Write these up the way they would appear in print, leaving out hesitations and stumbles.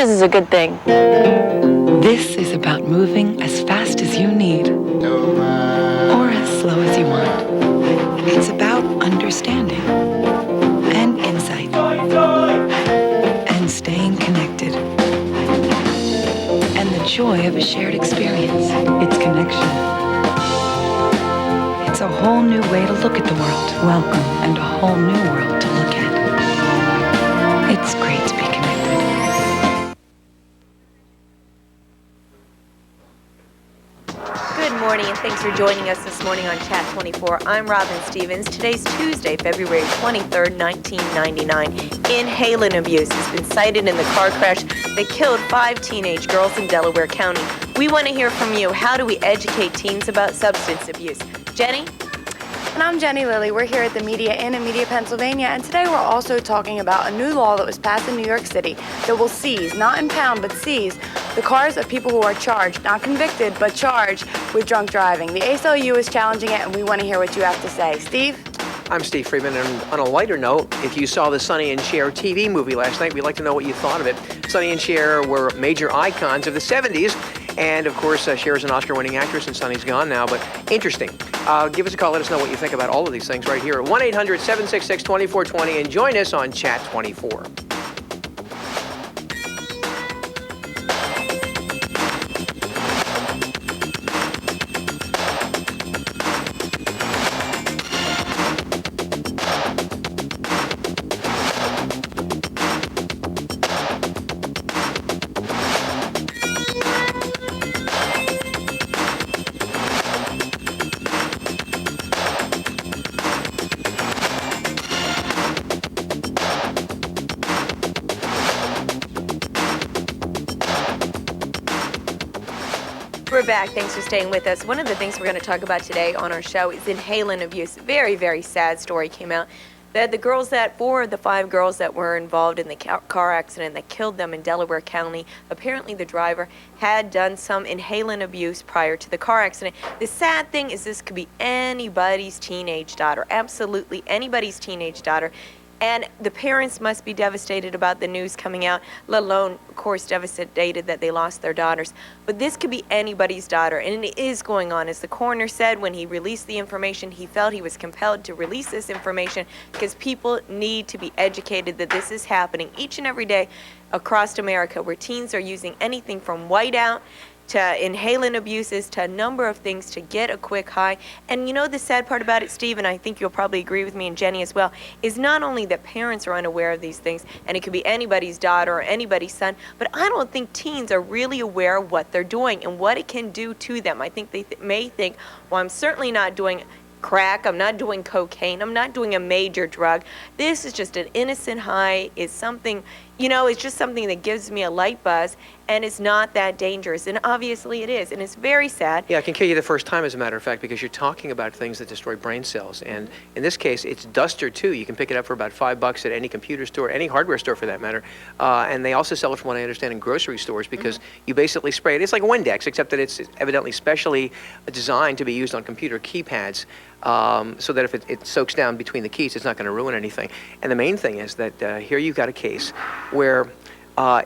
This is a good thing. This is about moving as fast as you need, or as slow as you want. It's about understanding and insight and staying connected and the joy of a shared experience. It's connection. It's a whole new way to look at the world. Welcome, and a whole new world to look at. It's great to be connected. Good morning, and thanks for joining us this morning on Chat 24. I'm Robin Stevens. Today's Tuesday, February 23rd, 1999. Inhalant abuse has been cited in the car crash that killed 5 teenage girls in Delaware County. We want to hear from you. How do we educate teens about substance abuse? Jenny? And I'm Jenny Lilly. We're here at the Media Inn in Media, Pennsylvania, and today we're also talking about a new law that was passed in New York City that will seize, not impound, but seize the cars of people who are charged, not convicted, but charged with drunk driving. The ACLU is challenging it, and we want to hear what you have to say. Steve? I'm Steve Friedman, and on a lighter note, if you saw the Sonny and Cher TV movie last night, we'd like to know what you thought of it. Sonny and Cher were major icons of the 70s, and of course, Cher is an Oscar-winning actress, and Sonny's gone now, but interesting. Give us a call, let us know what you think about all of these things right here at 1-800-766-2420, and join us on Chat 24. We're back. Thanks for staying with us. One of the things we're going to talk about today on our show is inhalant abuse. Very, very sad story came out that four of the 5 girls that were involved in the car accident that killed them in Delaware County, apparently the driver had done some inhalant abuse prior to the car accident. The sad thing is this could be anybody's teenage daughter, absolutely anybody's teenage daughter. And the parents must be devastated about the news coming out, let alone, of course, devastated that they lost their daughters. But this could be anybody's daughter, and it is going on. As the coroner said when he released the information, he felt he was compelled to release this information because people need to be educated that this is happening each and every day across America, where teens are using anything from whiteout to inhalant abuses, to a number of things to get a quick high. And you know the sad part about it, Steve, and I think you'll probably agree with me and Jenny as well, is not only that parents are unaware of these things, and it could be anybody's daughter or anybody's son, but I don't think teens are really aware of what they're doing and what it can do to them. I think they may think, well, I'm certainly not doing crack, I'm not doing cocaine, I'm not doing a major drug. This is just an innocent high. It's something, it's just something that gives me a light buzz, and it's not that dangerous. And obviously it is, and it's very sad. Yeah, it can kill you the first time, as a matter of fact, because you're talking about things that destroy brain cells. And in this case, it's Duster, too. You can pick it up for about $5 at any computer store, any hardware store for that matter. And they also sell it, from what I understand, in grocery stores, because you basically spray it. It's like Windex, except that it's evidently specially designed to be used on computer keypads, so that if it soaks down between the keys, it's not going to ruin anything. And the main thing is that here you've got a case where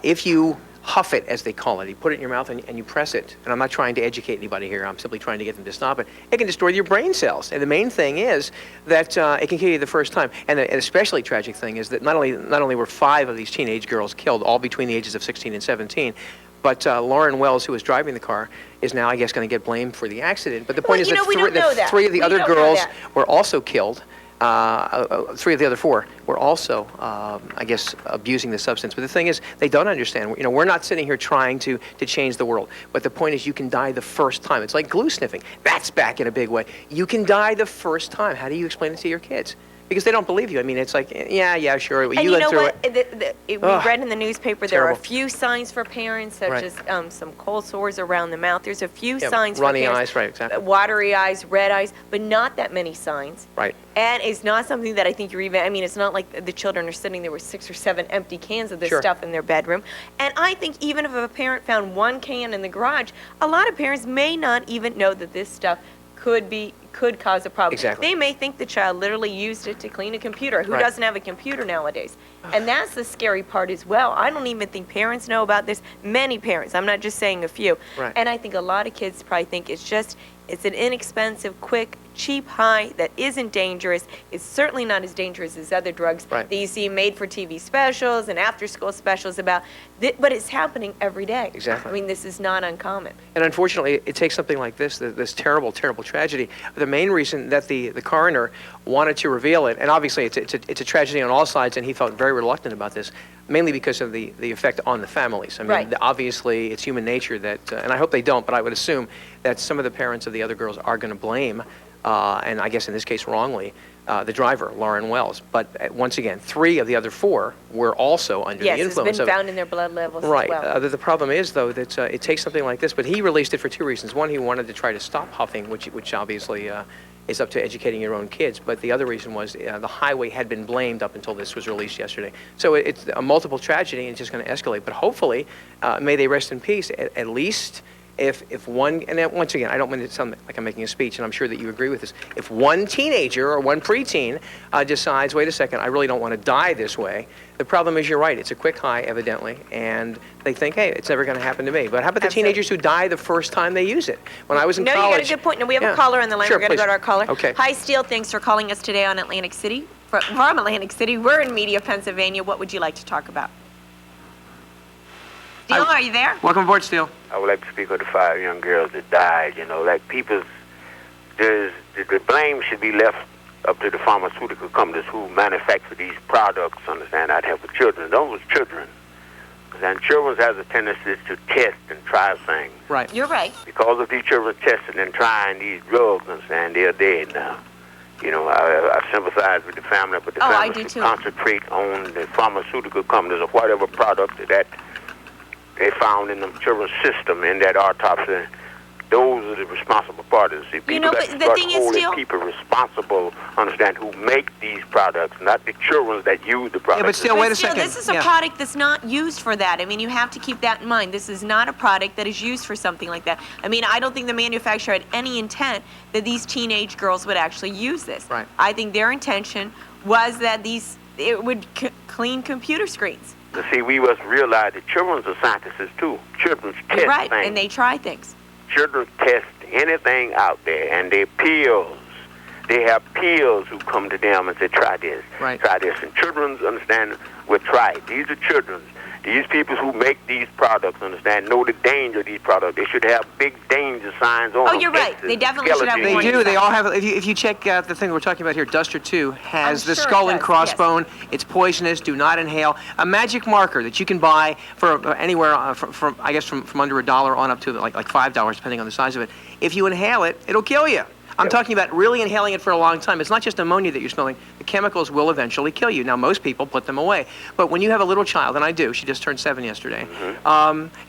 if you huff it, as they call it, you put it in your mouth and you press it, and I'm not trying to educate anybody here, I'm simply trying to get them to stop it, it can destroy your brain cells. And the main thing is that it can kill you the first time. And the especially tragic thing is that not only were 5 of these teenage girls killed, all between the ages of 16 and 17, but Lauren Wells, who was driving the car, is now, I guess, going to get blamed for the accident. But the point is that 3 of the other girls were also killed. 3 of the other 4 were also, I guess, abusing the substance. But the thing is, they don't understand. We're not sitting here trying to change the world. But the point is, you can die the first time. It's like glue sniffing. That's back in a big way. You can die the first time. How do you explain it to your kids? Because they don't believe you. I mean, it's like, yeah, sure. And you know what? We read in the newspaper there are a terrible. few signs for parents, such as some cold sores around the mouth. There's a few signs for runny parents. eyes, right, exactly. Watery eyes, red eyes, but not that many signs. Right. And it's not something that I think it's not like the children are sitting there with 6 or 7 empty cans of this stuff in their bedroom. And I think even if a parent found 1 can in the garage, a lot of parents may not even know that this stuff could cause a problem. Exactly. They may think the child literally used it to clean a computer. Who Right. doesn't have a computer nowadays? And that's the scary part as well. I don't even think parents know about this. Many parents, I'm not just saying a few. Right. And I think a lot of kids probably think it's an inexpensive, quick, cheap high that isn't dangerous. It's certainly not as dangerous as other drugs Right. that you see made for TV specials and after-school specials about. But it's happening every day. Exactly. I mean, this is not uncommon. And unfortunately, it takes something like this terrible, terrible tragedy. The main reason that the coroner wanted to reveal it, and obviously it's a tragedy on all sides, and he felt very reluctant about this, mainly because of the effect on the families. I mean, Right. obviously, it's human nature that, and I hope they don't, but I would assume that some of the parents of the other girls are going to blame, and I guess in this case wrongly, the driver, Lauren Wells. But once again, 3 of the other 4 were also under the Yes, influence it's been of it. found in their blood levels Right. as well. The problem is, though, that it takes something like this, but he released it for 2 reasons. One, he wanted to try to stop huffing, which obviously is up to educating your own kids. But the other reason was the highway had been blamed up until this was released yesterday. So it's a multiple tragedy, and it's just going to escalate. But hopefully, may they rest in peace, at least if one, and then once again, I don't mean to sound like I'm making a speech, and I'm sure that you agree with this, if one teenager or one preteen decides, wait a second, I really don't want to die this way, the problem is, you're right, it's a quick high, evidently, and they think, hey, it's never going to happen to me. But how about the Absolutely. teenagers who die the first time they use it? When I was in No, college... you got a good point. No, we have Yeah. a caller on the line. Sure, We're going to go please. to our caller. Okay. Hi, Steele. Thanks for calling us today on Atlantic City. From Atlantic City. We're in Media, Pennsylvania. What would you like to talk about? Steele, are you there? Welcome aboard, Steele. I would like to speak of the 5 young girls that died. You know, like the blame should be left up to the pharmaceutical companies who manufacture these products. Understand? I'd have for children. Those are children. And children has a tendency to test and try things. Right. You're right. Because of these children testing and trying these drugs, understand, they're dead now. You know, I sympathize with the family, but the Oh, I family do should too. concentrate on the pharmaceutical companies or whatever product that they found in the children's system in that autopsy. Those are the responsible parties. See, people know, got but to the start thing is, holding Steele- people responsible, understand, who make these products, not the children that use the products. Yeah, but Steele, wait a Steele, second. this is a Yeah. product that's not used for that. I mean, you have to keep that in mind. This is not a product that is used for something like that. I mean, I don't think the manufacturer had any intent that these teenage girls would actually use this. Right. I think their intention was that it would clean computer screens. See, we must realize that children are scientists too. Children test You're right, things. and they try things. Children test anything out there, and they pills. They have pills who come to them and say, try this, Right. try this. And children, understand, will try it. These are children. These people who make these products, understand, know the danger of these products. They should have big danger signs on them. Oh, you're right. They definitely should have They warning do. They signs. all have. If you check out the thing we're talking about here, Duster 2 has I'm the sure it skull and does, crossbone. It's poisonous. Do not inhale. A magic marker that you can buy for anywhere from I guess from under $1 on up to like $5, depending on the size of it. If you inhale it, it'll kill you. I'm talking about really inhaling it for a long time. It's not just ammonia that you're smelling. The chemicals will eventually kill you. Now, most people put them away. But when you have a little child, and I do, she just turned 7 yesterday,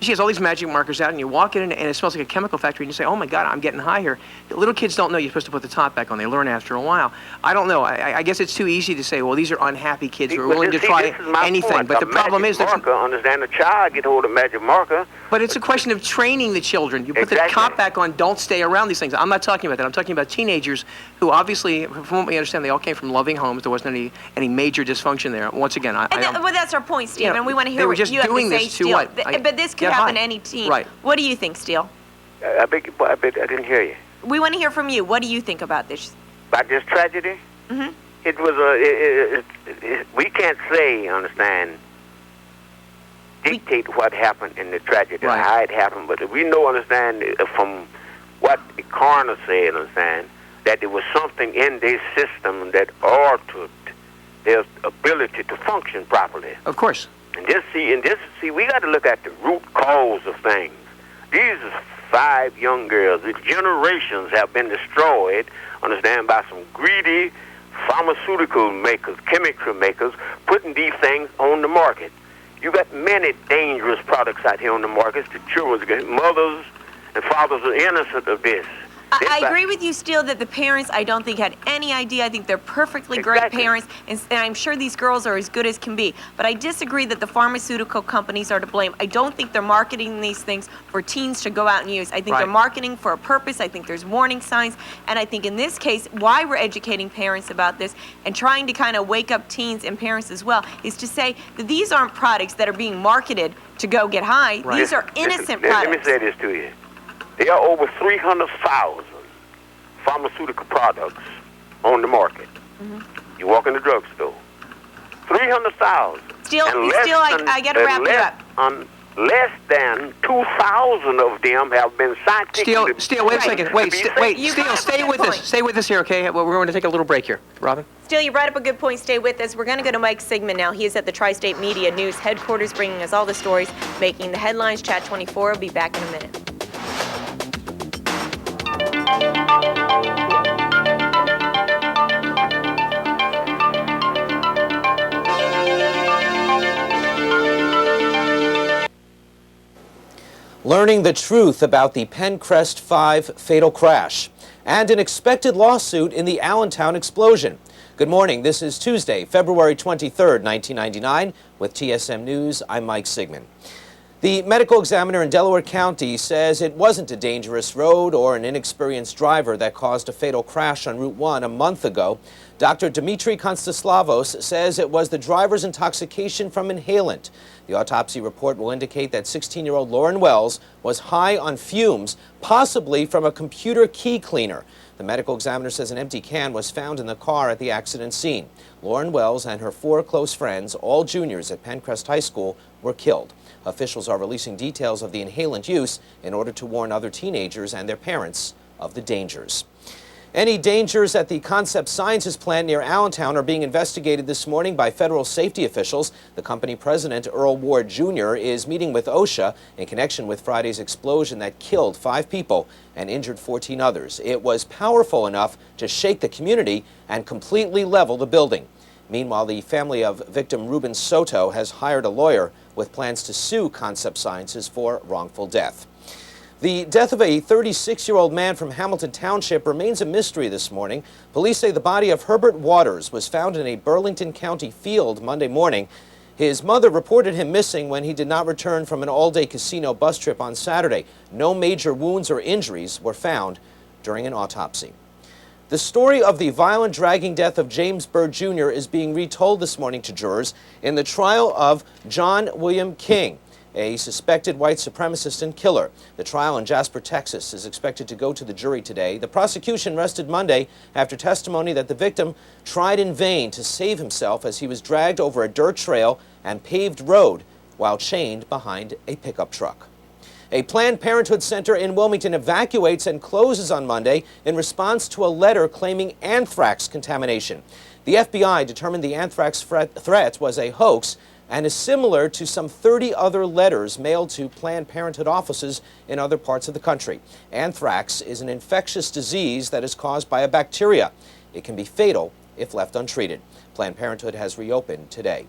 she has all these magic markers out, and you walk in, and it smells like a chemical factory, and you say, oh, my God, I'm getting high here. The little kids don't know you're supposed to put the top back on. They learn after a while. I don't know. I guess it's too easy to say, well, these are unhappy kids who are willing to try anything. Point. But the A problem is magic that... marker, understand, a child get hold of magic marker. But it's a question of training the children. You put the Exactly. top back on, don't stay around these things. I'm not talking about that. I'm talking about teenagers who obviously, from what we understand, they all came from loving homes. There wasn't any major dysfunction there. Once again, Well, that's our point, Steve, and we want to hear they were what just you have doing to say, this to Steele. what? But this could Get happen high. to any teen. Right. What do you think, Steele? I didn't hear you. We want to hear from you. What do you think about this? About this tragedy? Mm-hmm. It was we can't say, understand, dictate what happened in the tragedy, Right. how it happened, but we know, understand, from what the coroner said, understand, that there was something in their system that altered their ability to function properly. Of course. And see, we got to look at the root cause of things. These are 5 young girls. The generations have been destroyed, understand, by some greedy pharmaceutical makers, chemical makers, putting these things on the market. You got many dangerous products out here on the market. The children, mothers and fathers are innocent of this. I agree with you still that the parents, I don't think, had any idea. I think they're perfectly great parents, and I'm sure these girls are as good as can be. But I disagree that the pharmaceutical companies are to blame. I don't think they're marketing these things for teens to go out and use. I think they're marketing for a purpose. I think there's warning signs. And I think in this case, why we're educating parents about this and trying to kind of wake up teens and parents as well is to say that these aren't products that are being marketed to go get high. These are innocent products. Let me say this to you. There are over 300,000 pharmaceutical products on the market. You walk in the drugstore. 300,000. I got to wrap you up. Less than 2,000 of them have been scientifically... Steele, wait a second. Wait, Steele, stay with us. Stay with us here, okay? We're going to take a little break here. Robin? Steele, you brought up a good point. Stay with us. We're going to go to Mike Sigmund now. He is at the Tri-State Media News headquarters, bringing us all the stories, making the headlines. Chat 24 will be back in a minute. Learning the truth about the Pencrest 5 fatal crash and an expected lawsuit in the Allentown explosion. Good morning. This is Tuesday, February 23rd, 1999. With TSM News, I'm Mike Sigmund. The medical examiner in Delaware County says it wasn't a dangerous road or an inexperienced driver that caused a fatal crash on Route 1 a month ago. Dr. Dimitri Konstantinos says it was the driver's intoxication from inhalant. The autopsy report will indicate that 16-year-old Lauren Wells was high on fumes, possibly from a computer key cleaner. The medical examiner says an empty can was found in the car at the accident scene. Lauren Wells and her 4 close friends, all juniors at Pencrest High School, were killed. Officials are releasing details of the inhalant use in order to warn other teenagers and their parents of the dangers. Any dangers at the Concept Sciences plant near Allentown are being investigated this morning by federal safety officials. The company president, Earl Ward Jr., is meeting with OSHA in connection with Friday's explosion that killed 5 people and injured 14 others. It was powerful enough to shake the community and completely level the building. Meanwhile, the family of victim Ruben Soto has hired a lawyer with plans to sue Concept Sciences for wrongful death. The death of a 36-year-old man from Hamilton Township remains a mystery this morning. Police say the body of Herbert Waters was found in a Burlington County field Monday morning. His mother reported him missing when he did not return from an all-day casino bus trip on Saturday. No major wounds or injuries were found during an autopsy. The story of the violent, dragging death of James Byrd Jr. is being retold this morning to jurors in the trial of John William King, a suspected white supremacist and killer. The trial in Jasper, Texas is expected to go to the jury today. The prosecution rested Monday after testimony that the victim tried in vain to save himself as he was dragged over a dirt trail and paved road while chained behind a pickup truck. A Planned Parenthood center in Wilmington evacuates and closes on Monday in response to a letter claiming anthrax contamination. The FBI determined the anthrax threat was a hoax and is similar to some 30 other letters mailed to Planned Parenthood offices in other parts of the country. Anthrax is an infectious disease that is caused by a bacteria. It can be fatal if left untreated. Planned Parenthood has reopened today.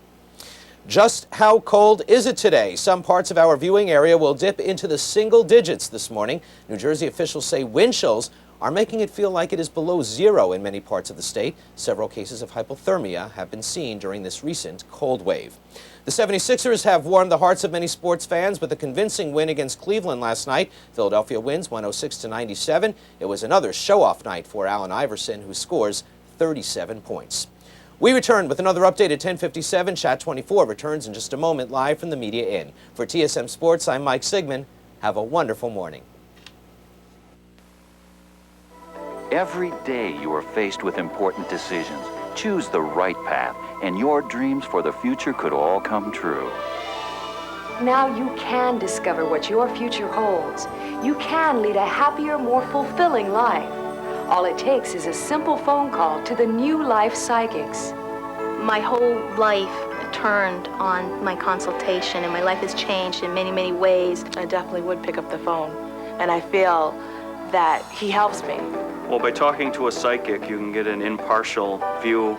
Just how cold is it today? Some parts of our viewing area will dip into the single digits this morning. New Jersey officials say wind chills are making it feel like it is below zero in many parts of the state. Several cases of hypothermia have been seen during this recent cold wave. The 76ers have warmed the hearts of many sports fans with a convincing win against Cleveland last night. Philadelphia wins 106-97. It was another show-off night for Allen Iverson, who scores 37 points. We return with another update at 10:57. Chat 24 returns in just a moment, live from the Media Inn. For TSM Sports, I'm Mike Sigmund. Have a wonderful morning. Every day you are faced with important decisions. Choose the right path, and your dreams for the future could all come true. Now you can discover what your future holds. You can lead a happier, more fulfilling life. All it takes is a simple phone call to the New Life Psychics. My whole life turned on my consultation, and my life has changed in many, many ways. I definitely would pick up the phone, and I feel that he helps me. Well, by talking to a psychic, you can get an impartial view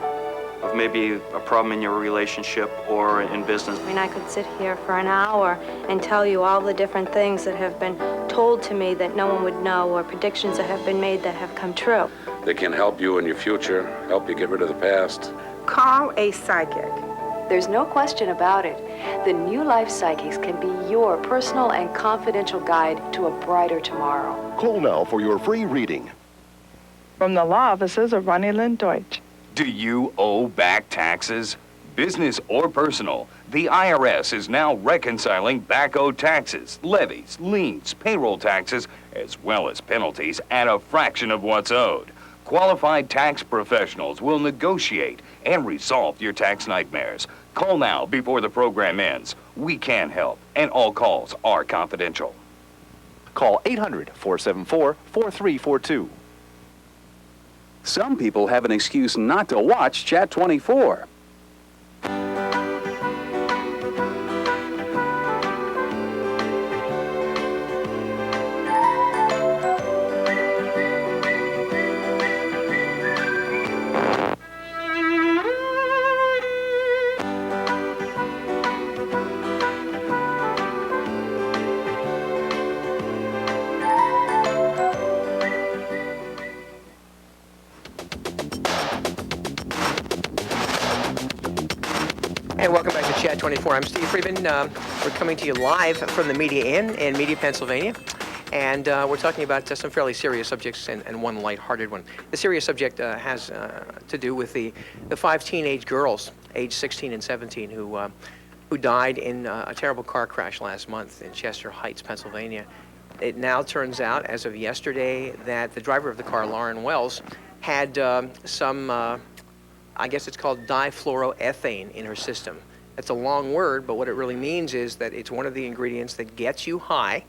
of maybe a problem in your relationship or in business. I mean, I could sit here for an hour and tell you all the different things that have been told to me that no one would know, or predictions that have been made that have come true. They can help you in your future, help you get rid of the past. Call a psychic. There's no question about it. The New Life Psychics can be your personal and confidential guide to a brighter tomorrow. Call now for your free reading. From the law offices of Ronnie Lynn Deutsch. Do you owe back taxes? Business or personal, the IRS is now reconciling back owed taxes, levies, liens, payroll taxes, as well as penalties at a fraction of what's owed. Qualified tax professionals will negotiate and resolve your tax nightmares. Call now before the program ends. We can help, and all calls are confidential. Call 800-474-4342. Some people have an excuse not to watch Chat 24. And welcome back to Chat 24. I'm Steve Friedman. We're coming to you live from the Media Inn in Media, Pennsylvania. And we're talking about some fairly serious subjects and one lighthearted one. The serious subject has to do with the 5 teenage girls, aged 16 and 17, who died in a terrible car crash last month in Chester Heights, Pennsylvania. It now turns out, as of yesterday, that the driver of the car, Lauren Wells, had some I guess it's called difluoroethane in her system. That's a long word, but what it really means is that it's one of the ingredients that gets you high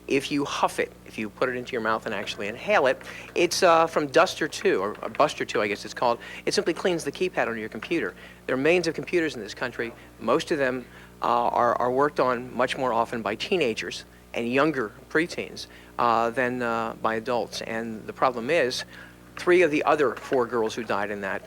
if you huff it, if you put it into your mouth and actually inhale it. It's from Duster 2, or Buster 2, I guess it's called. It simply cleans the keypad on your computer. There are millions of computers in this country. Most of them are worked on much more often by teenagers and younger preteens than by adults. And the problem is, 3 of the other 4 girls who died in that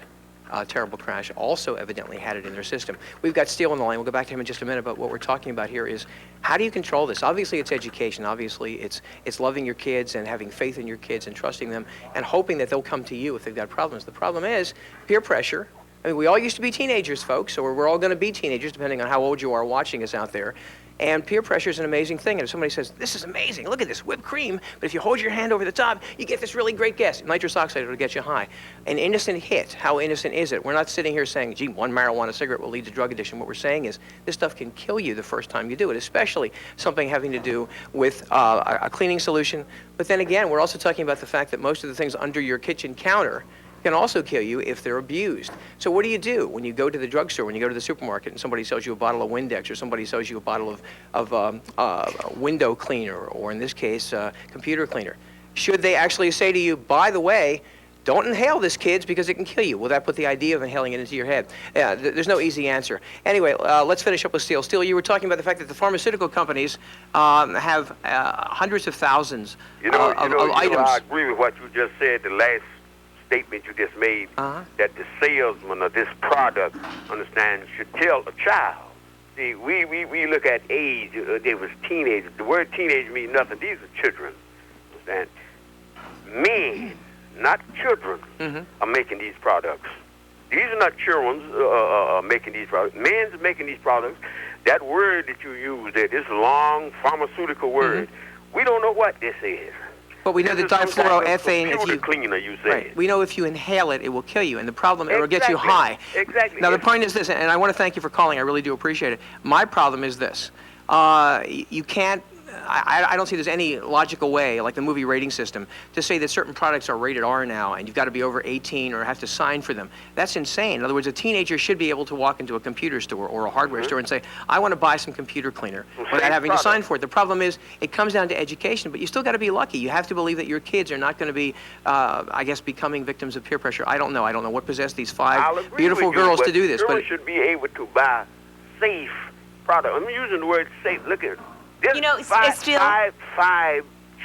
terrible crash also evidently had it in their system. We've got Steele on the line. We'll go back to him in just a minute, but what we're talking about here is how do you control this? Obviously it's education. Obviously it's loving your kids and having faith in your kids and trusting them and hoping that they'll come to you if they've got problems. The problem is peer pressure. I mean, we all used to be teenagers, folks, or we're all going to be teenagers depending on how old you are watching us out there. And peer pressure is an amazing thing. And if somebody says, this is amazing, look at this whipped cream, but if you hold your hand over the top, you get this really great gas. Nitrous oxide will get you high. An innocent hit, how innocent is it? We're not sitting here saying, gee, one marijuana cigarette will lead to drug addiction. What we're saying is this stuff can kill you the first time you do it, especially something having to do with a cleaning solution. But then again, we're also talking about the fact that most of the things under your kitchen counter can also kill you if they're abused. So what do you do when you go to the drugstore, when you go to the supermarket and somebody sells you a bottle of Windex or somebody sells you a bottle of window cleaner, or in this case, computer cleaner? Should they actually say to you, by the way, don't inhale this, kids, because it can kill you? Will that put the idea of inhaling it into your head? Yeah, there's no easy answer. Anyway, let's finish up with Steele. Steele, you were talking about the fact that the pharmaceutical companies have hundreds of thousands of items. I agree with what you just said, the last statement you just made, that the salesman of this product, understand, should tell a child. See, we look at age, they was teenagers. The word teenage means nothing. These are children, understand? Men, not children, are making these products. These are not children making these products. Men's making these products. That word that you use there, this long pharmaceutical word, we don't know what this is. But we know that difluoroethane, if you cleaner, you say. Right. We know if you inhale it, it will kill you, and the problem, it will get you high. Exactly. Now the point is this, and I want to thank you for calling. I really do appreciate it. My problem is this: you can't. I don't see there's any logical way, like the movie rating system, to say that certain products are rated R now and you've got to be over 18 or have to sign for them. That's insane. In other words, a teenager should be able to walk into a computer store or a hardware store and say, I want to buy some computer cleaner without having to sign for it. The problem is it comes down to education, but you still got to be lucky. You have to believe that your kids are not going to be, I guess, becoming victims of peer pressure. I don't know. I don't know what possessed these 5 beautiful girls to do this. Girls should be able to buy safe product. I'm using the word safe. Look at it. This You know, five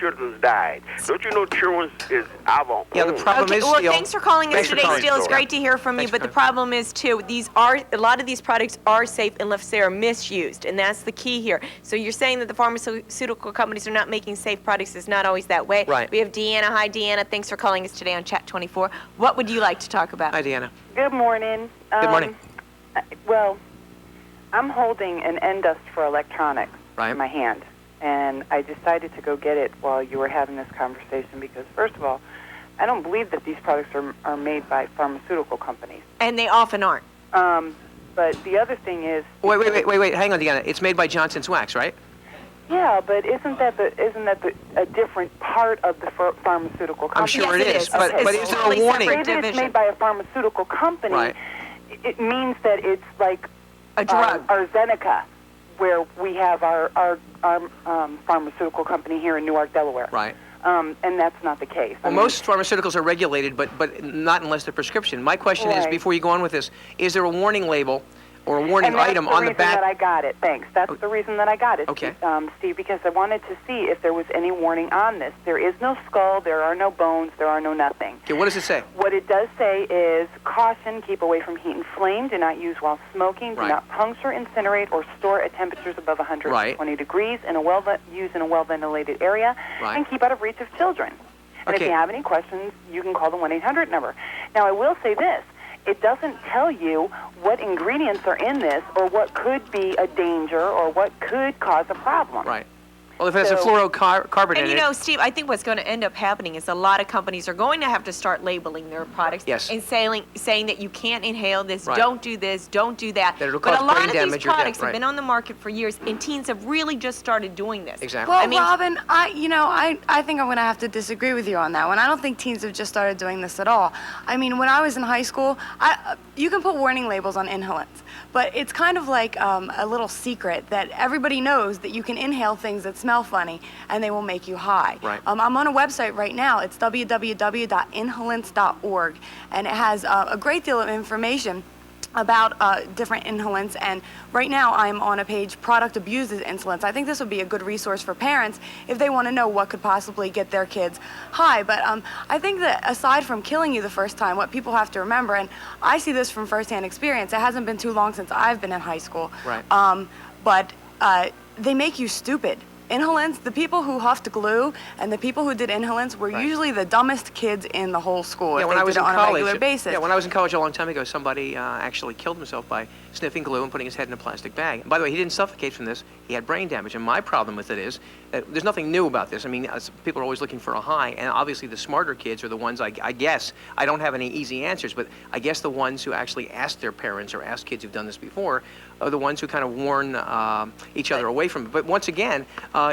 children died. Don't you know children is our own? Yeah, the problem is, Well, Steele, thanks for calling us today, Steele. It's Yeah. great to hear from you. Thanks But for the problem is, too, a lot of these products are safe unless they are misused, and that's the key here. So you're saying that the pharmaceutical companies are not making safe products. It's not always that way. Right. We have Deanna. Hi, Deanna. Thanks for calling us today on Chat 24. What would you like to talk about? Hi, Deanna. Good morning. Good morning. Well, I'm holding an Endust for electronics Right. in my hand, and I decided to go get it while you were having this conversation because, first of all, I don't believe that these products are made by pharmaceutical companies. And they often aren't. But the other thing is... Wait. Hang on, Deanna. It's made by Johnson's Wax, right? Yeah, but isn't that a different part of the pharmaceutical company? I'm sure it is. But is there a warning? Say that it's made by a pharmaceutical company, Right. it means that it's like a drug. Arzenica, where we have our pharmaceutical company here in Newark, Delaware. Right. And that's not the case. Well, most pharmaceuticals are regulated, but not unless they're prescription. My question is, Right. before you go on with this, is there a warning label or a warning item on the back? That's the reason that I got it. Thanks. That's the reason that I got it, Okay. Steve, because I wanted to see if there was any warning on this. There is no skull, there are no bones, there are no nothing. Okay, what does it say? What it does say is, caution, keep away from heat and flame, do not use while smoking, do Right. not puncture, incinerate, or store at temperatures above 120 degrees, use in a well-ventilated area, Right. and keep out of reach of children. And if Okay. you have any questions, you can call the 1-800 number. Now, I will say this. It doesn't tell you what ingredients are in this or what could be a danger or what could cause a problem. Right. Well, if it has a fluorocarbon And in you it... know, Steve, I think what's going to end up happening is a lot of companies are going to have to start labeling their products Yes. and saying that you can't inhale this, Right. don't do this, don't do that. That it'll But cause a lot brain of these damage or death, products have right. been on the market for years, and teens have really just started doing this. Exactly. Well, I mean, Robin, I think I'm going to have to disagree with you on that one. I don't think teens have just started doing this at all. I mean, when I was in high school, you can put warning labels on inhalants, but it's kind of like a little secret that everybody knows that you can inhale things that smell funny and they will make you high. Right. I'm on a website right now. It's www.inhalants.org, and it has a great deal of information about different inhalants, and right now I'm on a page, Product Abuses Inhalants. I think this would be a good resource for parents if they want to know what could possibly get their kids high. But I think that aside from killing you the first time, what people have to remember, and I see this from firsthand experience, it hasn't been too long since I've been in high school, Right. but they make you stupid. Inhalants, the people who huffed glue and the people who did inhalants were usually the dumbest kids in the whole school. Yeah, if when they I was did in it on college, a regular basis. Yeah, when I was in college a long time ago, somebody actually killed himself by sniffing glue and putting his head in a plastic bag. And by the way, he didn't suffocate from this. He had brain damage. And my problem with it is that there's nothing new about this. I mean, people are always looking for a high, and obviously the smarter kids are the ones, I guess, I don't have any easy answers, but I guess the ones who actually ask their parents or ask kids who've done this before are the ones who kind of warn each other away from it. But once again,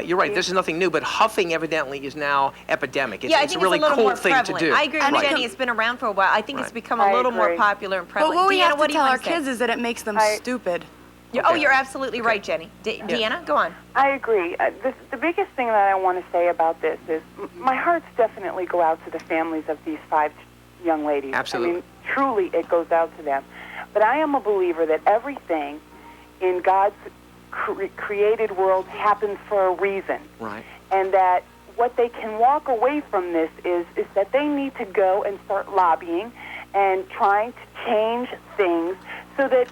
you're right, this is nothing new, but huffing evidently is now epidemic. It's, I it's think a really it's a little cool more thing prevalent. to do. I agree with Right. Jenny. It's been around for a while. I think it's Right. become a little more popular and But prevalent. what we have Deanna, to what do you tell want our to say? kids is that it makes them stupid. Oh, you're absolutely right, Jenny. Deanna, go on. I agree. The biggest thing that I want to say about this is my hearts definitely go out to the families of these 5 young ladies. Absolutely. I mean, truly, it goes out to them. But I am a believer that everything in God's created world happens for a reason. Right. And that what they can walk away from this is that they need to go and start lobbying and trying to change things so that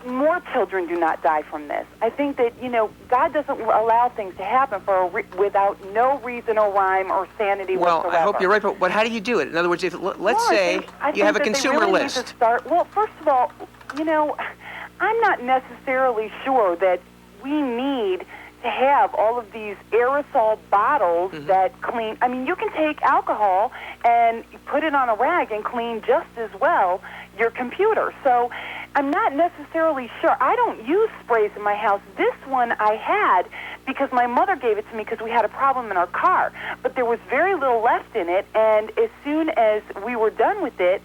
more children do not die from this. I think that, God doesn't allow things to happen without no reason or rhyme or sanity Well, whatsoever. I hope you're right, but how do you do it? In other words, if let's say you have a consumer list. Well, first of all, I'm not necessarily sure that we need to have all of these aerosol bottles that clean. I mean, you can take alcohol and put it on a rag and clean just as well your computer. So I'm not necessarily sure. I don't use sprays in my house. This one I had because my mother gave it to me because we had a problem in our car. But there was very little left in it, and as soon as we were done with it,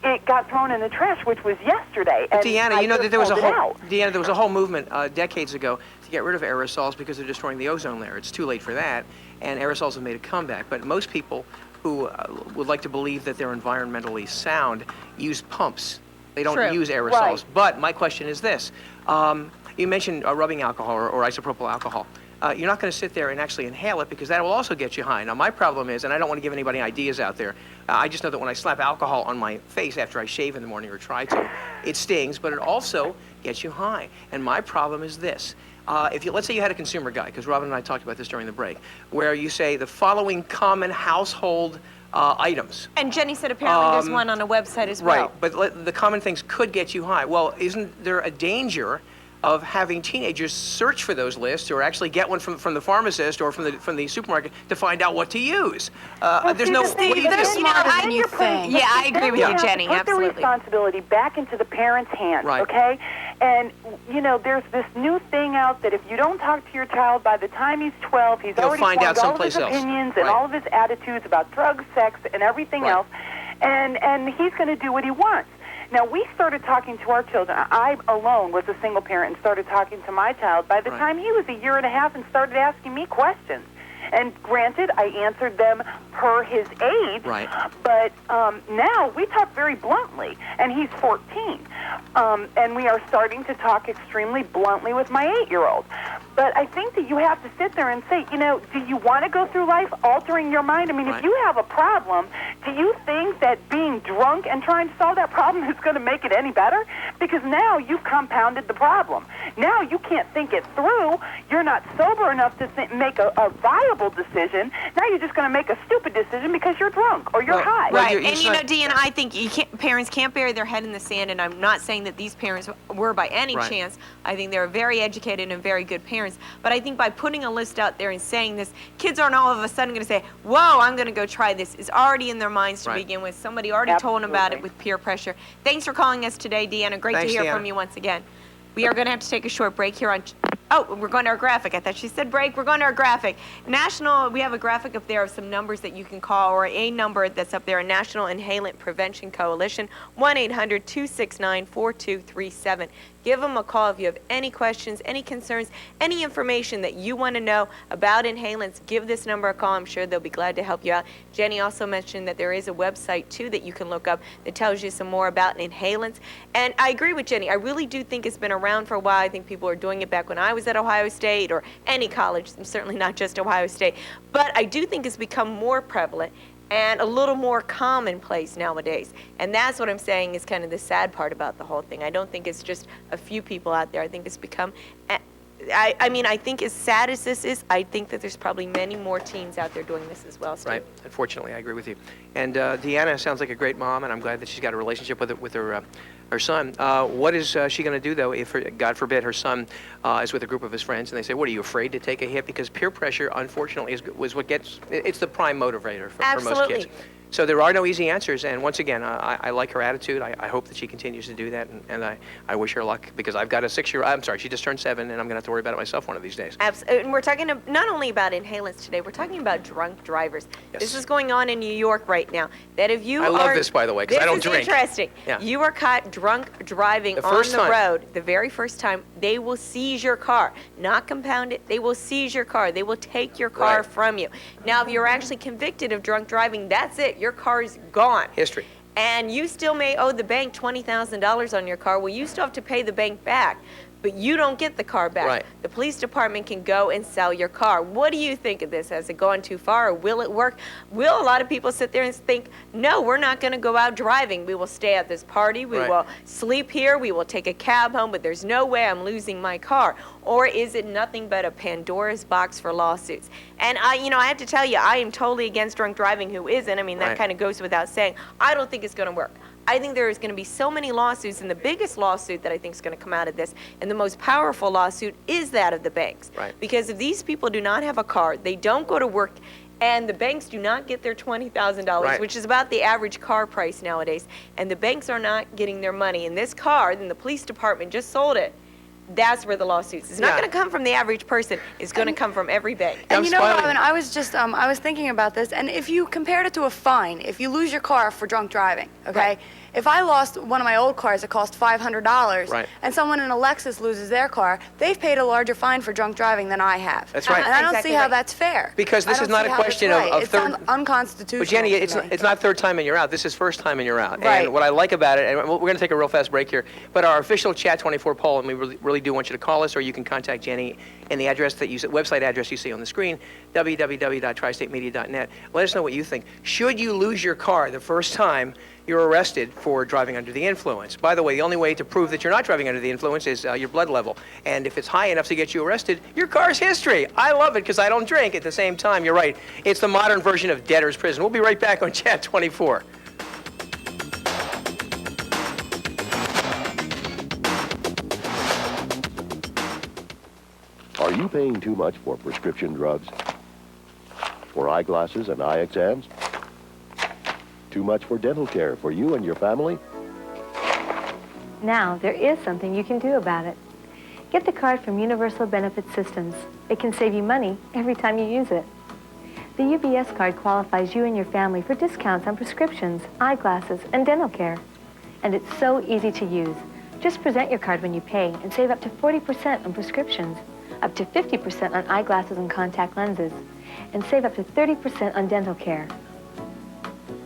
it got thrown in the trash, which was yesterday. But and Deanna, I you know that just there was a pulled it whole out. Deanna, there was a whole movement decades ago to get rid of aerosols because they're destroying the ozone layer. It's too late for that, and aerosols have made a comeback. But most people who would like to believe that they're environmentally sound use pumps. They don't True. use aerosols. Right. But my question is this: you mentioned rubbing alcohol or isopropyl alcohol. you're not going to sit there and actually inhale it because that will also get you high. Now, my problem is, and I don't want to give anybody ideas out there, I just know that when I slap alcohol on my face after I shave in the morning or try to, it stings, but it also gets you high. And my problem is this. Let's say you had a consumer guide, because Robin and I talked about this during the break, where you say the following common household items. And Jenny said apparently there's one on a website as well. Right, but the common things could get you high. Well, isn't there a danger of having teenagers search for those lists or actually get one from the pharmacist or from the supermarket to find out what to use? There's no... They're smarter than you think. Yeah, I agree with you, Jenny. Put Absolutely. the responsibility back into the parents' hands, Right. okay? And, you know, there's this new thing out that if you don't talk to your child by the time he's 12, he's He'll already find out formed all of his someplace else. opinions and Right. all of his attitudes about drugs, sex, and everything Right. else, and he's going to do what he wants. Now, we started talking to our children. I alone was a single parent and started talking to my child by the Right. time he was a year and a half and started asking me questions. And granted, I answered them per his age, Right. but now we talk very bluntly, and he's 14. And we are starting to talk extremely bluntly with my 8-year-old. But I think that you have to sit there and say, you know, do you want to go through life altering your mind? I mean, Right. if you have a problem, do you think that being drunk and trying to solve that problem is going to make it any better? Because now you've compounded the problem. Now you can't think it through. You're not sober enough to make a viable decision. Now you're just going to make a stupid decision because you're drunk or you're high. Right, and you know, Deanna, I think parents can't bury their head in the sand, and I'm not saying that these parents were by any Right. chance. I think they're very educated and very good parents. But I think by putting a list out there and saying this, kids aren't all of a sudden going to say, whoa, I'm going to go try this. It's already in their minds to Right. begin with. Somebody already told them about it with peer pressure. Thanks for calling us today, Deanna. Great Thanks, to hear Deanna. from you once again. We are going to have to take a short break here on... Oh, we're going to our graphic. I thought she said break. We're going to our graphic. We have a graphic up there of some numbers that you can call, or a number that's up there, a National Inhalant Prevention Coalition, 1-800-269-4237. Give them a call if you have any questions, any concerns, any information that you want to know about inhalants. Give this number a call. I'm sure they'll be glad to help you out. Jenny also mentioned that there is a website, too, that you can look up that tells you some more about inhalants. And I agree with Jenny. I really do think it's been around for a while. I think people were doing it back when I was at Ohio State or any college, certainly not just Ohio State. But I do think it's become more prevalent and a little more commonplace nowadays. And that's what I'm saying is kind of the sad part about the whole thing. I don't think it's just a few people out there. I think it's become, I mean, I think as sad as this is, I think that there's probably many more teens out there doing this as well, Steve. Right. Unfortunately, I agree with you. And Deanna sounds like a great mom, and I'm glad that she's got a relationship with her son. What is she going to do, though, if, God forbid, her son is with a group of his friends, and they say, what, are you afraid to take a hit? Because peer pressure, unfortunately, is what gets, it's the prime motivator for most kids. So there are no easy answers, and once again, I like her attitude. I hope that she continues to do that, and I wish her luck, because I've got a 6-year-old, I'm sorry, she just turned 7, and I'm going to have to worry about it myself one of these days. Absolutely. And we're talking not only about inhalants today, we're talking about drunk drivers. Yes. This is going on in New York right now. That if you I love this, by the way, because I don't drink. This is interesting. Yeah. You are caught drunk driving on the road the very first time, they will seize your car. Not compound it, they will seize your car. They will take your car from you. Now, if you're actually convicted of drunk driving, that's it. Your car is gone. History. And you still may owe the bank $20,000 on your car. Well, you still have to pay the bank back, but you don't get the car back. Right. The police department can go and sell your car. What do you think of this? Has it gone too far, or will it work? Will a lot of people sit there and think, no, we're not going to go out driving. We will stay at this party. We will sleep here. We will take a cab home, but there's no way I'm losing my car. Or is it nothing but a Pandora's box for lawsuits? And I have to tell you, I am totally against drunk driving. Who isn't? I mean, that kind of goes without saying. I don't think it's going to work. I think there is going to be so many lawsuits, and the biggest lawsuit that I think is going to come out of this, and the most powerful lawsuit, is that of the banks. Right. Because if these people do not have a car, they don't go to work, and the banks do not get their $20,000, which is about the average car price nowadays, and the banks are not getting their money. And this car, then the police department just sold it. That's where the lawsuits. It's not going to come from the average person. It's going to come from every bank. And you know, Robin, I was just I was thinking about this, and if you compared it to a fine, if you lose your car for drunk driving, okay? If I lost one of my old cars that cost $500, Right. and someone in a Lexus loses their car, they've paid a larger fine for drunk driving than I have. That's right. And I don't Exactly see how right. that's fair. Because this I is don't not see a how question that's of right. third. It's unconstitutional. But Jenny, to it's me. not third time and you're out. This is first time and you're out. Right. And what I like about it, and we're going to take a real fast break here, but our official Chat 24 poll, and we really do want you to call us, or you can contact Jenny and the address that you website address you see on the screen, www.tristatemedia.net. Let us know what you think. Should you lose your car the first time you're arrested for driving under the influence? By the way, the only way to prove that you're not driving under the influence is your blood level. And if it's high enough to get you arrested, your car's history. I love it because I don't drink. At the same time, you're right. It's the modern version of debtor's prison. We'll be right back on Chat 24. Are you paying too much for prescription drugs? For eyeglasses and eye exams? Too much for dental care for you and your family? Now, there is something you can do about it. Get the card from Universal Benefit Systems. It can save you money every time you use it. The UBS card qualifies you and your family for discounts on prescriptions, eyeglasses, and dental care. And it's so easy to use. Just present your card when you pay and save up to 40% on prescriptions, up to 50% on eyeglasses and contact lenses, and save up to 30% on dental care.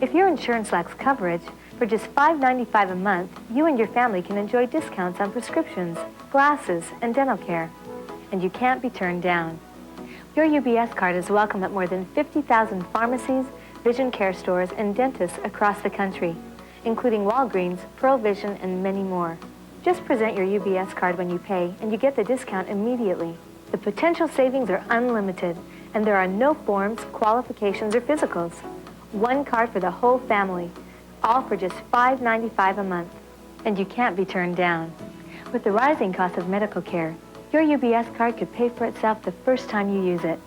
If your insurance lacks coverage, for just $5.95 a month, you and your family can enjoy discounts on prescriptions, glasses, and dental care. And you can't be turned down. Your UBS card is welcome at more than 50,000 pharmacies, vision care stores, and dentists across the country, including Walgreens, Pearl Vision, and many more. Just present your UBS card when you pay, and you get the discount immediately. The potential savings are unlimited, and there are no forms, qualifications, or physicals. One card for the whole family, all for just $5.95 a month. And you can't be turned down. With the rising cost of medical care, your UBS card could pay for itself the first time you use it.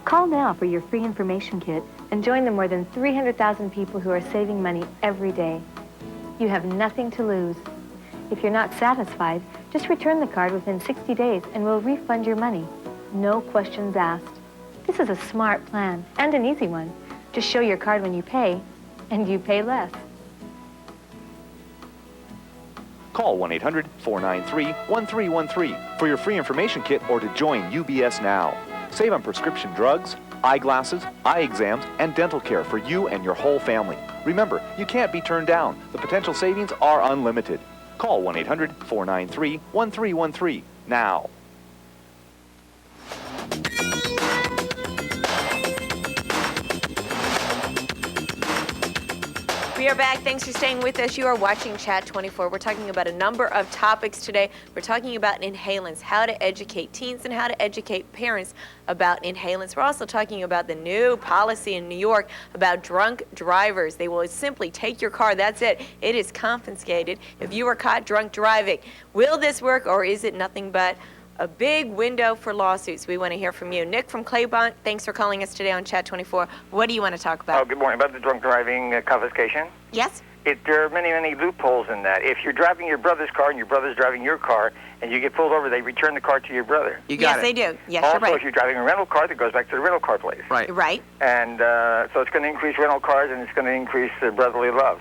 Call now for your free information kit and join the more than 300,000 people who are saving money every day. You have nothing to lose. If you're not satisfied, just return the card within 60 days and we'll refund your money. No questions asked. This is a smart plan and an easy one. Just show your card when you pay, and you pay less. Call 1-800-493-1313 for your free information kit or to join UBS now. Save on prescription drugs, eyeglasses, eye exams, and dental care for you and your whole family. Remember, you can't be turned down. The potential savings are unlimited. Call 1-800-493-1313 now. We are back. Thanks for staying with us. You are watching Chat 24. We're talking about a number of topics today. We're talking about inhalants, how to educate teens and how to educate parents about inhalants. We're also talking about the new policy in New York about drunk drivers. They will simply take your car. That's it. It is confiscated if you are caught drunk driving. Will this work, or is it nothing but a big window for lawsuits? We want to hear from you. Nick from Claybont, thanks for calling us today on Chat 24. What do you want to talk about? Oh, good morning. About the drunk driving confiscation? Yes. There are many, many loopholes in that. If you're driving your brother's car and your brother's driving your car and you get pulled over, they return the car to your brother. Yes, they do. Yes, also, you're right. if you're driving a rental car, that goes back to the rental car place. Right. Right. And so it's going to increase rental cars and it's going to increase brotherly love.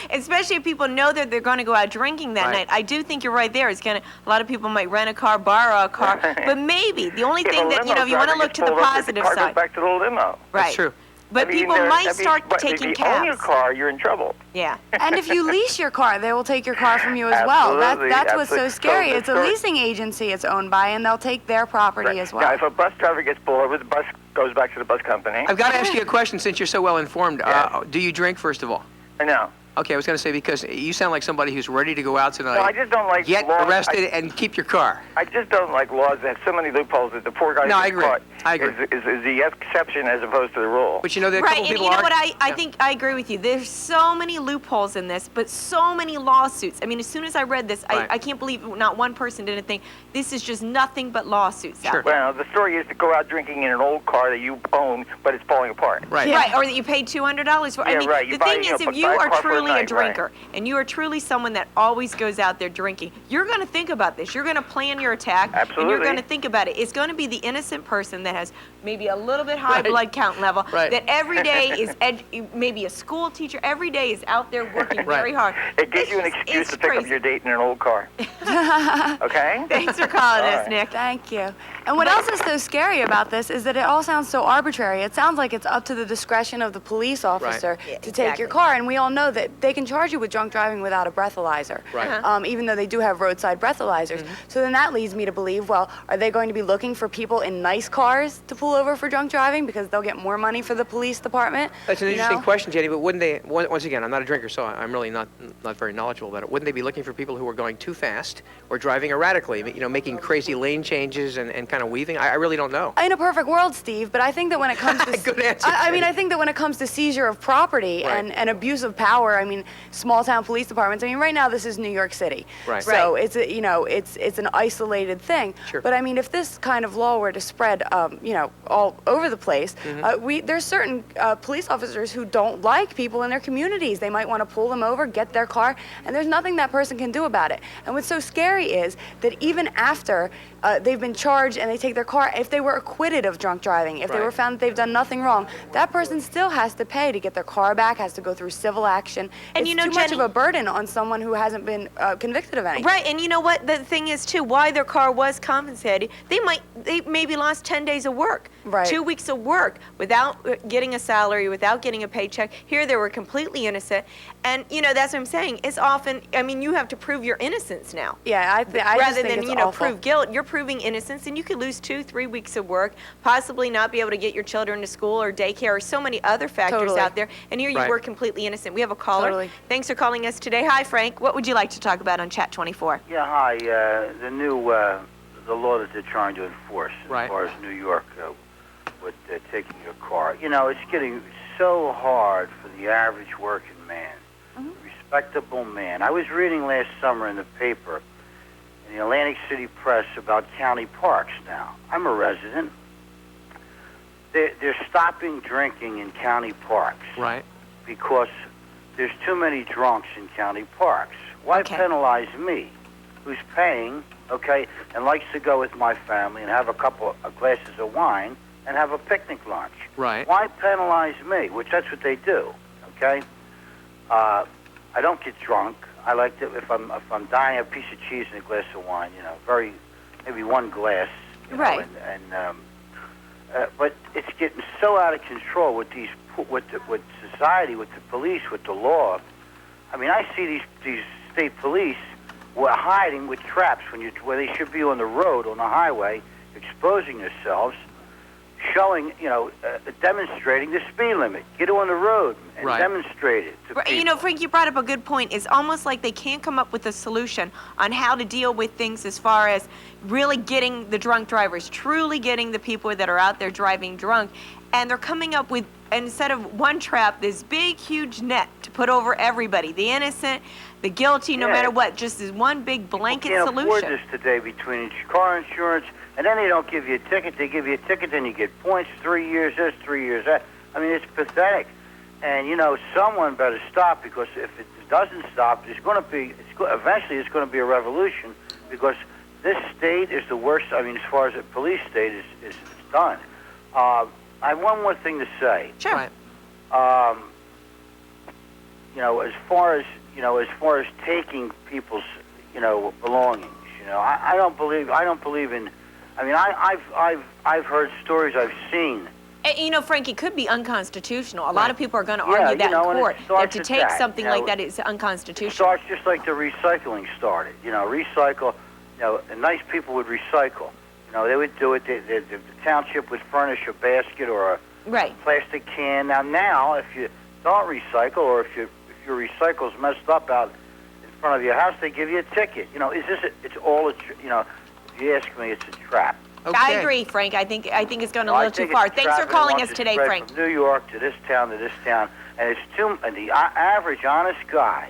Especially if people know that they're going to go out drinking that night. I do think you're right there. It's going to, a lot of people might rent a car, borrow a car, but maybe the only thing that, you want to look to the positive side. The car side. goes back to the limo. Right. That's true. But people might start taking cabs. If you own your cabs. car, you're in trouble. Yeah. And if you lease your car, they will take your car from you as well. That's what's so scary. It's a leasing agency it's owned by, and they'll take their property as well. Now, if a bus driver gets pulled over, the bus goes back to the bus company. I've got to ask you a question since you're so well informed. Do you drink, first of all? No. Okay, I was going to say, because you sound like somebody who's ready to go out tonight. No, I just don't like get laws. arrested and keep your car. I just don't like laws that have so many loopholes that the poor guy I gets agree. caught I agree. is the exception as opposed to the rule. But there are a Right, couple and people you know what, I think I agree with you. There's so many loopholes in this, but so many lawsuits. I mean, as soon as I read this, I can't believe not one person didn't think, this is just nothing but lawsuits out there. Well, the story is to go out drinking in an old car that you own, but it's falling apart. Right. Right, or that you paid $200 for. Yeah, I mean, right. You the buy, thing is, if you buy a are car for truly truly a night, drinker, and you are truly someone that always goes out there drinking, you're going to think about this. You're going to plan your attack, Absolutely. and you're going to think about it. It's going to be the innocent person that has maybe a little bit high blood count level, that every day is maybe a school teacher, every day is out there working very hard. It gives you an excuse to pick up your date in an old car. Okay? Thanks for calling us, right. Nick. Thank you. And what else is so scary about this is that it all sounds so arbitrary. It sounds like it's up to the discretion of the police officer to take your car, and we all know that they can charge you with drunk driving without a breathalyzer, even though they do have roadside breathalyzers. So then that leads me to believe, well, are they going to be looking for people in nice cars to pull over for drunk driving because they'll get more money for the police department? That's an interesting question, Jenny, but wouldn't they, once again, I'm not a drinker, so I'm really not very knowledgeable about it. Wouldn't they be looking for people who are going too fast or driving erratically, making crazy lane changes and kind of weaving? I really don't know. In a perfect world, Steve, but I think that when it comes to Good answer, I think that when it comes to seizure of property and abuse of power, I mean, small town police departments. I mean, right now this is New York City, so it's it's an isolated thing. But I mean, if this kind of law were to spread, all over the place, there's certain police officers who don't like people in their communities. They might want to pull them over, get their car, and there's nothing that person can do about it. And what's so scary is that even after they've been charged and they take their car, if they were acquitted of drunk driving, if they were found that they've done nothing wrong, that person still has to pay to get their car back, has to go through civil action. And it's too much of a burden on someone who hasn't been convicted of anything. Right, and you know what? The thing is, too, why their car was compensated, they maybe lost 10 days of work, 2 weeks of work without getting a salary, without getting a paycheck. Here they were completely innocent. And, that's what I'm saying. It's often, you have to prove your innocence now. Yeah, I rather just think than, it's awful. prove guilt, you're proving innocence, and you could lose 2-3 weeks of work, possibly not be able to get your children to school or daycare or so many other factors out there. And here you were completely innocent. We have a caller. Thanks for calling us today. Hi, Frank. What would you like to talk about on Chat 24? Yeah, hi. The new the law that they're trying to enforce as far as New York with taking your car. It's getting so hard for the average working man, respectable man. I was reading last summer in the paper, in the Atlantic City Press, about county parks now. I'm a resident. They're stopping drinking in county parks. Because there's too many drunks in county parks. Why penalize me, who's paying, and likes to go with my family and have a couple of glasses of wine and have a picnic lunch? Why penalize me? Which that's what they do. I don't get drunk. I like to, if I'm dying, a piece of cheese and a glass of wine. Maybe one glass. But it's getting so out of control with with society, with the police, with the law. I mean, I see these state police hiding with traps where they should be on the road, on the highway, exposing themselves, showing, demonstrating the speed limit. Get on the road and demonstrate it to people. Frank, you brought up a good point. It's almost like they can't come up with a solution on how to deal with things as far as really getting the drunk drivers, truly getting the people that are out there driving drunk. And they're coming up with, instead of one trap, this big, huge net to put over everybody, the innocent, the guilty, no matter what, just this one big blanket solution. You can't afford this today between car insurance, and then they don't give you a ticket. They give you a ticket, then you get points, 3 years this, 3 years that. I mean, it's pathetic. And, someone better stop, because if it doesn't stop, eventually it's going to be a revolution, because this state is the worst. I mean, as far as the police state is done. I have one more thing to say. Sure. As far as taking people's, belongings, I don't believe in. I mean, I've heard stories, I've seen. Frank, it could be unconstitutional. A lot of people are going to argue that in court. That to take something like that is unconstitutional. It starts just like the recycling started. Recycle. And nice people would recycle. They would do it. The township would furnish a basket or a plastic can. Now, if you don't recycle, or if your recycle's messed up out in front of your house, they give you a ticket. It's all if you ask me, it's a trap. I agree, Frank. I think it's going a little too far. Thanks for calling us today, Frank. From New York to this town, and it's and the average honest guy,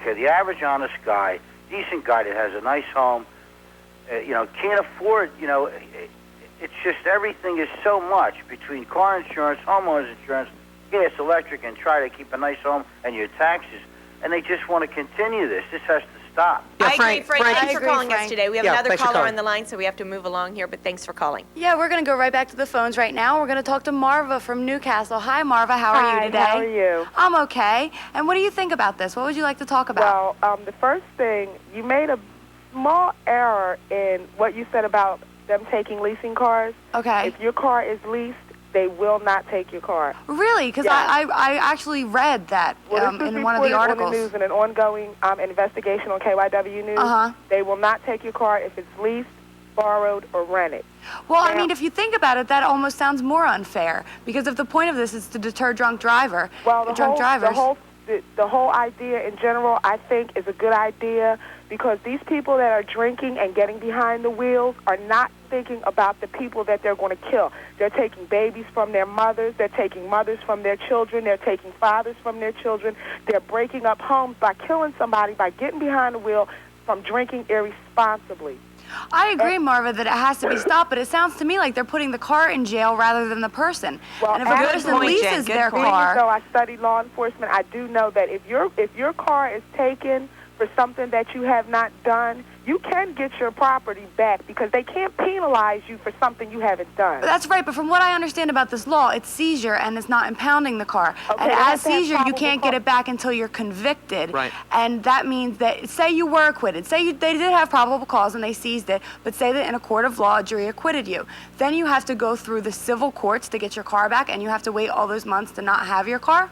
the average honest guy, decent guy that has a nice home, can't afford, it's just everything is so much between car insurance, homeowners insurance, gas, electric, and try to keep a nice home and your taxes. and they just want to continue this. This has to stop. Yeah, I agree, Frank. Thanks for calling us Frank. today. We have Yeah, another thanks for caller calling. on the line, so we have to move along here, but thanks for calling. Yeah, we're going to go right back to the phones right now. We're going to talk to Marva from Newcastle. Hi, Marva. How are you today? How are you? I'm okay. And what do you think about this? What would you like to talk about? Well, the first thing, you made a small error in what you said about them taking leasing cars. Okay. If your car is leased, they will not take your car. Really? Because Yeah. I actually read that Well, this was in one of the reported articles. on the news in an ongoing investigation on KYW News. Uh-huh. They will not take your car if it's leased, borrowed, or rented. Well, I mean, if you think about it, that almost sounds more unfair. Because if the point of this is to deter drunk drivers, the whole idea in general, I think, is a good idea because these people that are drinking and getting behind the wheels are not thinking about the people that they're going to kill. They're taking babies from their mothers. They're taking mothers from their children. They're taking fathers from their children. They're breaking up homes by killing somebody, by getting behind the wheel from drinking irresponsibly. I agree, Marva, that it has to be stopped, but it sounds to me like they're putting the car in jail rather than the person. Well, and if a person leases their car... Though I study law enforcement, I do know that if your car is taken for something that you have not done, you can get your property back because they can't penalize you for something you haven't done. That's right, but from what I understand about this law, it's seizure and it's not impounding the car. Okay, and they as have to have seizure, you probable can't get it back until you're convicted. Right. And that means that, say you were acquitted, they did have probable cause and they seized it, but say that in a court of law, a jury acquitted you. Then you have to go through the civil courts to get your car back, and you have to wait all those months to not have your car.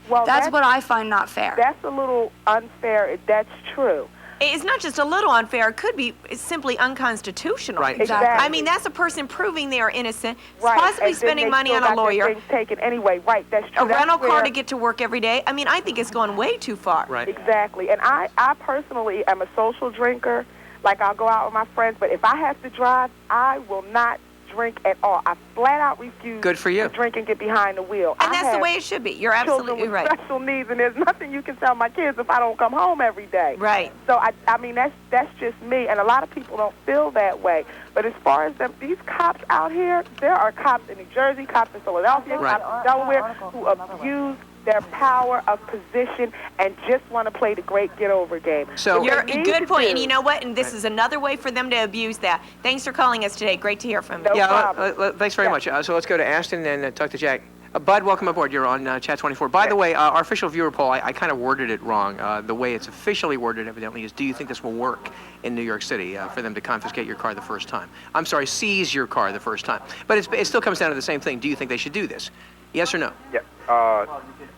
Well, that's what I find not fair. That's a little unfair if that's true. It's not just a little unfair. It could be simply unconstitutional. Right. Exactly. I mean, that's a person proving they are innocent, Right. possibly And then spending they money still on a got their lawyer, things taken anyway. Right, that's true. a That's rental car where- to get to work every day. I mean, I think it's gone way too far. Right. Exactly. And I personally am a social drinker. Like, I'll go out with my friends, but if I have to drive, I will not drink at all. I flat out refuse Good for you. to drink and get behind the wheel. And I that's the have way it should be. You're children absolutely with right. special needs, and there's nothing you can tell my kids if I don't come home every day. Right. So, I mean, that's just me, and a lot of people don't feel that way. But as far as these cops out here, there are cops in New Jersey, cops in Philadelphia, Right. cops in Delaware who abuse their power of position and just want to play the great get-over game. So You're What they a need good to point, do- and you know what? And this is another way for them to abuse that. Thanks for calling us today. Great to hear from you. No yeah, problem. thanks very much. So let's go to Ashton and talk to Jack. Bud, welcome aboard. You're on Chat 24. By the way, our official viewer poll, I kind of worded it wrong. The way it's officially worded, evidently, is do you think this will work in New York City for them to confiscate your car the first time? I'm sorry, seize your car the first time. But it still comes down to the same thing. Do you think they should do this? Yes or no? Yeah.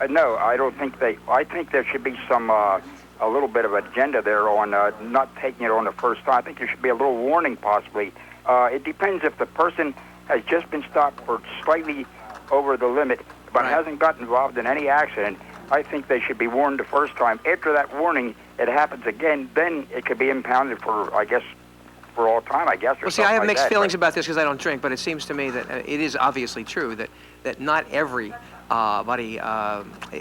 No, I don't think they. I think there should be some a little bit of agenda there on not taking it on the first time. I think there should be a little warning, possibly. It depends if the person has just been stopped for slightly over the limit, but hasn't gotten involved in any accident. I think they should be warned the first time. After that warning, it happens again, then it could be impounded for, I guess, for all time, I guess. Or Well, see, I have something like mixed that, feelings but- about this because I don't drink, but it seems to me that it is obviously true that not every body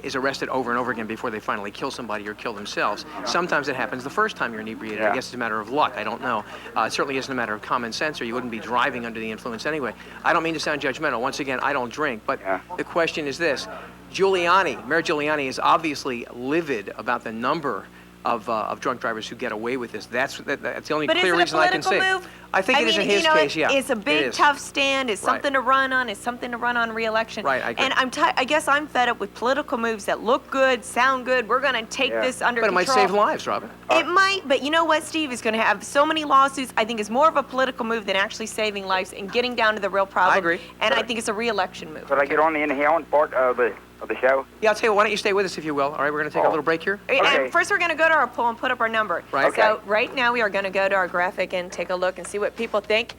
is arrested over and over again before they finally kill somebody or kill themselves. Sometimes it happens the first time you're inebriated. I guess it's a matter of luck. I don't know. It certainly isn't a matter of common sense, or you wouldn't be driving under the influence anyway. I don't mean to sound judgmental. Once again, I don't drink, but the question is this. Mayor Giuliani is obviously livid about the number of drunk drivers who get away with this. That's the only But clear is it a reason I can political say. move? I think it is in his case, yeah. It's a It big, is. tough stand. It's Right. something to run on. It's something to run on re-election. Right, I agree. And I guess I'm fed up with political moves that look good, sound good. We're going to take this under But it control. might save lives, Robin. It might, but you know what, Steve? Is going to have so many lawsuits. I think it's more of a political move than actually saving lives and getting down to the real problem. I agree. And I think it's a re-election move. Could I get on the inhaling part of the show? Yeah, I'll tell you what, why don't you stay with us if you will. All right, we're going to take a little break here. And first, we're going to go to our poll and put up our number. Right. So right now, we are going to go to our graphic and take a look and see what people think.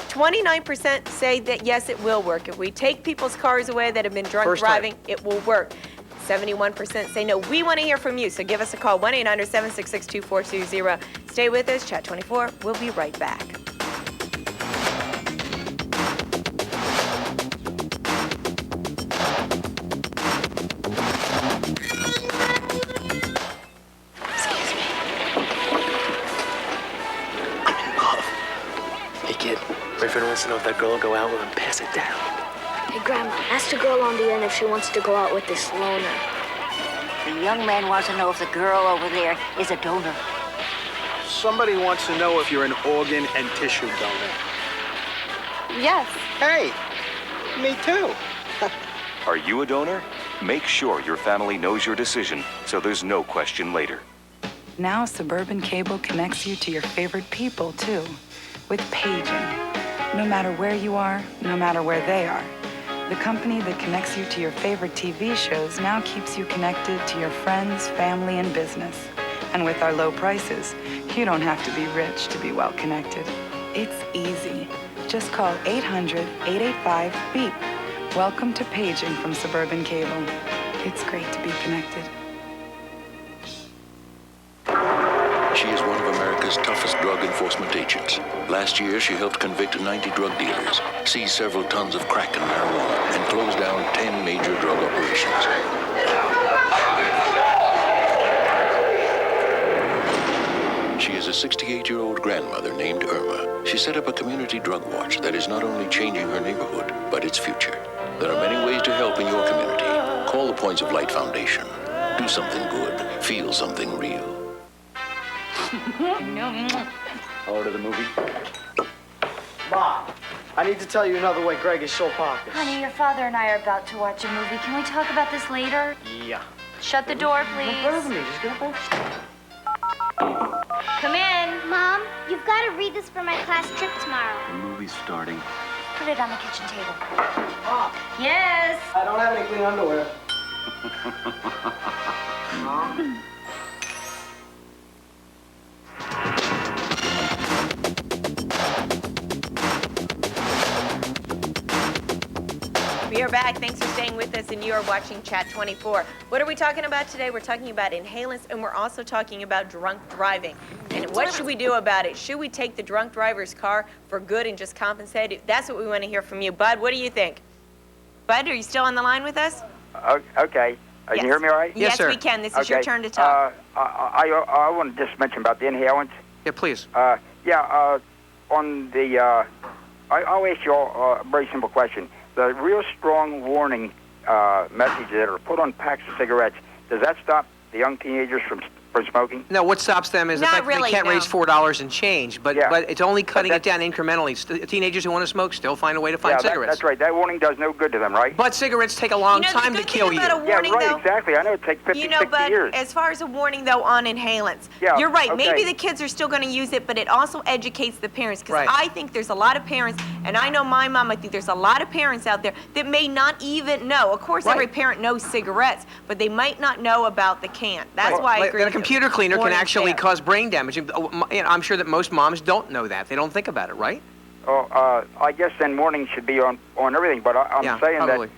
29% say that yes, it will work. If we take people's cars away that have been drunk First time. driving, it will work. 71% say no. We want to hear from you, so give us a call, 1-800-766-2420. Stay with us, Chat 24. We'll be right back. Hey, kid, my friend wants to know if that girl will go out with him. Pass it down. Hey, Grandma, ask the girl on the end if she wants to go out with this loner. The young man wants to know if the girl over there is a donor. Somebody wants to know if you're an organ and tissue donor. Yes. Hey, me too. Are you a donor? Make sure your family knows your decision so there's no question later. Now Suburban Cable connects you to your favorite people, too, with paging. No matter where you are, no matter where they are. The company that connects you to your favorite TV shows now keeps you connected to your friends, family, and business. And with our low prices, you don't have to be rich to be well connected. It's easy. Just call 800-885-BEEP. Welcome to paging from Suburban Cable. It's great to be connected. She is one of America's toughest drug enforcement agents. Last year, she helped convict 90 drug dealers, seized several tons of crack and marijuana, and closed down 10 major drug operations. She is a 68-year-old grandmother named Irma. She set up a community drug watch that is not only changing her neighborhood, but its future. There are many ways to help in your community. Call the Points of Light Foundation. Do something good. Feel something real. I'll order the movie. Ma, I need to tell you another way Greg is so pompous. Honey, your father and I are about to watch a movie. Can we talk about this later? Yeah. Shut the door, please. Better than me. Just get up there. Come in. Mom, you've got to read this for my class trip tomorrow. The movie's starting. Put it on the kitchen table. Yes. I don't have any clean underwear. Mom? We are back. Thanks for staying with us, and you are watching Chat 24. What are we talking about today? We're talking about inhalants, and we're also talking about drunk driving. And what should we do about it? Should we take the drunk driver's car for good and just compensate it? That's what we want to hear from you. Bud, what do you think? Bud, are you still on the line with us? Okay. Can you hear me all right? Yes, sir. We can. This is your turn to talk. I want to just mention about the inhalants. Yeah, please. On the, I'll ask you all a very simple question. The real strong warning messages that are put on packs of cigarettes, does that stop the young teenagers from smoking? No, what stops them is the fact that they can't raise $4 and change, but it's only cutting it down incrementally. Teenagers who want to smoke still find a way to find cigarettes. That's right. That warning does no good to them, right? But cigarettes take a long time to kill you. Warning, right, though, exactly. I know it takes 50, 60 but years. as far as a warning, though, on inhalants, you're right. Maybe the kids are still going to use it, but it also educates the parents. Because I think there's a lot of parents, and I know my mom, I think there's a lot of parents out there that may not even know. Of course, every parent knows cigarettes, but they might not know about the can. That's why I agree. A computer cleaner can actually cause brain damage. I'm sure that most moms don't know that. They don't think about it, right? I guess then warning should be on everything, but I'm saying that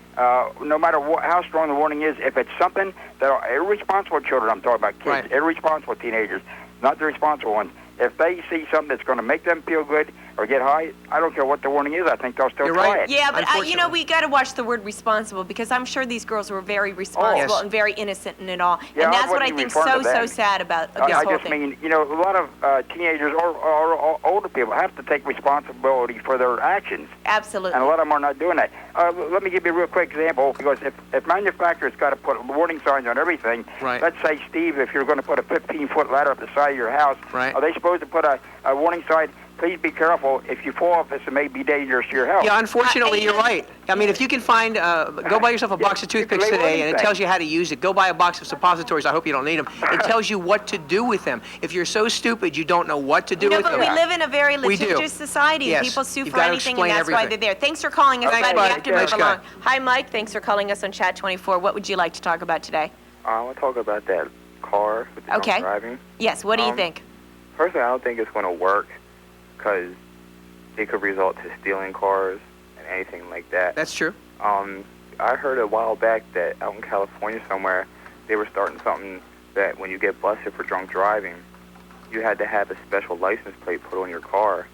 no matter how strong the warning is, if it's something that are irresponsible children, I'm talking about kids, irresponsible teenagers, not the responsible ones, if they see something that's going to make them feel good or get high, I don't care what the warning is, I think they'll still try it. Yeah, but we got to watch the word responsible, because I'm sure these girls were very responsible and very innocent in it all. Yeah, and that's what I think so sad about this whole thing. I just mean, a lot of teenagers or older people have to take responsibility for their actions. Absolutely. And a lot of them are not doing that. Let me give you a real quick example, because if manufacturers got to put warning signs on everything, let's say, Steve, if you're going to put a 15-foot ladder up the side of your house, are they supposed to put a warning sign? Please be careful. If you fall off this, it may be dangerous to your health. Yeah, unfortunately, you're right. I mean, if you can find, go buy yourself a box of toothpicks today, and it tells you how to use it. Go buy a box of suppositories. I hope you don't need them. It tells you what to do with them. If you're so stupid you don't know what to do with them. But we live in a very litigious society. Yes. People sue for anything, and that's why they're there. Thanks for calling us, Thanks, bud. We have to move nice along. Hi, Mike. Thanks for calling us on Chat 24. What would you like to talk about today? I want to talk about that car with the drunk driving. Yes, what do you think? Personally, I don't think it's going to work, because it could result to stealing cars and anything like that. That's true. I heard a while back that out in California somewhere, they were starting something that when you get busted for drunk driving, you had to have a special license plate put on your car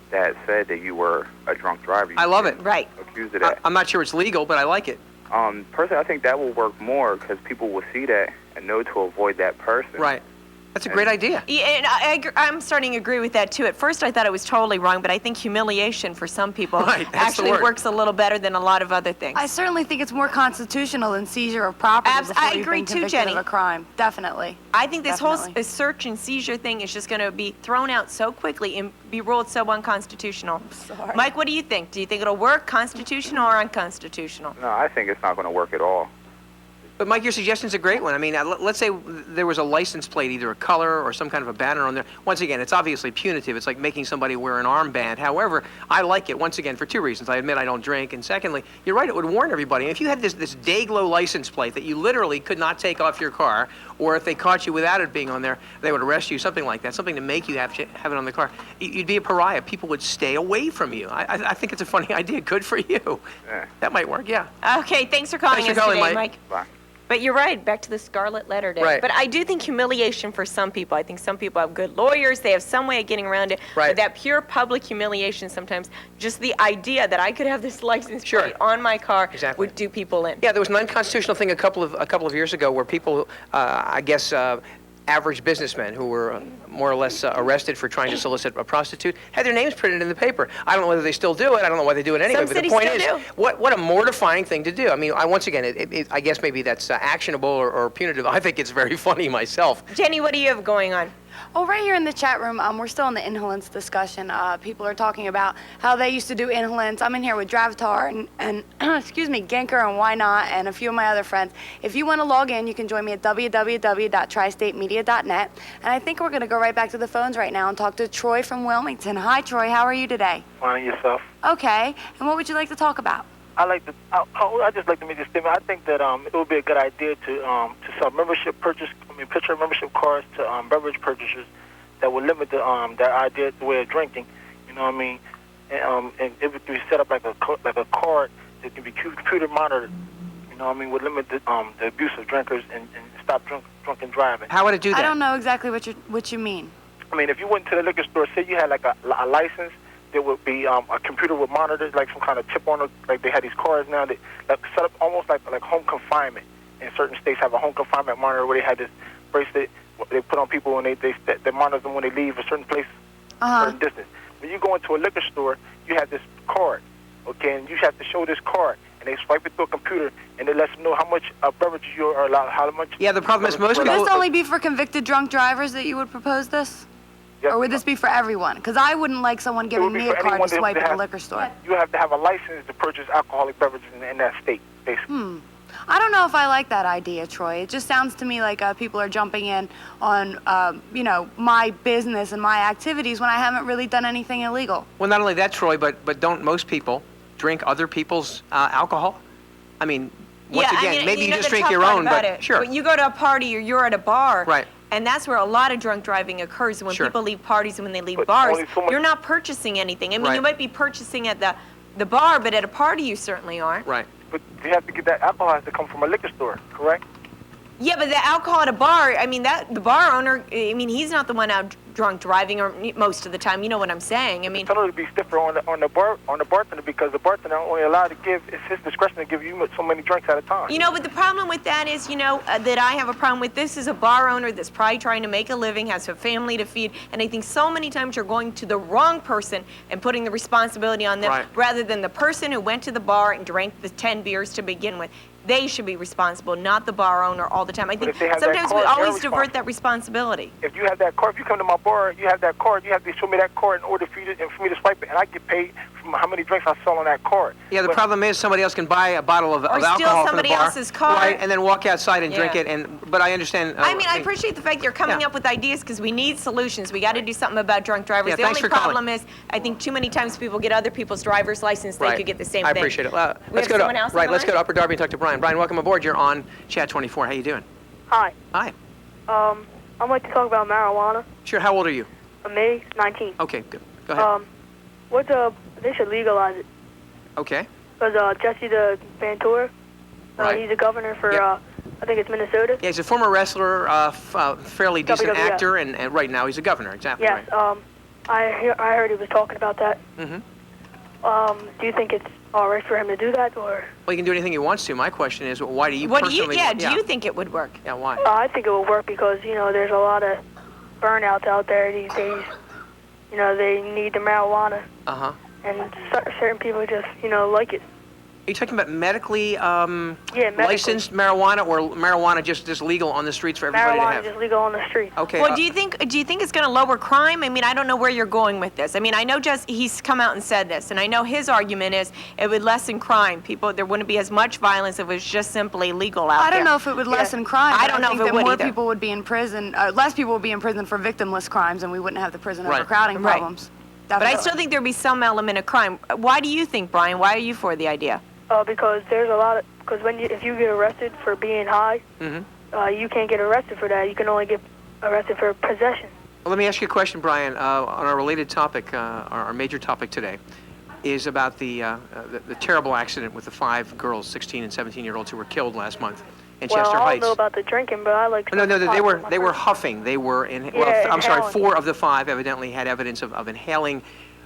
that said that you were a drunk driver. I love it. Right. Accused of that. I'm not sure it's legal, but I like it. Personally, I think that will work more, because people will see that and know to avoid that person. Right. That's a great idea. Yeah, and I'm starting to agree with that too. At first, I thought it was totally wrong, but I think humiliation for some people actually works a little better than a lot of other things. I certainly think it's more constitutional than seizure of property. I agree too, Jenny. Of a crime, definitely. I think this whole search and seizure thing is just going to be thrown out so quickly and be ruled so unconstitutional. Sorry. Mike, what do you think? Do you think it'll work, constitutional or unconstitutional? No, I think it's not going to work at all. But Mike, your suggestion's a great one. I mean, let's say there was a license plate, either a color or some kind of a banner on there. Once again, it's obviously punitive. It's like making somebody wear an armband. However, I like it, once again, for two reasons. I admit I don't drink, and secondly, you're right, it would warn everybody. If you had this Dayglow license plate that you literally could not take off your car, or if they caught you without it being on there, they would arrest you, something like that, something to make you have it on the car, you'd be a pariah. People would stay away from you. I think it's a funny idea. Good for you. Yeah. That might work, yeah. Okay, thanks for calling us today, Mike. Bye. But you're right, back to the Scarlet Letter Day. Right. But I do think humiliation for some people. I think some people have good lawyers. They have some way of getting around it. Right. But that pure public humiliation sometimes, just the idea that I could have this license plate on my car would do people in. Yeah, there was an unconstitutional thing a couple of years ago where people, I guess, average businessmen who were more or less arrested for trying to solicit a prostitute had their names printed in the paper. I don't know whether they still do it. I don't know why they do it anyway. Some but the cities point still is, do. what a mortifying thing to do. I mean, once again, I guess maybe that's actionable or punitive. I think it's very funny myself. Jenny, what do you have going on? Oh, right here in the chat room, we're still in the inhalants discussion. People are talking about how they used to do inhalants. I'm in here with Dravatar and excuse me, Ginker and Why Not and a few of my other friends. If you want to log in, you can join me at www.tristatemedia.net. And I think we're going to go right back to the phones right now and talk to Troy from Wilmington. Hi, Troy. How are you today? Finding yourself. Okay. And what would you like to talk about? I just like to make this statement. I think that it would be a good idea to sell picture membership cards to beverage purchasers that would limit the idea, the way of drinking. You know what I mean? And it would be set up like a card that can be computer monitored. You know what I mean? Would limit the abuse of drinkers and stop drunken driving. How would it do that? I don't know exactly what you mean. I mean, if you went to the liquor store, say you had like a license. There would be a computer with monitors, like some kind of chip on it. Like they had these cards now that set up almost like home confinement. In certain states have a home confinement monitor where they had this bracelet they put on people when they monitor them when they leave a certain place, a certain distance. When you go into a liquor store, you have this card, okay, and you have to show this card. And they swipe it through a computer, and it lets them know how much beverage you are allowed, how much. Yeah, the problem is most people. Would this only be for convicted drunk drivers that you would propose this? Yes. Or would this be for everyone? Because I wouldn't like someone giving me a card to swipe at the liquor store. You have to have a license to purchase alcoholic beverages in that state, basically. I don't know if I like that idea, Troy. It just sounds to me like people are jumping in on, my business and my activities when I haven't really done anything illegal. Well, not only that, Troy, but don't most people drink other people's alcohol? I mean, once again, maybe you just drink your own, but sure. When you go to a party or you're at a bar, right. And that's where a lot of drunk driving occurs, when people leave parties and when they leave bars. You're not purchasing anything. I mean, you might be purchasing at the bar, but at a party you certainly aren't. Right. But you have to get that alcohol has to come from a liquor store, correct? Yeah, but the alcohol at a bar, I mean, the bar owner, I mean, he's not the one out drunk driving, or most of the time. You know what I'm saying? I mean, it's totally be stiffer on the bartender, because the bartender only allowed to give, it's his discretion to give you so many drinks at a time. You know, but the problem with that is, that I have a problem with this is a bar owner that's probably trying to make a living, has a family to feed, and I think so many times you're going to the wrong person and putting the responsibility on them, rather than the person who went to the bar and drank the 10 beers to begin with. They should be responsible, not the bar owner all the time. I think sometimes we always divert that responsibility. If you have that card, if you come to my bar, you have that card, you have to show me that card in order for me to swipe it, and I get paid from how many drinks I sell on that card. Yeah, the problem is somebody else can buy a bottle of alcohol steal from somebody the bar, else's card. right, and then walk outside and drink it. But I understand. I mean, I appreciate the fact you're coming up with ideas, because we need solutions. We got to do something about drunk drivers. The only problem is, I think too many times people get other people's driver's license. They could get the same thing. I appreciate it. Let's go to Upper Darby and talk to Brian. Brian, welcome aboard. You're on Chat 24. How you doing? Hi. Hi. I'd like to talk about marijuana. Sure. How old are you? Me, 19. Okay, good. Go ahead. They should legalize it. Okay. Because Jesse the Ventura, he's a governor for, I think it's Minnesota. Yeah, he's a former wrestler, fairly decent WWF. actor, and right now he's a governor. Exactly. Yes. Right. I heard he was talking about that. Mm-hmm. Do you think it's all right for him to do that, or? Well, he can do anything he wants to. My question is, why do you What personally? do you think it would work? Yeah, why? I think it will work because there's a lot of burnouts out there these days. You know, they need the marijuana, Uh-huh. and certain people just, you know, like it. Are you talking about medically, medically. licensed marijuana, or marijuana just legal on the streets for everybody to Marijuana have? just legal on the street. Okay. Well, do you think it's going to lower crime? I mean, I don't know where you're going with this. I mean, I know he's come out and said this, and I know his argument is it would lessen crime. There wouldn't be as much violence if it was just simply legal out there. I don't know if it would lessen crime. I don't know think if it that would more either. people would be in prison, less people would be in prison for victimless crimes, and we wouldn't have the prison Right. overcrowding Right. problems. But I Definitely. still think there'd be some element of crime. Why do you think, Brian? Why are you for the idea? Because there's a lot of, because if you get arrested for being high, Mm-hmm. you can't get arrested for that. You can only get arrested for possession. Well, let me ask you a question, Brian. On our related topic, our major topic today, is about the terrible accident with the 5 girls, 16 and 17-year-olds, who were killed last month in Chester I don't Heights. know about the drinking, but I like. No, they were huffing. They were I'm sorry, inhaling. 4 of the 5 evidently had evidence of inhaling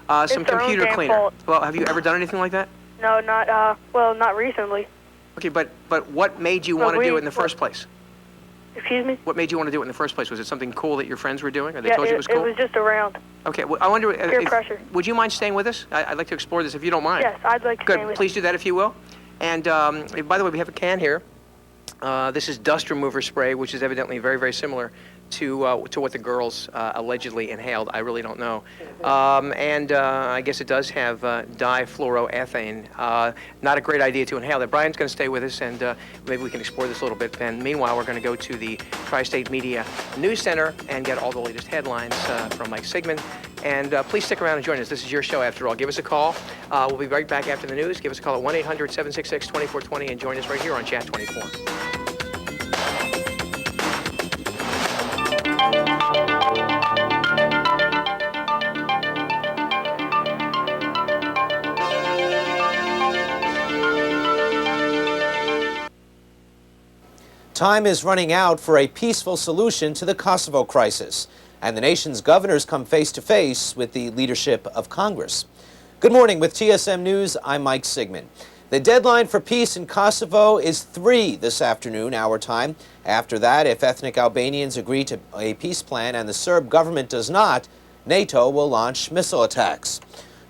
some their own computer damn cleaner. fault. Well, have you ever done anything like that? No, not recently. Okay, but what made you want to do it in the first place? Excuse me? What made you want to do it in the first place? Was it something cool that your friends were doing, or they Yeah, told you it was cool? It was just around. Okay, well, I wonder. Peer pressure. Would you mind staying with us? I'd like to explore this if you don't mind. Yes, I'd like to Good. stay with Please do that if you will. And by the way, we have a can here. This is dust remover spray, which is evidently very, very similar to what the girls allegedly inhaled. I really don't know. And I guess it does have difluoroethane. Not a great idea to inhale that. Brian's going to stay with us, and maybe we can explore this a little bit. And meanwhile, we're going to go to the Tri-State Media News Center and get all the latest headlines from Mike Sigmund. And please stick around and join us. This is your show, after all. Give us a call. We'll be right back after the news. Give us a call at 1-800-766-2420 and join us right here on Chat 24. Time is running out for a peaceful solution to the Kosovo crisis, and the nation's governors come face to face with the leadership of Congress. Good morning. With TSM News, I'm Mike Sigmund. The deadline for peace in Kosovo is 3 this afternoon, our time. After that, if ethnic Albanians agree to a peace plan and the Serb government does not, NATO will launch missile attacks.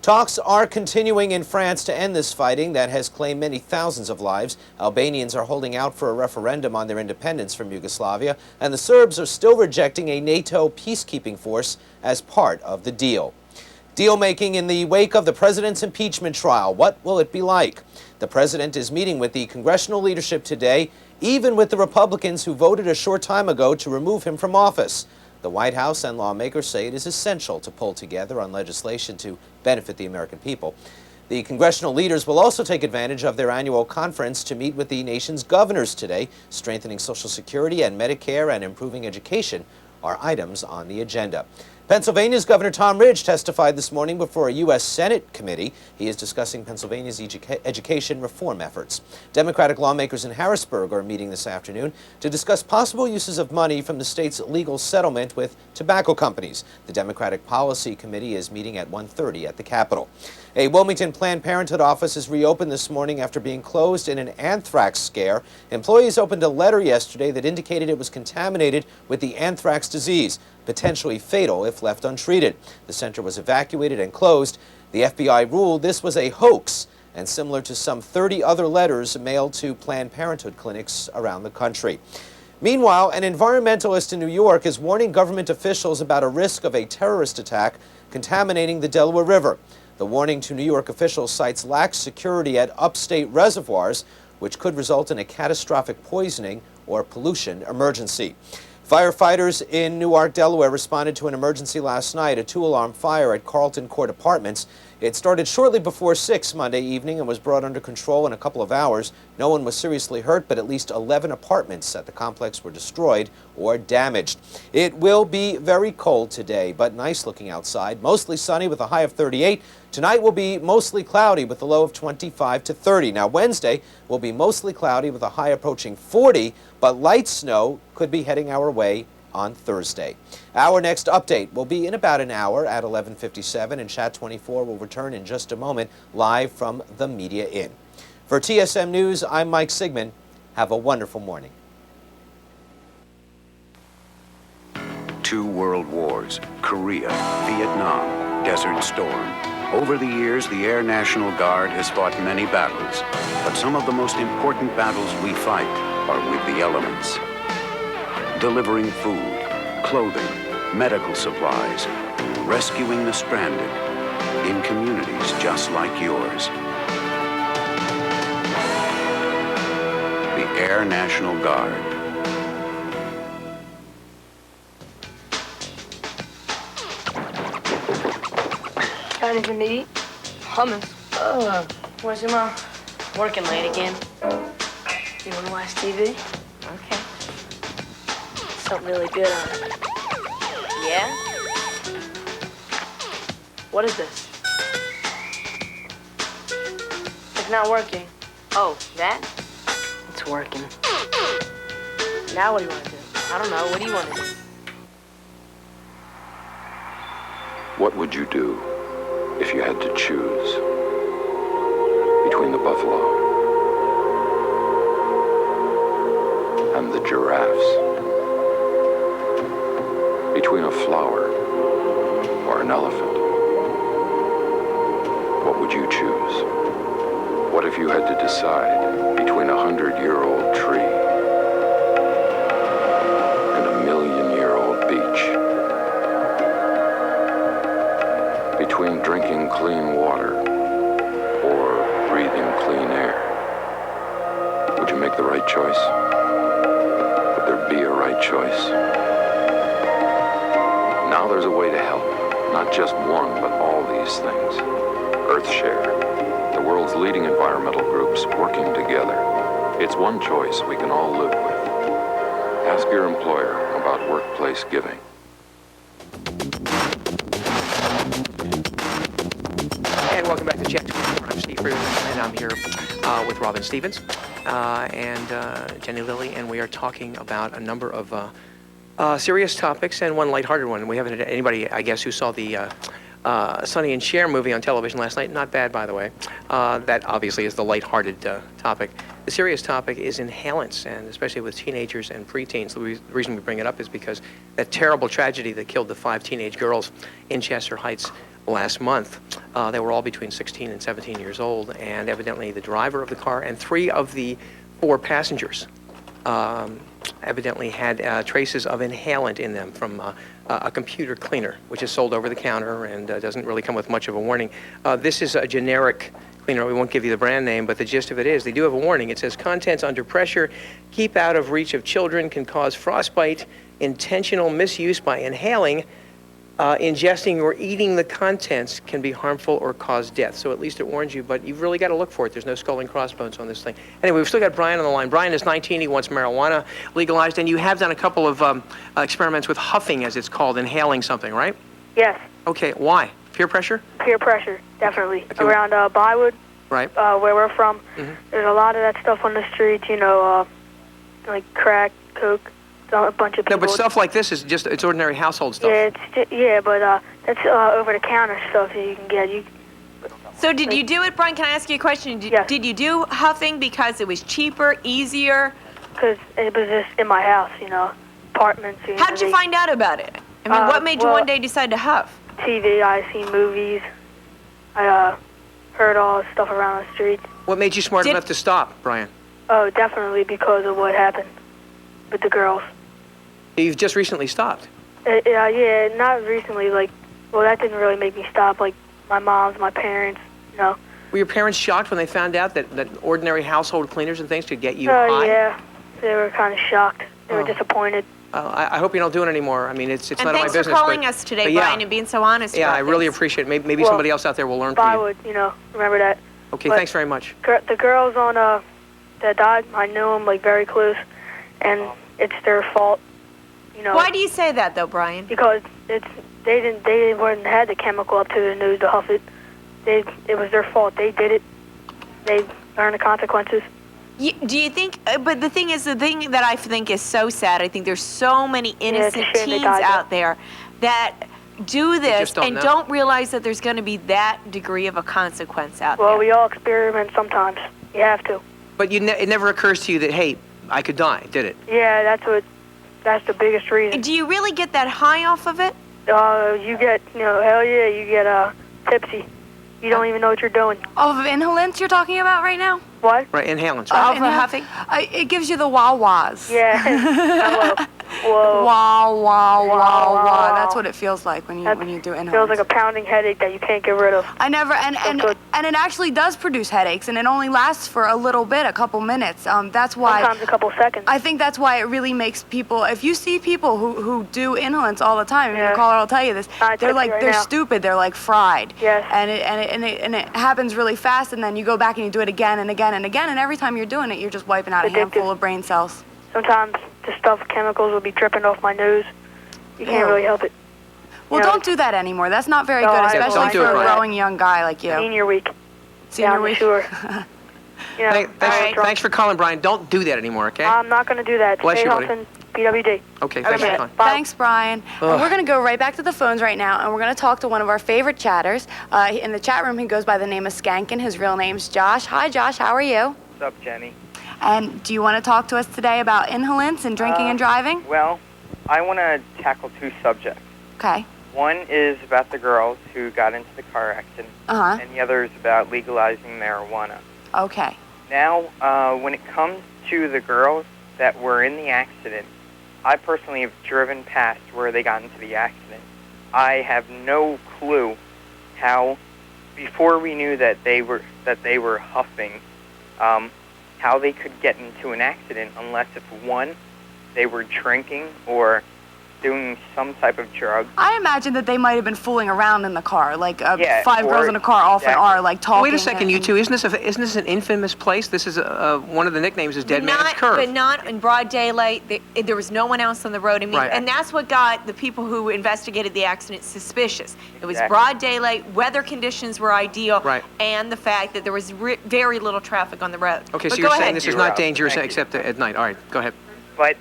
Talks are continuing in France to end this fighting that has claimed many thousands of lives. Albanians are holding out for a referendum on their independence from Yugoslavia, and the Serbs are still rejecting a NATO peacekeeping force as part of the deal. Deal-making in the wake of the president's impeachment trial. What will it be like? The president is meeting with the congressional leadership today, even with the Republicans who voted a short time ago to remove him from office. The White House and lawmakers say it is essential to pull together on legislation to benefit the American people. The congressional leaders will also take advantage of their annual conference to meet with the nation's governors today. Strengthening Social Security and Medicare and improving education are items on the agenda. Pennsylvania's Governor Tom Ridge testified this morning before a U.S. Senate committee. He is discussing Pennsylvania's education reform efforts. Democratic lawmakers in Harrisburg are meeting this afternoon to discuss possible uses of money from the state's legal settlement with tobacco companies. The Democratic Policy Committee is meeting at 1:30 at the Capitol. A Wilmington Planned Parenthood office is reopened this morning after being closed in an anthrax scare. Employees opened a letter yesterday that indicated it was contaminated with the anthrax disease, potentially fatal if left untreated. The center was evacuated and closed. The FBI ruled this was a hoax and similar to some 30 other letters mailed to Planned Parenthood clinics around the country. Meanwhile, an environmentalist in New York is warning government officials about a risk of a terrorist attack contaminating the Delaware River. The warning to New York officials cites lax security at upstate reservoirs, which could result in a catastrophic poisoning or pollution emergency. Firefighters in Newark, Delaware responded to an emergency last night, a 2-alarm fire at Carlton Court Apartments. It started shortly before 6 Monday evening and was brought under control in a couple of hours. No one was seriously hurt, but at least 11 apartments at the complex were destroyed or damaged. It will be very cold today, but nice looking outside. Mostly sunny with a high of 38. Tonight will be mostly cloudy with a low of 25 to 30. Now Wednesday will be mostly cloudy with a high approaching 40, but light snow could be heading our way on Thursday. Our next update will be in about an hour at 11:57, and Chat 24 will return in just a moment live from the Media Inn. For TSM News, I'm Mike Sigmund. Have a wonderful morning. 2 world wars, Korea, Vietnam, Desert Storm. Over the years, the Air National Guard has fought many battles, but some of the most important battles we fight are with the elements. Delivering food, clothing, medical supplies, rescuing the stranded in communities just like yours. The Air National Guard. Got anything to eat? Hummus. Where's your mom? Working late again. You wanna watch TV? Okay. Something really good on. Yeah? What is this? It's not working. Oh, that? It's working. Now what do you want to do? I don't know. What do you want to do? What would you do if you had to choose between the buffalo and the giraffes? Between a flower or an elephant? What would you choose? What if you had to decide between a 100-year-old tree and a 1,000,000-year-old beach? Between drinking clean water or breathing clean air? Would you make the right choice? Would there be a right choice? Now there's a way to help. Not just one, but all these things. EarthShare, the world's leading environmental groups working together. It's one choice we can all live with. Ask your employer about workplace giving. And welcome back to Chat 24. I'm Steve Freeman, and I'm here with Robin Stevens and Jenny Lilly, and we are talking about a number of serious topics and one lighthearted one. We haven't had anybody, I guess, who saw the Sonny and Cher movie on television last night. Not bad, by the way. That obviously is the lighthearted topic. The serious topic is inhalants, and especially with teenagers and preteens. The reason we bring it up is because that terrible tragedy that killed the 5 teenage girls in Chester Heights last month. They were all between 16 and 17 years old, and evidently the driver of the car and 3 of the 4 passengers evidently had traces of inhalant in them from a computer cleaner, which is sold over the counter and doesn't really come with much of a warning. This is a generic cleaner. We won't give you the brand name, but the gist of it is they do have a warning. It says contents under pressure, keep out of reach of children, can cause frostbite, intentional misuse by inhaling, ingesting or eating the contents can be harmful or cause death. So at least it warns you, but you've really got to look for it. There's no skull and crossbones on this thing. Anyway, we've still got Brian on the line. Brian is 19. He wants marijuana legalized, and you have done a couple of experiments with huffing, as it's called, inhaling something, right? Yes, Okay, why? Peer pressure? peer pressure, definitely. Around Bywood, Right. where we're from, there's a lot of that stuff on the streets, like crack, coke, a bunch of people. No, but stuff like this is just, it's ordinary household stuff. Yeah, but that's over-the-counter stuff that you can get. So did you do it, Brian? Can I ask you a question? Did you do huffing because it was cheaper, easier? Because it was just in my house, apartments. How did you find out about it? I mean, what made you one day decide to huff? TV, I seen movies. I heard all the stuff around the streets. What made you smart enough to stop, Brian? Oh, definitely because of what happened with the girls. You've just recently stopped. Yeah, not recently. That didn't really make me stop. Like, my mom's, my parents, Were your parents shocked when they found out that ordinary household cleaners and things could get you high? Yeah, they were kind of shocked. They were disappointed. I hope you don't do it anymore. I mean, it's And none of my thanks business. for calling us today, Brian, and being so honest Yeah, about I really things. appreciate it. Maybe Well, somebody else out there will learn from you. Bywood, remember that. Okay, But thanks very much. The girls on that died, I knew them very close, and it's their fault. Why do you say that, though, Brian? Because they wouldn't had the chemical up to their nose to huff it. It was their fault. They did it. They learned the consequences. Do you think, but the thing that I think is so sad, I think there's so many innocent teens out there that do this and don't realize that there's going to be that degree of a consequence out there. Well, we all experiment sometimes. You have to. But it never occurs to you that, hey, I could die, did it? Yeah, that's what That's the biggest reason. Do you really get that high off of it? You get, hell yeah, you get tipsy. You don't even know what you're doing. Of inhalants you're talking about right now? What? Right, inhalants. Right? Huffing? It gives you the wah-wahs. Yeah. Hello. Whoa. Wah, wah, wah, Wah, wah. wah. That's what it feels like when you do inhalants. Feels like a pounding headache that you can't get rid of. And it actually does produce headaches, and it only lasts for a little bit, a couple minutes. That's why. Sometimes a couple seconds. I think that's why it really makes people. If you see people who do inhalants all the time, and your caller will tell you this, they're stupid. They're like fried. Yes. And it happens really fast, and then you go back and you do it again and again and again, and every time you're doing it, you're just wiping out a handful of brain cells. Sometimes the stuff, chemicals will be dripping off my nose. You can't really help it. Well, don't do that anymore. That's not very good, especially for a growing young guy like you. Senior week. Senior week. Sure. Thanks for calling, Brian. Don't do that anymore, okay? I'm not going to do that. Bless Stay you, buddy. healthy. PWD. Okay, thanks for calling. Thanks, Brian. And we're going to go right back to the phones right now, and we're going to talk to one of our favorite chatters. In the chat room, he goes by the name of Skankin. His real name's Josh. Hi, Josh. How are you? What's up, Jenny? And do you want to talk to us today about inhalants and drinking and driving? Well, I want to tackle two subjects. Okay. One is about the girls who got into the car accident, and the other is about legalizing marijuana. Okay. Now, when it comes to the girls that were in the accident, I personally have driven past where they got into the accident. I have no clue how, before we knew that they were huffing, how they could get into an accident unless if one, they were drinking or doing some type of drug. I imagine that they might have been fooling around in the car, like five or- girls in a car often are, like talking. Wait a second, you two. Isn't this an infamous place? This is one of the nicknames is Dead Man's Curve. But not in broad daylight. There was no one else on the road. I mean, Right. and that's what got the people who investigated the accident suspicious. It was Exactly. broad daylight, weather conditions were ideal, Right. and the fact that there was very little traffic on the road. Okay, so But you're go saying ahead. this is not dangerous except at night. All right, go ahead. But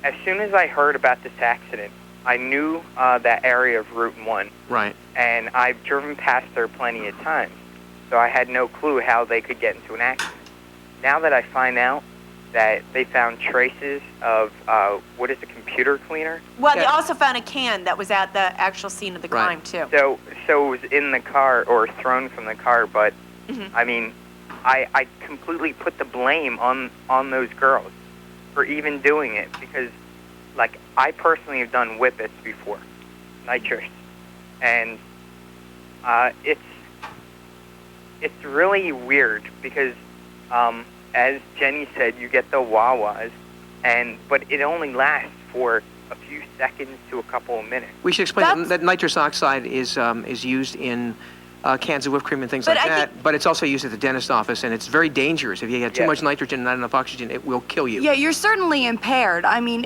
as soon as I heard about this accident, I knew that area of Route 1. Right. And I've driven past there plenty of times. So I had no clue how they could get into an accident. Now that I find out that they found traces of, what is a computer cleaner? Well, they also found a can that was at the actual scene of the crime, too. So it was in the car or thrown from the car, but, I mean, I completely put the blame on those girls for even doing it because, like, I personally have done whippets before, nitrous, and it's really weird because, as Jenny said, you get the wah-wahs, but it only lasts for a few seconds to a couple of minutes. We should explain that nitrous oxide is used in cans of whipped cream and things like that, but it's also used at the dentist office, and it's very dangerous. If you get too much nitrogen and not enough oxygen, it will kill you. Yeah, you're certainly impaired. I mean,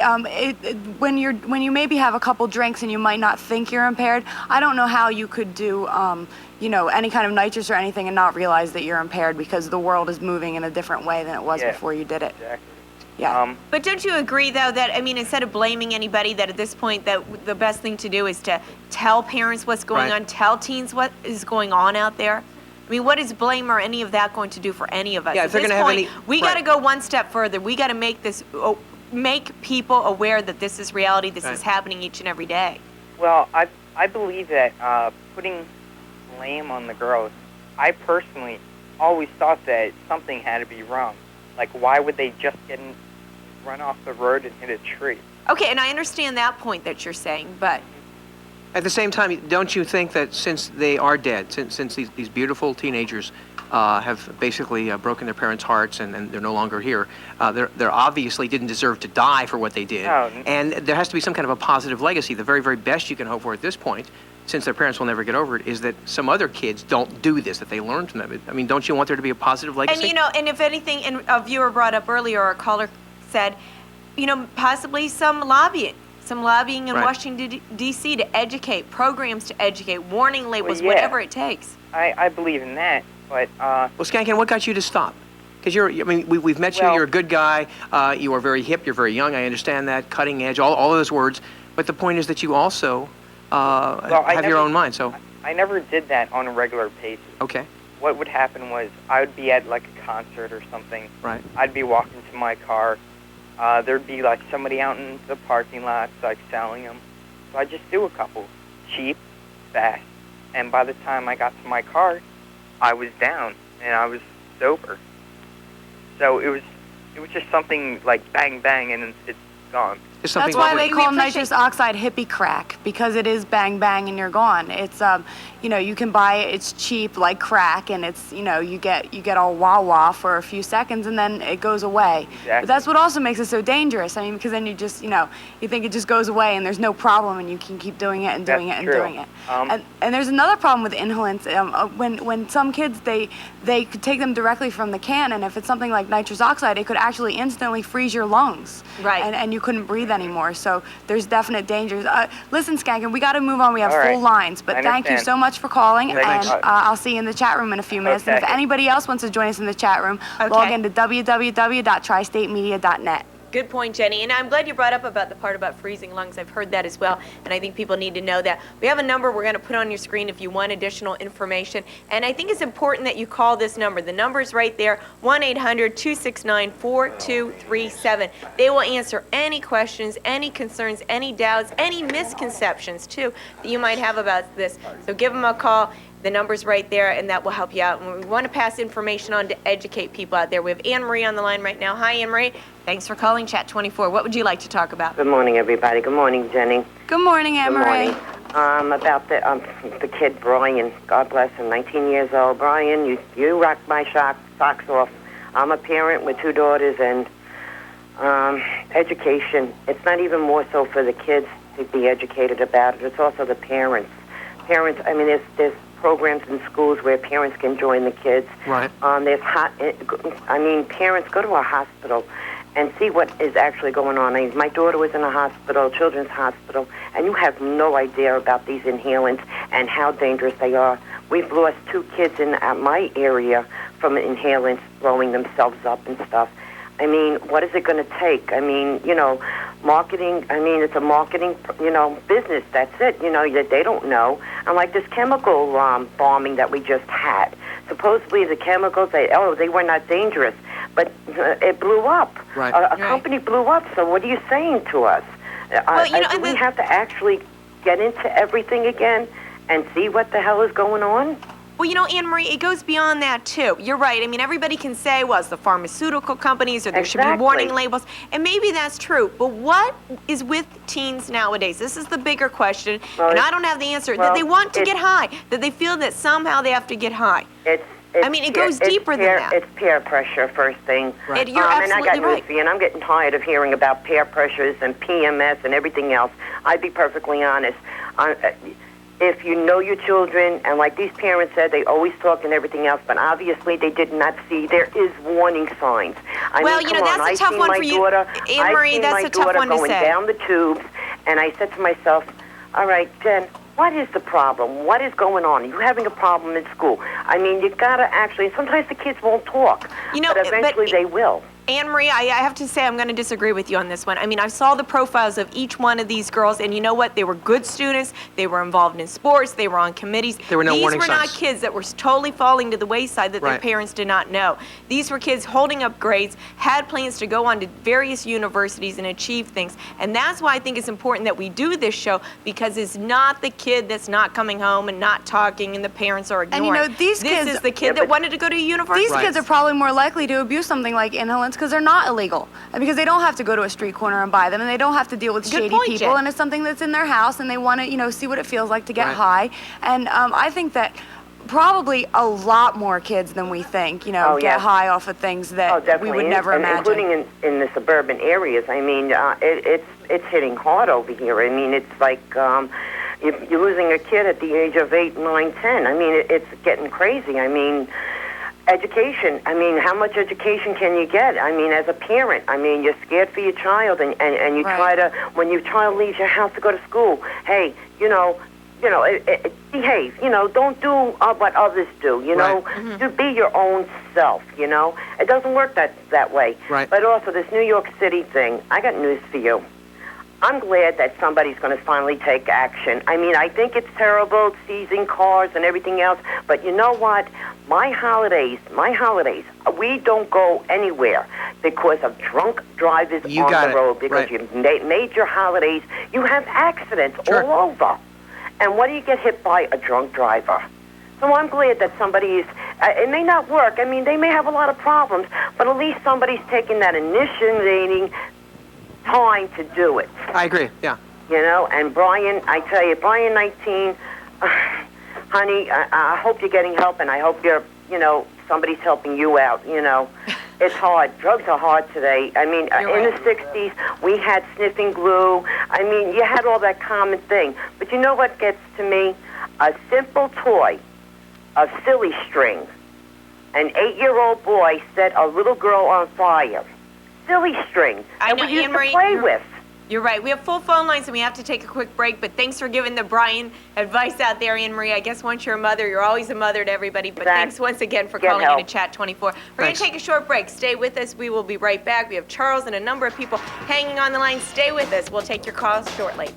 when you maybe have a couple drinks and you might not think you're impaired, I don't know how you could do, any kind of nitrous or anything and not realize that you're impaired because the world is moving in a different way than it was before you did it. Exactly. Yeah. But don't you agree, though, that, I mean, instead of blaming anybody, that at this point, that the best thing to do is to tell parents what's going on, tell teens what is going on out there? I mean, what is blame or any of that going to do for any of us? Yeah, at if they're this gonna have point, any- we got to go one step further. We got to make people aware that this is reality, this is happening each and every day. Well, I believe that putting blame on the girls, I personally always thought that something had to be wrong. Like, why would they just run off the road and hit a tree? Okay, and I understand that point that you're saying, but... At the same time, don't you think that since they are dead, since these beautiful teenagers have basically broken their parents' hearts and they're no longer here, they obviously didn't deserve to die for what they did. No. And there has to be some kind of a positive legacy. The very, very best you can hope for at this point, since their parents will never get over it, is that some other kids don't do this, that they learn from them. I mean, don't you want there to be a positive legacy? And, and if anything, and a viewer brought up earlier, or a caller said, possibly some lobbying in Washington, D.C. to educate, programs to educate, warning labels, whatever it takes. I believe in that, but... Well, Skankin, what got you to stop? Because we've met you, you're a good guy, you are very hip, you're very young, I understand that, cutting edge, all of those words, but the point is that you also have your own mind, so... I never did that on a regular basis. Okay. What would happen was I would be at, like, a concert or something. Right. I'd be walking to my car, there'd be like somebody out in the parking lots like selling them. So I just do a couple, cheap, fast, and by the time I got to my car, I was down and I was sober. So it was just something like bang bang and it's gone. That's why they call nitrous oxide hippie crack, because it is bang bang and you're gone. It's you can buy it, it's cheap like crack, and it's you get all wah wah for a few seconds and then it goes away. Exactly. But that's what also makes it so dangerous. I mean, because then you just you think it just goes away and there's no problem and you can keep doing it and doing it and doing it. And there's another problem with inhalants. When some kids they could take them directly from the can, and if it's something like nitrous oxide, it could actually instantly freeze your lungs. Right. And you couldn't breathe anymore. So there's definite dangers. Listen, Skankin, we got to move on. We have All right. full lines, but I thank you understand. so much for calling, Thanks. and I'll see you in the chat room in a few minutes. Okay. And if anybody else wants to join us in the chat room, log into www.tristatemedia.net. Good point, Jenny. And I'm glad you brought up about the part about freezing lungs. I've heard that as well, and I think people need to know that. We have a number we're going to put on your screen if you want additional information. And I think it's important that you call this number. The number is right there, 1-800-269-4237. They will answer any questions, any concerns, any doubts, any misconceptions, too, that you might have about this. So give them a call. The number's right there, and that will help you out. And we want to pass information on to educate people out there. We have Anne Marie on the line right now. Hi, Anne Marie. Thanks for calling Chat 24. What would you like to talk about? Good morning, everybody. Good morning, Jenny. Good morning, Anne Marie. About the kid Brian. God bless him. 19 years old. Brian, you rock my socks off. I'm a parent with 2 daughters, and education. It's not even more so for the kids to be educated about it. It's also the parents. Parents. I mean, there's programs in schools where parents can join the kids. Right. Parents go to a hospital and see what is actually going on. I mean, my daughter was in a hospital, children's hospital, and you have no idea about these inhalants and how dangerous they are. We've lost 2 kids in my area from inhalants blowing themselves up and stuff. I mean, what is it going to take? I mean, marketing, it's a marketing, business. That's it, that they don't know. And like this chemical bombing that we just had. Supposedly the chemicals, they were not dangerous, but it blew up. Right. A company blew up, so what are you saying to us? We have to actually get into everything again and see what the hell is going on? Well, Anne Marie, it goes beyond that, too. You're right. I mean, everybody can say, well, it's the pharmaceutical companies or there should be warning labels. And maybe that's true. But what is with teens nowadays? This is the bigger question, and I don't have the answer. That they want to get high, that they feel that somehow they have to get high. It goes deeper than that. It's peer pressure, first thing. Right. You're absolutely and I got right. and I'm getting tired of hearing about peer pressures and PMS and everything else. I'd be perfectly honest. If you know your children, and like these parents said, they always talk and everything else, but obviously they did not see. There is warning signs. That's a tough one for you, Anne Marie. That's a tough one to say. I see my daughter going down the tubes, and I said to myself, all right, Jen, what is the problem? What is going on? Are you having a problem in school? I mean, you got to actually, sometimes the kids won't talk, but eventually they will. Anne Marie, I have to say I'm going to disagree with you on this one. I mean, I saw the profiles of each one of these girls, and you know what? They were good students. They were involved in sports. They were on committees. There were no warning signs. These were not kids that were totally falling to the wayside that their parents did not know. These were kids holding up grades, had plans to go on to various universities and achieve things. And that's why I think it's important that we do this show, because it's not the kid that's not coming home and not talking and the parents are ignoring. And these kids... This is the kid that wanted to go to university. These kids are probably more likely to abuse something like inhalants because they're not illegal, and because they don't have to go to a street corner and buy them, and they don't have to deal with shady people, Jen. and it's something that's in their house, and they want to, see what it feels like to get high. And I think that probably a lot more kids than we think, get high off of things that we would never imagine. Including in the suburban areas. I mean, it's hitting hard over here. I mean, it's like you're losing a kid at the age of 8, 9, 10. I mean, it's getting crazy. I mean, education. I mean, how much education can you get? I mean, as a parent, I mean, you're scared for your child, and you try to, when your child leaves your house to go to school, hey, behave. Don't do what others do. To be your own self. It doesn't work that way. Right. But also this New York City thing. I got news for you. I'm glad that somebody's going to finally take action. I mean, I think it's terrible seizing cars and everything else, but you know what? My holidays, we don't go anywhere. because of drunk drivers You on got the it. road, because Right. you major holidays, you have accidents Sure. all over. And what do you get hit by? A drunk driver. So I'm glad that somebody is, it may not work, I mean, they may have a lot of problems, but at least somebody's taking that initiating time to do it. I agree, yeah. You know, and Brian, I tell you, Brian 19, honey, I hope you're getting help, and I hope you're, you know, somebody's helping you out, you know. It's hard. Drugs are hard today. I mean, in the 60s, we had sniffing glue. I mean, you had all that common thing. But you know what gets to me? A simple toy of silly string. An 8-year-old boy set a little girl on fire. Silly string that we used to play with. You're right. We have full phone lines and we have to take a quick break, but thanks for giving the Brian advice out there, Anne-Marie. I guess once you're a mother, you're always a mother to everybody, but thanks once again for calling in to Chat 24. We're going to take a short break. Stay with us. We will be right back. We have Charles and a number of people hanging on the line. Stay with us. We'll take your calls shortly.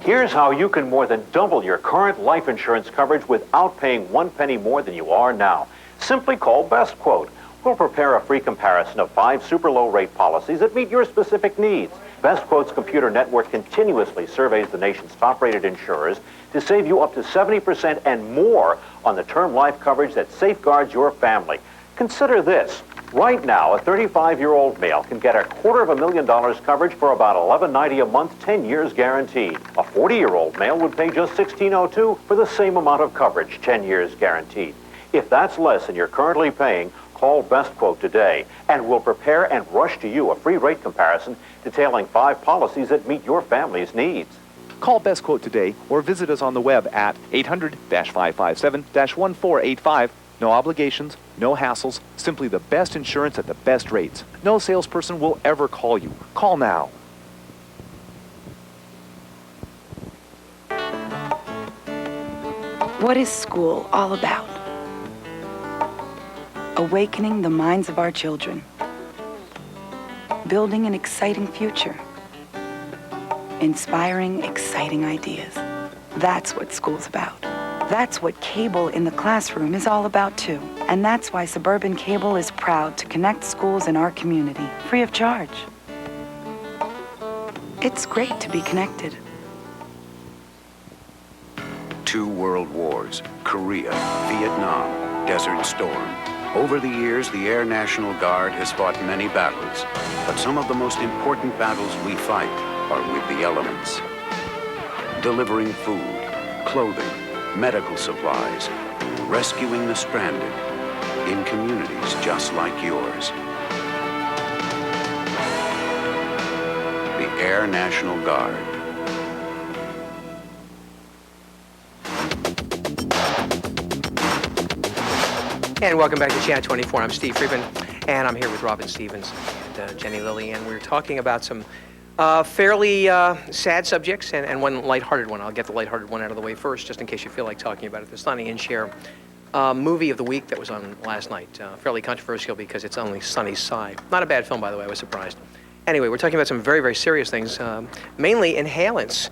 Here's how you can more than double your current life insurance coverage without paying 1 penny more than you are now. Simply call Best Quote. We'll prepare a free comparison of 5 super low rate policies that meet your specific needs. Best Quote's computer network continuously surveys the nation's top rated insurers to save you up to 70% and more on the term life coverage that safeguards your family. Consider this. Right now, a 35-year-old male can get $250,000 coverage for about $11.90 a month, 10 years guaranteed. A 40-year-old male would pay just $16.02 for the same amount of coverage, 10 years guaranteed. If that's less than you're currently paying, call Best Quote today, and we'll prepare and rush to you a free rate comparison detailing 5 policies that meet your family's needs. Call Best Quote today or visit us on the web at 800-557-1485. No obligations, no hassles, simply the best insurance at the best rates. No salesperson will ever call you. Call now. What is school all about? Awakening the minds of our children. Building an exciting future. Inspiring exciting ideas. That's what school's about. That's what cable in the classroom is all about too. And that's why Suburban Cable is proud to connect schools in our community free of charge. It's great to be connected. 2 world wars, Korea, Vietnam, Desert Storm. Over the years, the Air National Guard has fought many battles, but some of the most important battles we fight are with the elements. Delivering food, clothing, medical supplies, rescuing the stranded in communities just like yours. The Air National Guard. And welcome back to Chat 24. I'm Steve Friedman, and I'm here with Robin Stevens and Jenny Lilly, and we're talking about some fairly sad subjects and one lighthearted one. I'll get the lighthearted one out of the way first, just in case you feel like talking about it this Sunny and share movie of the week that was on last night. Fairly controversial because it's only Sunny's Side. Not a bad film, by the way. I was surprised. Anyway, we're talking about some very, very serious things, mainly inhalants,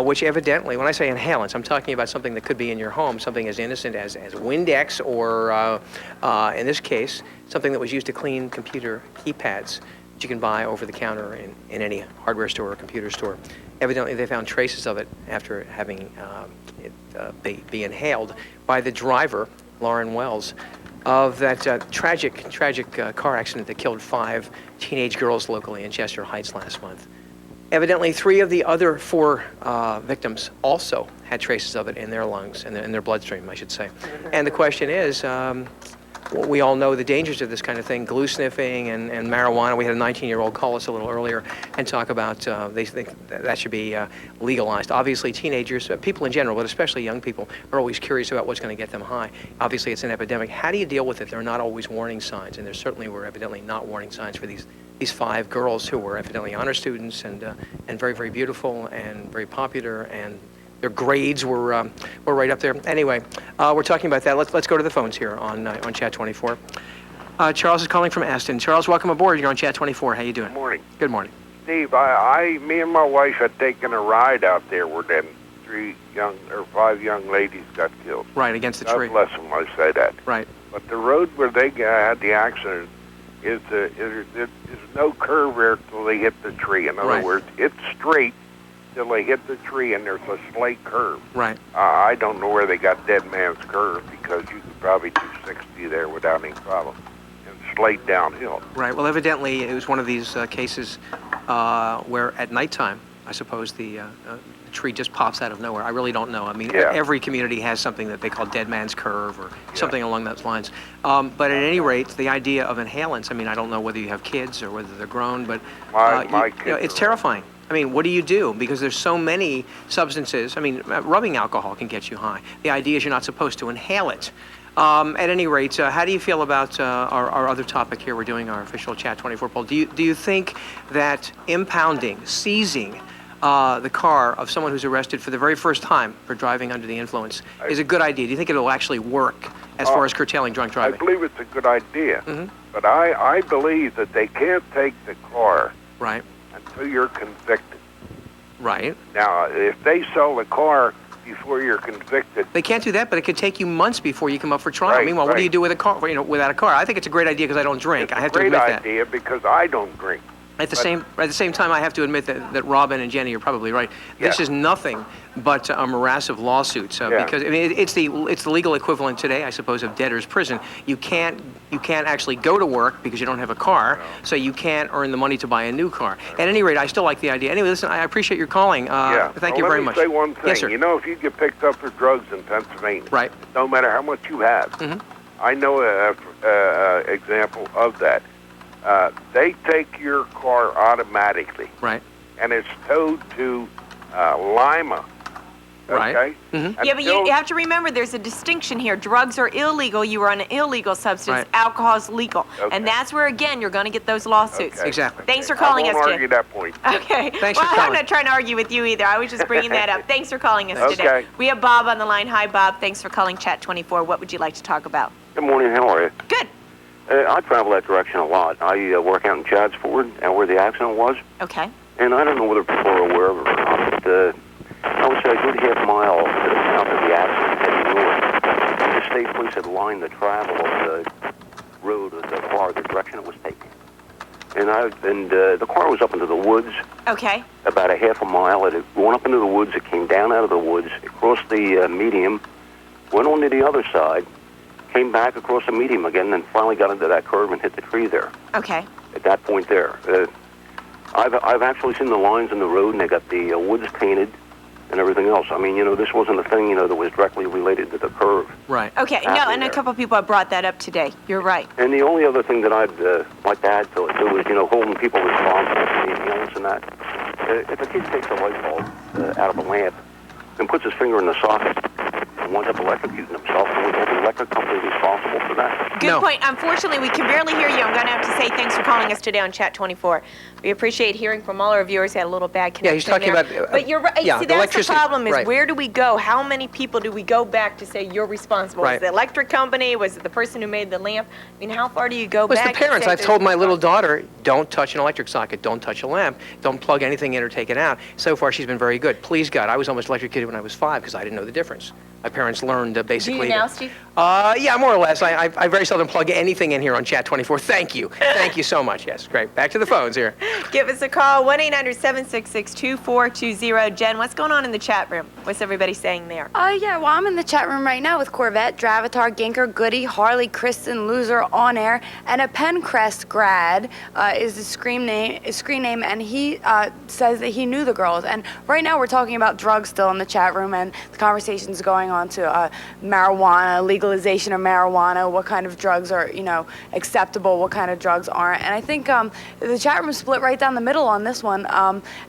which evidently, when I say inhalants, I'm talking about something that could be in your home, something as innocent as Windex or, in this case, something that was used to clean computer keypads that you can buy over the counter in any hardware store or computer store. Evidently, they found traces of it after having it be inhaled by the driver, Lauren Wells, of that tragic car accident that killed 5 teenage girls locally in Chester Heights last month. Evidently, 3 of the other 4 victims also had traces of it in their lungs, in their bloodstream, I should say. And the question is, we all know the dangers of this kind of thing, glue sniffing and marijuana. We had a 19-year-old call us a little earlier and talk about they think that should be legalized. Obviously, teenagers, people in general, but especially young people, are always curious about what's going to get them high. Obviously, it's an epidemic. How do you deal with it? There are not always warning signs, and there certainly were evidently not warning signs for these 5 girls who were evidently honor students and very, very beautiful and very popular, and their grades were right up there. Anyway, we're talking about that. Let's go to the phones here on Chat 24. Charles is calling from Aston. Charles, welcome aboard. You're on Chat 24. How you doing? Good morning. Good morning. Steve, me and my wife had taken a ride out there with them 5 young ladies got killed. Right, against the tree. God bless them, I say that. Right. But the road where they had the accident is no curve there till they hit the tree. In other words, it's straight till they hit the tree, and there's a slight curve. Right. I don't know where they got Dead Man's Curve, because you could probably do 60 there without any problem. And slate downhill. Right. Well, evidently, it was one of these cases where at nighttime, I suppose the tree just pops out of nowhere. I really don't know. I mean, every community has something that they call Dead Man's Curve or something along those lines. But at any rate, the idea of inhalants, I mean, I don't know whether you have kids or whether they're grown, but it's terrifying. I mean, what do you do? Because there's so many substances. I mean, rubbing alcohol can get you high. The idea is you're not supposed to inhale it. At any rate, how do you feel about our other topic here? We're doing our official Chat 24 poll. Do you think that impounding, seizing the car of someone who's arrested for the very first time for driving under the influence is a good idea? Do you think it'll actually work as far as curtailing drunk driving? I believe it's a good idea. But I believe that they can't take the car until you're convicted. Right. Now, if they sell the car before you're convicted, they can't do that, but it could take you months before you come up for trial. Meanwhile, what do you do with a car? Without a car, I think it's a great idea because I don't drink. I have to admit that. It's a great idea because I don't drink. At the same time, I have to admit that Robin and Jenny are probably right. This is nothing but a morass of lawsuits because I mean it's the legal equivalent today, I suppose, of debtor's prison. You can't actually go to work because you don't have a car, so you can't earn the money to buy a new car. At any rate, I still like the idea. Anyway, listen, I appreciate your calling. Thank you very much. Let me say one thing. Yes, sir. You know, if you get picked up for drugs in Pennsylvania, no matter how much you have, I know an example of that. They take your car automatically. Right. And it's towed to Lima. Okay? Yeah, but you have to remember there's a distinction here. Drugs are illegal. You are on an illegal substance. Alcohol is legal. And that's where, again, you're going to get those lawsuits. Exactly. Thanks for calling us, I won't Jay. argue that point. Okay. Thanks for calling. I'm not trying to argue with you either. I was just bringing that up. Thanks for calling us today. We have Bob on the line. Hi, Bob. Thanks for calling Chat 24. What would you like to talk about? Good morning. How are you? Good. I travel that direction a lot. I work out in Chadds Ford, where the accident was. Okay. And I don't know whether people are aware of it or not, but I would say a good half mile to the south of the accident, heading north. The state police had lined the travel of the road of the car, the direction it was taking. And the car was up into the woods. Okay. About a half a mile. It went up into the woods. It came down out of the woods, it crossed the medium, went on to the other side, came back across the medium again, and finally got into that curve and hit the tree there. Okay. At that point there. I've actually seen the lines in the road, and they got the woods painted and everything else. I mean, this wasn't a thing, that was directly related to the curve. Right. Okay. No, and a couple people have brought that up today. You're right. And the only other thing that I'd like to add to it, too, is, holding people responsible for the inhalants and that. If a kid takes a light bulb out of a lamp and puts his finger in the socket and winds up electrocuting himself, can we hold the electric company responsible for that? Good point. Unfortunately, we can barely hear you. I'm going to have to say thanks for calling us today on Chat 24. We appreciate hearing from all our viewers. Had a little bad connection. Yeah, he's talking there. about. But you're right. Yeah, see, that's the problem. Is right. Where do we go? How many people do we go back to say you're responsible? Right. Was it the electric company? Was it the person who made the lamp? I mean, how far do you go Well, back? it's the parents. To say I've told my little daughter, don't touch an electric socket, don't touch a lamp, don't plug anything in or take it out. So far, she's been very good. Please God, I was almost electrocuted when I was 5 because I didn't know the difference. My parents learned basically. Do you now, Steve? Yeah, more or less. I very seldom plug anything in here on Chat 24. Thank you. Thank you so much. Yes, great. Back to the phones here. Give us a call, 1-800-766-2420. Jen, what's going on in the chat room? What's everybody saying there? Yeah, well, I'm in the chat room right now with Corvette, Dravatar, Ginker, Goody, Harley, Kristen, Loser, On Air, and a Pencrest grad is the screen name, and he says that he knew the girls. And right now we're talking about drugs still in the chat room, and the conversation's going on to marijuana, legalization of marijuana, what kind of drugs are, acceptable, what kind of drugs aren't. And I think the chat room split right down the middle on this one.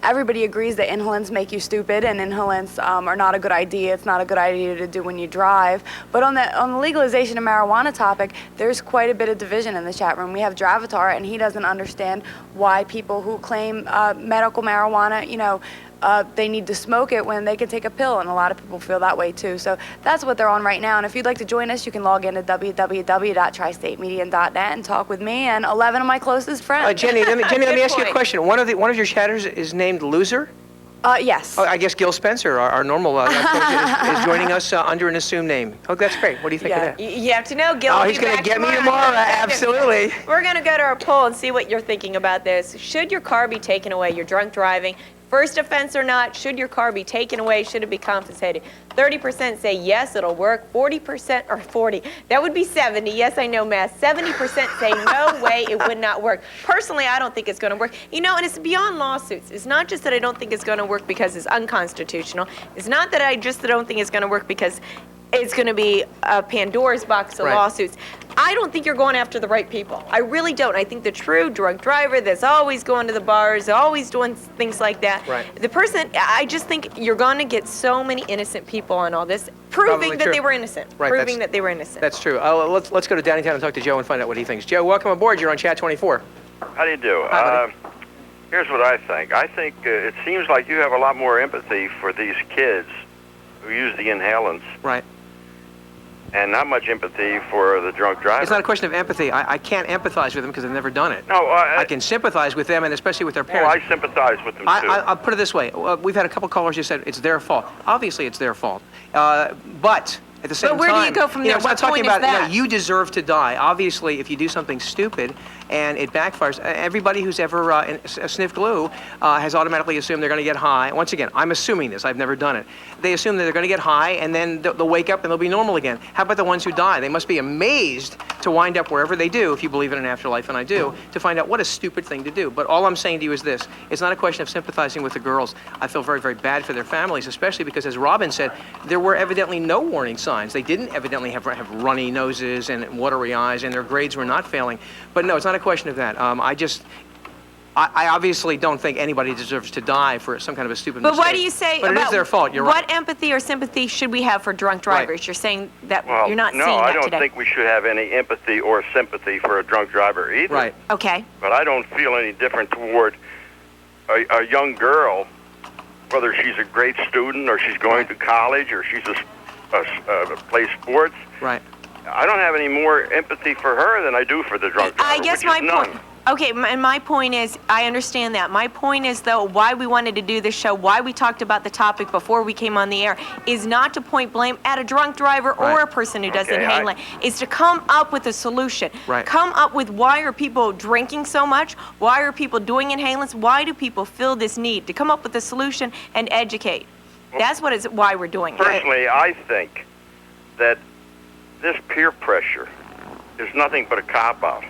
Everybody agrees that inhalants make you stupid, and inhalants are not a good idea. It's not a good idea to do when you drive. But on the legalization of marijuana topic, there's quite a bit of division in the chat room. We have Dravatar, and he doesn't understand why people who claim medical marijuana, they need to smoke it when they can take a pill, and a lot of people feel that way too. So that's what they're on right now. And if you'd like to join us, you can log in to www.tristatemedian.net and talk with me and 11 of my closest friends. Jenny, let me ask you a question. One of your chatters is named Loser. Yes. Oh, I guess Gil Spencer, our normal coach, is joining us under an assumed name. Oh, that's great. What do you think of that? You have to know, Gil. Oh, he's going to get me tomorrow. Absolutely. We're going to go to our poll and see what you're thinking about this. Should your car be taken away? You're drunk driving. First offense or not, should your car be taken away? Should it be confiscated? 30% say yes, it'll work. 40%, or 40, that would be 70. Yes, I know math. 70% say no way, it would not work. Personally, I don't think it's going to work. You know, and it's beyond lawsuits. It's not just that I don't think it's going to work because it's unconstitutional. It's not that I just don't think it's going to work because it's going to be a Pandora's box of lawsuits. I don't think you're going after the right people. I really don't. I think the true drunk driver that's always going to the bars, always doing things like that. The person, I just think you're going to get so many innocent people on all this, proving that they were innocent. Proving that they were innocent. That's true. Let's go to Downtown and talk to Joe and find out what he thinks. Joe, welcome aboard. You're on Chat 24. How do you do? Hi, here's what I think. I think it seems like you have a lot more empathy for these kids who use the inhalants. Right. And not much empathy for the drunk driver. It's not a question of empathy. I can't empathize with them because I've never done it. No, I can sympathize with them, and especially with their parents. Well, I sympathize with them, too. I'll put it this way. We've had a couple callers who said it's their fault. Obviously, it's their fault. But at the same time... But where do you go from there? It's not What talking point is about, that? you deserve to die. Obviously, if you do something stupid and it backfires, everybody who's ever sniffed glue has automatically assumed they're going to get high. Once again, I'm assuming this. I've never done it. They assume that they're going to get high, and then they'll wake up and they'll be normal again. How about the ones who die? They must be amazed to wind up wherever they do, if you believe in an afterlife, and I do, to find out what a stupid thing to do. But all I'm saying to you is this. It's not a question of sympathizing with the girls. I feel very, very bad for their families, especially because, as Robin said, there were evidently no warning signs. They didn't evidently have runny noses and watery eyes, and their grades were not failing. But no, it's not a question of that. I obviously don't think anybody deserves to die for some kind of a stupid mistake. But what do you say but about it is their fault, you're right. what empathy or sympathy should we have for drunk drivers? You're saying that Well, you're not no, seeing that I don't today. think we should have any empathy or sympathy for a drunk driver either. Right. Okay. But I don't feel any different toward a young girl, whether she's a great student or she's going to college or she's plays sports. Right. I don't have any more empathy for her than I do for the drunk driver. I guess which my is none. point. Okay, and my point is, I understand that. My point is, though, why we wanted to do this show, why we talked about the topic before we came on the air, is not to point blame at a drunk driver or a person who does inhaling. It's to come up with a solution. Right. Come up with why are people drinking so much? Why are people doing inhalants? Why do people feel this need? To come up with a solution and educate. That's why we're doing it. Personally, I think that this peer pressure is nothing but a cop-out.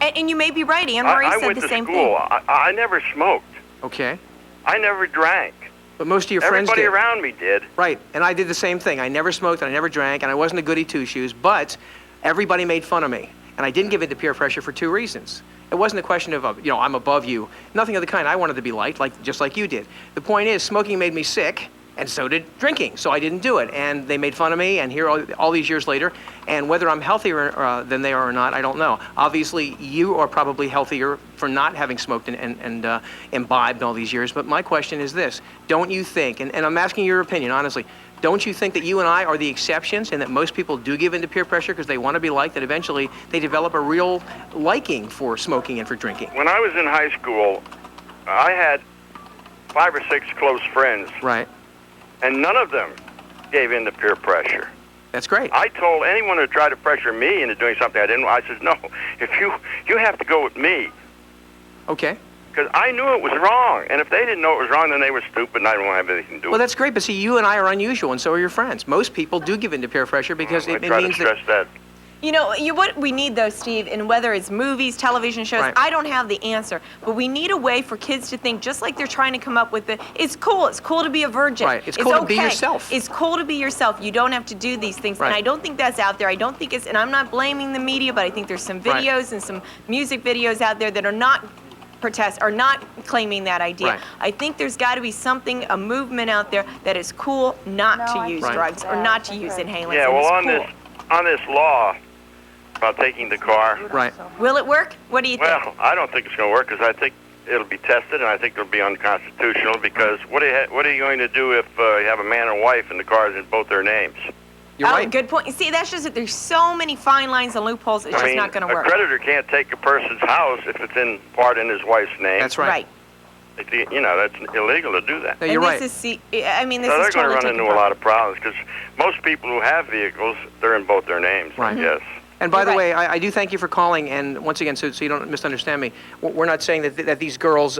And you may be right. Anne Marie I said went the to same school. thing. I never smoked. Okay. I never drank. But most of your friends Everybody did. around me did. Right, and I did the same thing. I never smoked, and I never drank, and I wasn't a goody two-shoes, but everybody made fun of me. And I didn't give in to peer pressure for two reasons. It wasn't a question of, I'm above you. Nothing of the kind. I wanted to be liked, just like you did. The point is, smoking made me sick, and so did drinking, so I didn't do it. And they made fun of me, and here all these years later, and whether I'm healthier than they are or not, I don't know. Obviously, you are probably healthier for not having smoked and imbibed all these years, but my question is this. Don't you think, and I'm asking your opinion, honestly, don't you think that you and I are the exceptions and that most people do give in to peer pressure because they want to be liked, that eventually they develop a real liking for smoking and for drinking? When I was in high school, I had 5 or 6 close friends. Right. And none of them gave in to peer pressure. That's great. I told anyone who tried to pressure me into doing something I didn't want, I said, no, if you have to go with me. Okay. Because I knew it was wrong. And if they didn't know it was wrong, then they were stupid and I didn't want to have anything to do with Well, it. that's great, but see, you and I are unusual, and so are your friends. Most people do give in to peer pressure because it try means to stress that. You know, what we need, though, Steve, and whether it's movies, television shows, Right. I don't have the answer. But we need a way for kids to think, just like they're trying to come up with it's cool. It's cool to be a virgin. Right. It's cool to be okay. yourself. It's cool to be yourself. You don't have to do these things. Right. And I don't think that's out there. I don't think and I'm not blaming the media, but I think there's some Right. videos and some music videos out there that are not are not claiming that idea. Right. I think there's got to be a movement out there that is cool not to use Right. drugs or not to use inhalants. Yeah, and well, it's on this law about taking the car. Right. Will it work? What do you think? Well, I don't think it's going to work because I think it'll be tested and I think it'll be unconstitutional because what are you going to do if you have a man and wife and the car is in both their names? You're right. Good point. See, that's just that there's so many fine lines and loopholes. It's I just mean, not going to work. a creditor can't take a person's house if it's in part in his wife's name. That's right. You know, that's illegal to do that. No, you're right. This is, I mean, this So is they're going totally to run into a lot of problems because most people who have vehicles, they're in both their names, Right. I guess. And by the way, I do thank you for calling. And once again, so you don't misunderstand me, we're not saying that these girls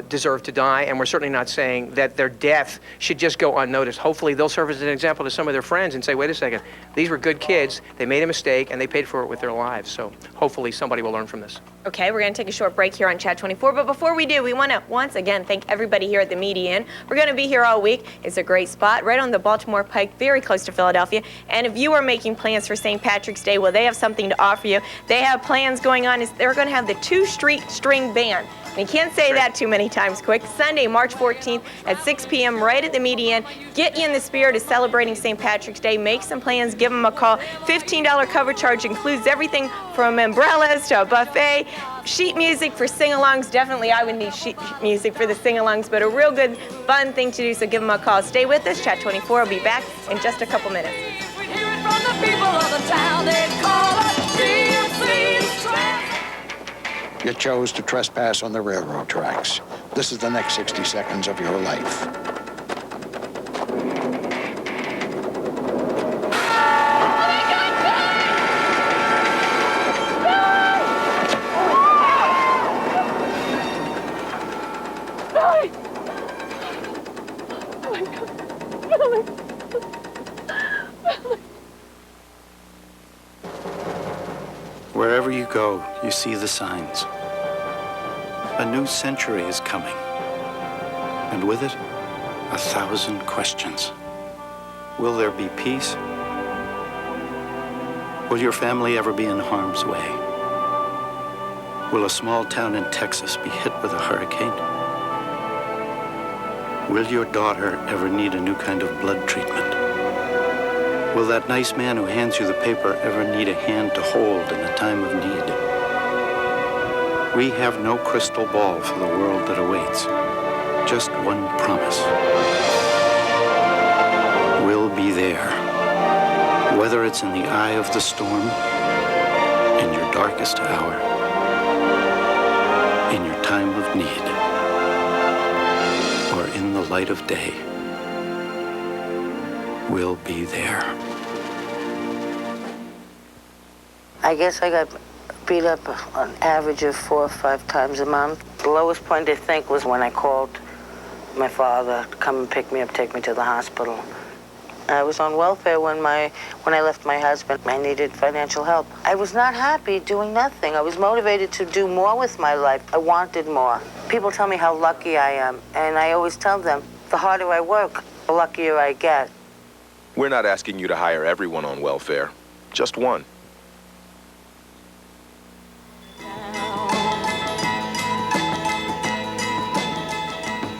deserve to die, and we're certainly not saying that their death should just go unnoticed. Hopefully, they'll serve as an example to some of their friends and say, wait a second, these were good kids, they made a mistake, and they paid for it with their lives. So hopefully somebody will learn from this. Okay, we're going to take a short break here on Chat 24, but before we do, we want to once again thank everybody here at the Media Inn. We're going to be here all week. It's a great spot right on the Baltimore Pike, very close to Philadelphia. And if you are making plans for St. Patrick's Day, well, they have something to offer you. They have plans going on. They're going to have the 2-Street String Band. And you can't say that too many times quick. Sunday, March 14th at 6 p.m. right at the Media Inn. Get you in the spirit of celebrating St. Patrick's Day. Make some plans. Give them a call. $15 cover charge includes everything from umbrellas to a buffet. Sheet music for sing-alongs. Definitely, I would need sheet music for the sing-alongs, but a real good, fun thing to do, so give them a call. Stay with us. Chat 24 will be back in just a couple minutes. We hear it from the people of the town. They call us You chose to trespass on the railroad tracks. This is the next 60 seconds of your life. Wherever you go, you see the signs. A new century is coming, and with it, 1,000 questions. Will there be peace? Will your family ever be in harm's way? Will a small town in Texas be hit with a hurricane? Will your daughter ever need a new kind of blood treatment? Will that nice man who hands you the paper ever need a hand to hold in a time of need? We have no crystal ball for the world that awaits. Just one promise. We'll be there. Whether it's in the eye of the storm, in your darkest hour, in your time of need, or in the light of day. We'll be there. I guess I got beat up on average of 4 or 5 times a month. The lowest point, I think, was when I called my father to come and pick me up, take me to the hospital. I was on welfare when I left my husband. I needed financial help. I was not happy doing nothing. I was motivated to do more with my life. I wanted more. People tell me how lucky I am, and I always tell them, the harder I work, the luckier I get. We're not asking you to hire everyone on welfare, just one.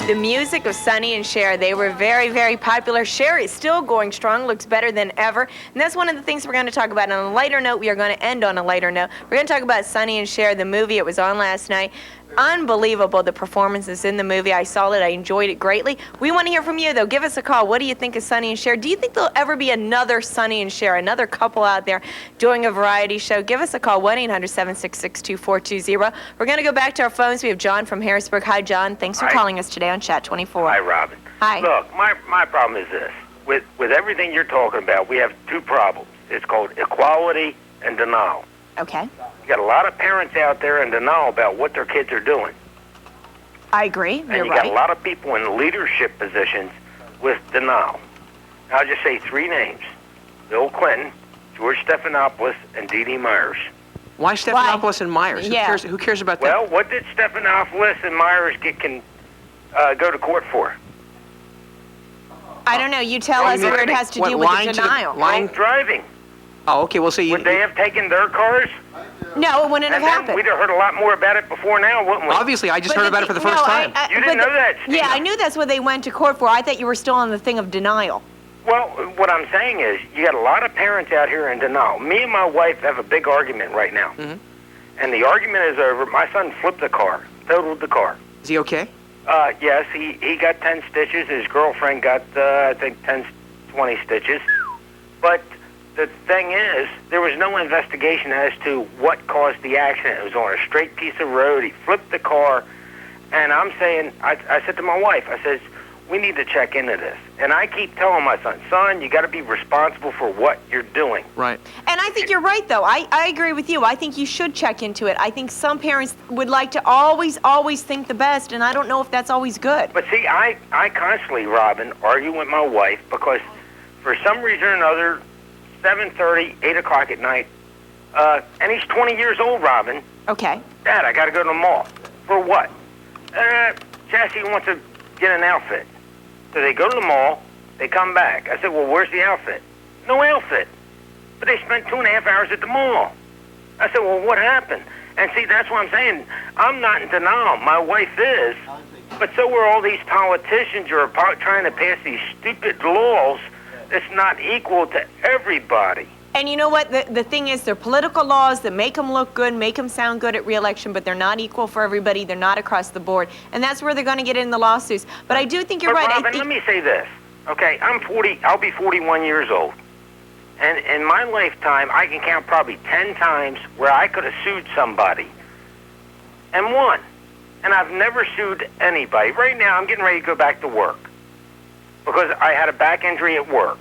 The music of Sonny and Cher, they were very, very popular. Cher is still going strong, looks better than ever. And that's one of the things we're going to talk about. On a lighter note, we are going to end on a lighter note. We're going to talk about Sonny and Cher, the movie. It was on last night. Unbelievable, the performances in the movie. I saw it. I enjoyed it greatly. We want to hear from you, though. Give us a call. What do you think of Sonny and Cher? Do you think there'll ever be another Sonny and Cher, another couple out there doing a variety show? Give us a call, 1-800-766-2420. We're going to go back to our phones. We have John from Harrisburg. Hi, John. Thanks for calling us today on Chat 24. Hi, Robin. Hi. Look, my problem is this. With everything you're talking about, we have 2 problems. It's called equality and denial. Okay. You got a lot of parents out there in denial about what their kids are doing. I agree. And you got a lot of people in leadership positions with denial. I'll just say 3 names. Bill Clinton, George Stephanopoulos, and Dee Dee Myers. Why Stephanopoulos and Myers? Yeah. Who cares about that? Well, what did Stephanopoulos and Myers go to court for? I don't know. You tell us where it has to do with the denial. Drunk driving. Oh, okay. Well, Would they have taken their cars? No, it wouldn't have happened. We'd have heard a lot more about it before now, wouldn't we? Obviously, I just heard about it for the first time. You didn't know that, Steve. Yeah, I knew that's what they went to court for. I thought you were still on the thing of denial. Well, what I'm saying is, you got a lot of parents out here in denial. Me and my wife have a big argument right now. Mm-hmm. And the argument is over. My son flipped the car, totaled the car. Is he okay? Yes, he got 10 stitches. His girlfriend got, I think, 20 stitches. But the thing is, there was no investigation as to what caused the accident. It was on a straight piece of road. He flipped the car, And I'm saying, I said to my wife, I says, we need to check into this. And I keep telling my son, you got to be responsible for what you're doing. Right. And I think you're right, though. I agree with you. I think you should check into it. I think some parents would like to always think the best, and I don't know if that's always good. But see, I constantly, Robin, argue with my wife because for some reason or another, 7:30, 8 o'clock at night, and he's 20 years old, Robin. Okay. Dad, I got to go to the mall. For what? Jessie wants to get an outfit. So they go to the mall, they come back. I said, well, where's the outfit? No outfit. But they spent 2.5 hours at the mall. I said, well, what happened? And see, that's what I'm saying. I'm not in denial. My wife is. But so are all these politicians who are trying to pass these stupid laws that's not equal to everybody. And you know what? The thing is, they're political laws that make them look good, make them sound good at re-election, but they're not equal for everybody. They're not across the board. And that's where they're going to get in the lawsuits. But I do think you're right. Robin, let me say this. Okay, I'm 40. I'll be 41 years old. And in my lifetime, I can count probably 10 times where I could have sued somebody and won. And I've never sued anybody. Right now, I'm getting ready to go back to work because I had a back injury at work.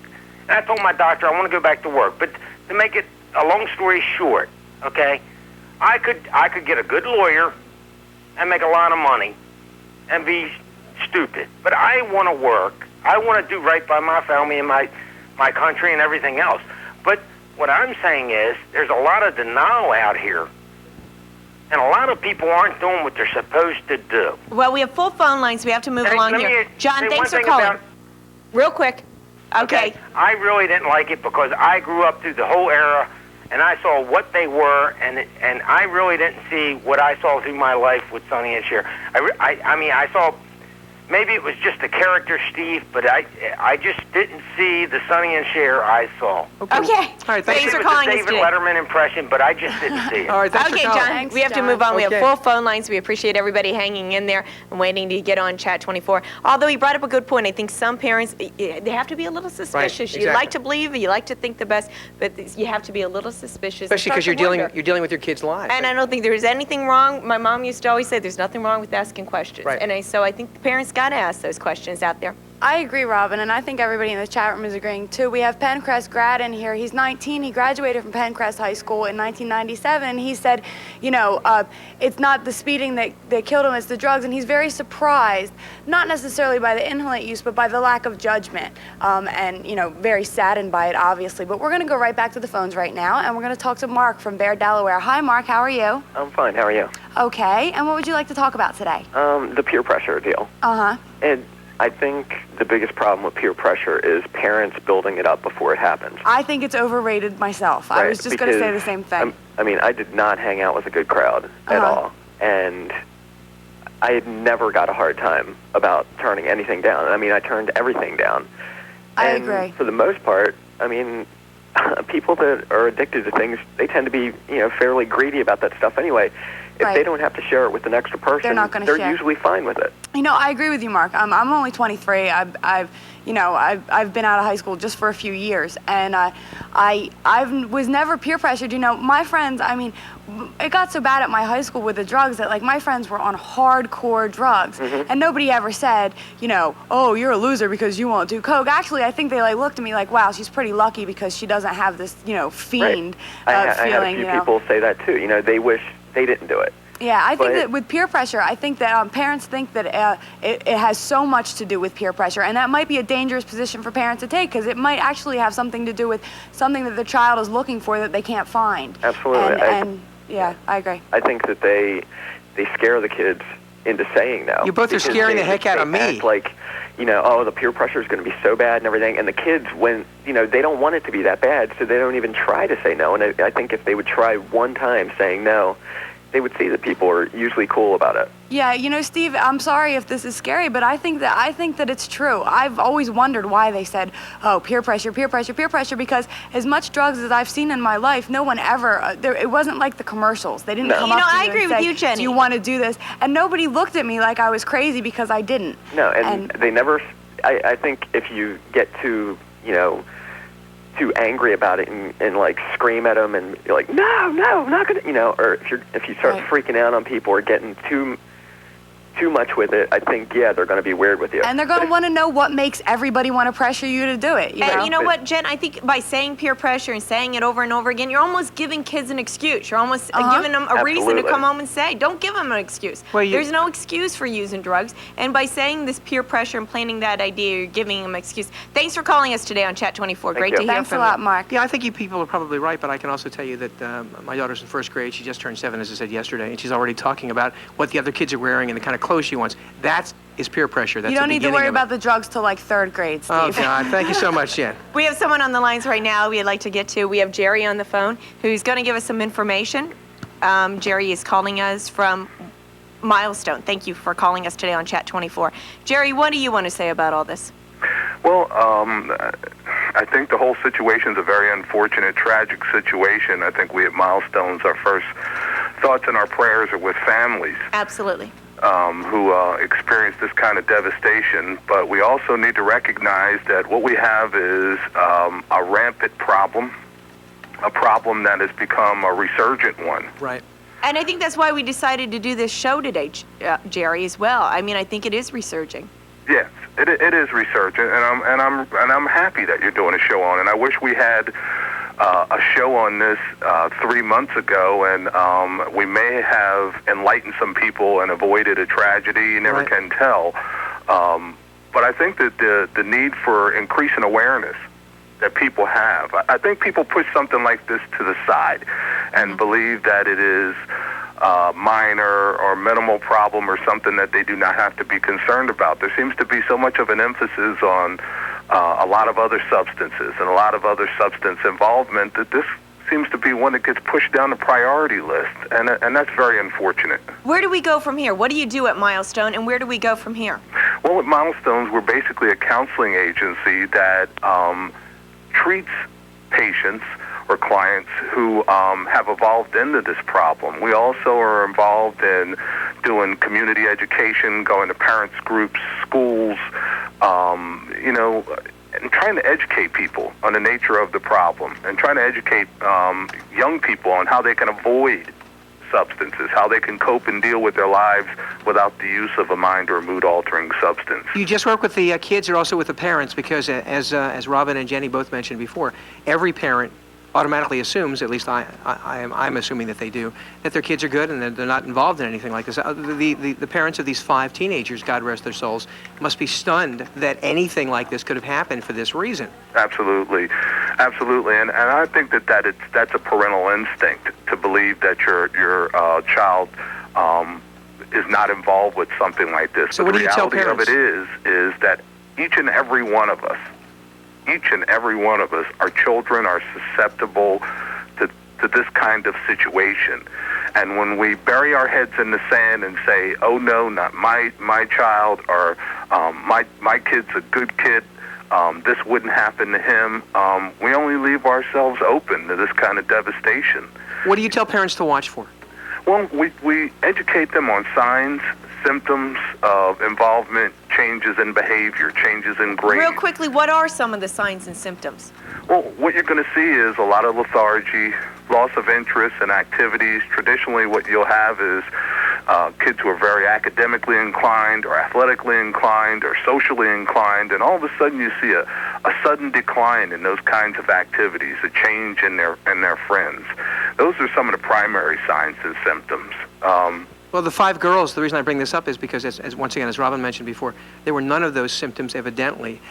And I told my doctor I want to go back to work. But to make it a long story short, okay, I could get a good lawyer and make a lot of money and be stupid. But I want to work. I want to do right by my family and my country and everything else. But what I'm saying is there's a lot of denial out here. And a lot of people aren't doing what they're supposed to do. Well, we have full phone lines. We have to move along here. John, thanks for calling. Real quick. Okay. I really didn't like it because I grew up through the whole era, and I saw what they were, and I really didn't see what I saw through my life with Sonny and Cher. I mean, I saw maybe it was just a character, Steve, but I just didn't see the Sonny and Cher I saw. Okay. All right, thanks for calling us David today. Letterman impression, but I just didn't see it. All right, thanks Okay, for calling. John, Thanks, we have to John. move on. We have Okay. full phone lines. We appreciate everybody hanging in there and waiting to get on Chat 24. Although he brought up a good point, I think some parents, they have to be a little suspicious. Right, You like exactly. to believe, you like to think the best, but you have to be a little suspicious. and Especially start because to wonder. you're dealing with your kids' lives. And I don't think there's anything wrong. My mom used to always say there's nothing wrong with asking questions. Right. And so I think the parents got to ask those questions out there. I agree, Robin, and I think everybody in the chat room is agreeing too. We have Pencrest grad in here. He's 19. He graduated from Pencrest High School in 1997. He said, you know, it's not the speeding that killed him, it's the drugs, and he's very surprised, not necessarily by the inhalant use, but by the lack of judgment, and, you know, very saddened by it, obviously. But we're going to go right back to the phones right now, and we're going to talk to Mark from Bear, Delaware. Hi, Mark. How are you? I'm fine. How are you? Okay. And what would you like to talk about today? The peer pressure deal. Uh-huh. And I think the biggest problem with peer pressure is parents building it up before it happens. I think it's overrated myself. I Right, was just going to say the because same thing. I mean, I did not hang out with a good crowd at all. And I had never got a hard time about turning anything down. I mean, I turned everything down. I And agree. for the most part, I mean, people that are addicted to things, they tend to be, you know, fairly greedy about that stuff anyway. If Right. they don't have to share it with an extra person, They're not gonna they're share. usually fine with it. You know, I agree with you, Mark. I'm only 23. I've been out of high school just for a few years, and I was never peer pressured. You know, my friends. I mean, it got so bad at my high school with the drugs that like my friends were on hardcore drugs, and nobody ever said, you know, oh, you're a loser because you won't do coke. Actually, I think they like looked at me like, wow, she's pretty lucky because she doesn't have this, you know, fiend I had feeling. a few you know. people say that too. You know, they wish they didn't do it. Yeah, I think But- that with peer pressure, I think that parents think that it has so much to do with peer pressure, and that might be a dangerous position for parents to take because it might actually have something to do with something that the child is looking for that they can't find. Absolutely. And yeah, I agree. I think that they scare the kids into saying no. You both are because scaring they- the heck out they of me. act like, you know, oh, the peer pressure is going to be so bad and everything. And the kids, when, you know, they don't want it to be that bad, so they don't even try to say no. And I think if they would try one time saying no, they would see that people are usually cool about it. Yeah, you know, Steve, I'm sorry if this is scary, but I think that it's true. I've always wondered why they said, oh, peer pressure, peer pressure, peer pressure, because as much drugs as I've seen in my life, no one ever, it wasn't like the commercials. They didn't come up to I you agree and with say, you, Jenny. do you want to do this? And nobody looked at me like I was crazy because I didn't. No, and they never, I think if you get too, you know, too angry about it and like scream at them and you're like, no, I'm not gonna, you know, or if you start freaking out on people or getting too too much with it, I think, yeah, they're going to be weird with you. And they're going to want to know what makes everybody want to pressure you to do it. And you know what, Jen? I think by saying peer pressure and saying it over and over again, you're almost giving kids an excuse. You're almost giving them a reason to come home and say. Don't give them an excuse. Well, There's no excuse for using drugs. And by saying this peer pressure and planting that idea, you're giving them an excuse. Thanks for calling us today on Chat 24. Great to hear Thanks from a lot, you. Mark. Yeah, I think you people are probably right, but I can also tell you that my daughter's in first grade. She just turned 7, as I said yesterday, and she's already talking about what the other kids are wearing and the kind of clothes she wants. That is peer pressure. That's you don't the need to beginning worry of it. about the drugs till like 3rd grade, Steve. Oh, God. Thank you so much, Jen. We have someone on the lines right now we'd like to get to. We have Jerry on the phone who's going to give us some information. Jerry is calling us from Milestone. Thank you for calling us today on Chat 24. Jerry, what do you want to say about all this? Well, I think the whole situation is a very unfortunate, tragic situation. I think we at Milestones, our first thoughts and our prayers are with families. Absolutely. Who experience this kind of devastation. But we also need to recognize that what we have is a rampant problem, a problem that has become a resurgent one. Right. And I think that's why we decided to do this show today, Jerry, as well. I mean, I think it is resurging. Yes, it is resurgent, and I'm happy that you're doing a show on it. And I wish we had a show on this 3 months ago, and we may have enlightened some people and avoided a tragedy. You never can tell. But I think that the need for increasing awareness that people have, I think people push something like this to the side and believe that it is minor or minimal problem or something that they do not have to be concerned about. There seems to be so much of an emphasis on a lot of other substances and a lot of other substance involvement that this seems to be one that gets pushed down the priority list, and that's very unfortunate. Where do we go from here? What do you do at Milestone, and where do we go from here? Well, at Milestones, we're basically a counseling agency that treats patients or clients who have evolved into this problem. We also are involved in doing community education, going to parents groups, schools, and trying to educate people on the nature of the problem and trying to educate young people on how they can avoid substances, how they can cope and deal with their lives without the use of a mind or mood-altering substance. You just work with the kids or also with the parents, because as Robin and Jenny both mentioned before, every parent automatically assumes, at least I'm assuming that they do, that their kids are good and that they're not involved in anything like this. The parents of these 5 teenagers, God rest their souls, must be stunned that anything like this could have happened for this reason. Absolutely, absolutely, and I think that's a parental instinct to believe that your child is not involved with something like this. So but what do you tell the reality parents? of it is that each and every one of us, our children are susceptible to this kind of situation. And when we bury our heads in the sand and say, oh no, not my child, or my kid's a good kid, this wouldn't happen to him, we only leave ourselves open to this kind of devastation. What do you tell parents to watch for? Well, we educate them on signs, symptoms of involvement, changes in behavior, changes in grades. Real quickly, what are some of the signs and symptoms? Well, what you're going to see is a lot of lethargy, loss of interest in activities. Traditionally, what you'll have is kids who are very academically inclined or athletically inclined or socially inclined, and all of a sudden you see a sudden decline in those kinds of activities, a change in their friends. Those are some of the primary signs and symptoms. Well, the 5 girls, the reason I bring this up is because, as once again, as Robin mentioned before, there were none of those symptoms evidently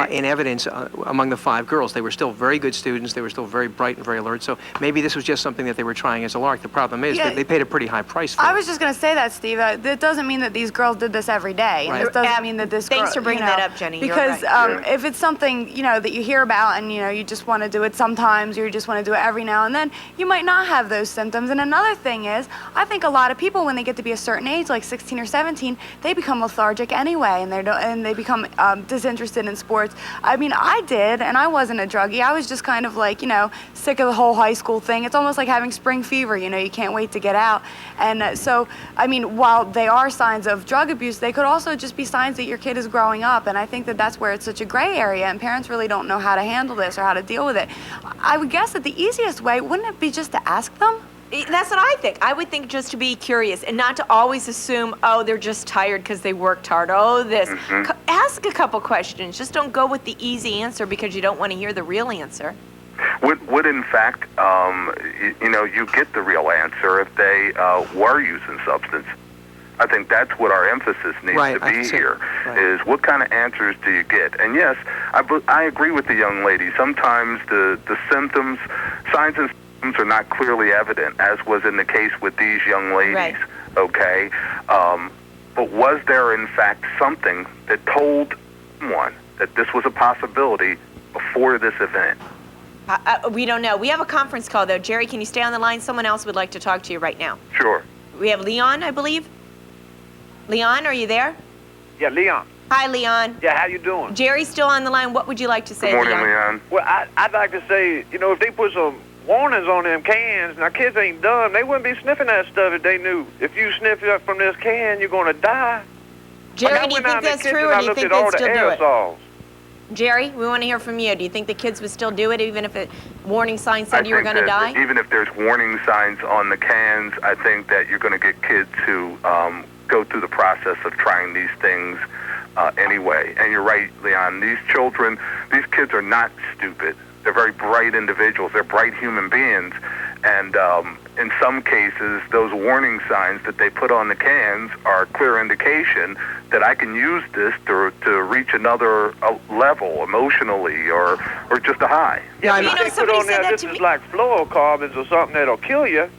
in evidence among the 5 girls. They were still very good students. They were still very bright and very alert. So maybe this was just something that they were trying as a lark. The problem is they paid a pretty high price for it. I was just going to say that, Steve. That doesn't mean that these girls did this every day. And Right. it doesn't mean that this Thanks for bringing that up, Jenny. You're Because right. if it's something, that you hear about and, you just want to do it sometimes or you just want to do it every now and then, you might not have those symptoms. And another thing is, I think a lot of people, when they get to be a certain age, like 16 or 17, they become lethargic anyway, and they become disinterested in sports. I mean, I did, and I wasn't a druggie. I was just kind of like, sick of the whole high school thing. It's almost like having spring fever, you can't wait to get out. And so, I mean, while they are signs of drug abuse, they could also just be signs that your kid is growing up, and I think that that's where it's such a gray area, and parents really don't know how to handle this or how to deal with it. I would guess that the easiest way, wouldn't it be just to ask them? That's what I think. I would think just to be curious and not to always assume, oh, they're just tired because they worked hard. Oh, this. Ask a couple questions. Just don't go with the easy answer because you don't want to hear the real answer. Would in fact, you get the real answer if they were using substance. I think that's what our emphasis needs to be here, is what kind of answers do you get? And yes, I agree with the young lady. Sometimes the symptoms, signs and symptoms are not clearly evident, as was in the case with these young ladies, okay? But was there, in fact, something that told someone that this was a possibility before this event? We don't know. We have a conference call, though. Jerry, can you stay on the line? Someone else would like to talk to you right now. Sure. We have Leon, I believe. Leon, are you there? Yeah, Leon. Hi, Leon. Yeah, how you doing? Jerry's still on the line. What would you like to say, Good morning, Leon. Well, I'd like to say, if they put some warnings on them cans, now kids ain't dumb. They wouldn't be sniffing that stuff if they knew. If you sniff it up from this can, you're going to die. Jerry, do you think that's true, or do you think they'd still do it? Jerry, we want to hear from you. Do you think the kids would still do it even if a warning sign said you were going to die? Even if there's warning signs on the cans, I think that you're going to get kids who go through the process of trying these things anyway. And you're right, Leon. These kids are not stupid. They're very bright individuals. They're bright human beings. And in some cases, those warning signs that they put on the cans are a clear indication that I can use this to reach another level emotionally or just a high. Yeah, they put on there, this is like fluorocarbons or something that'll kill you.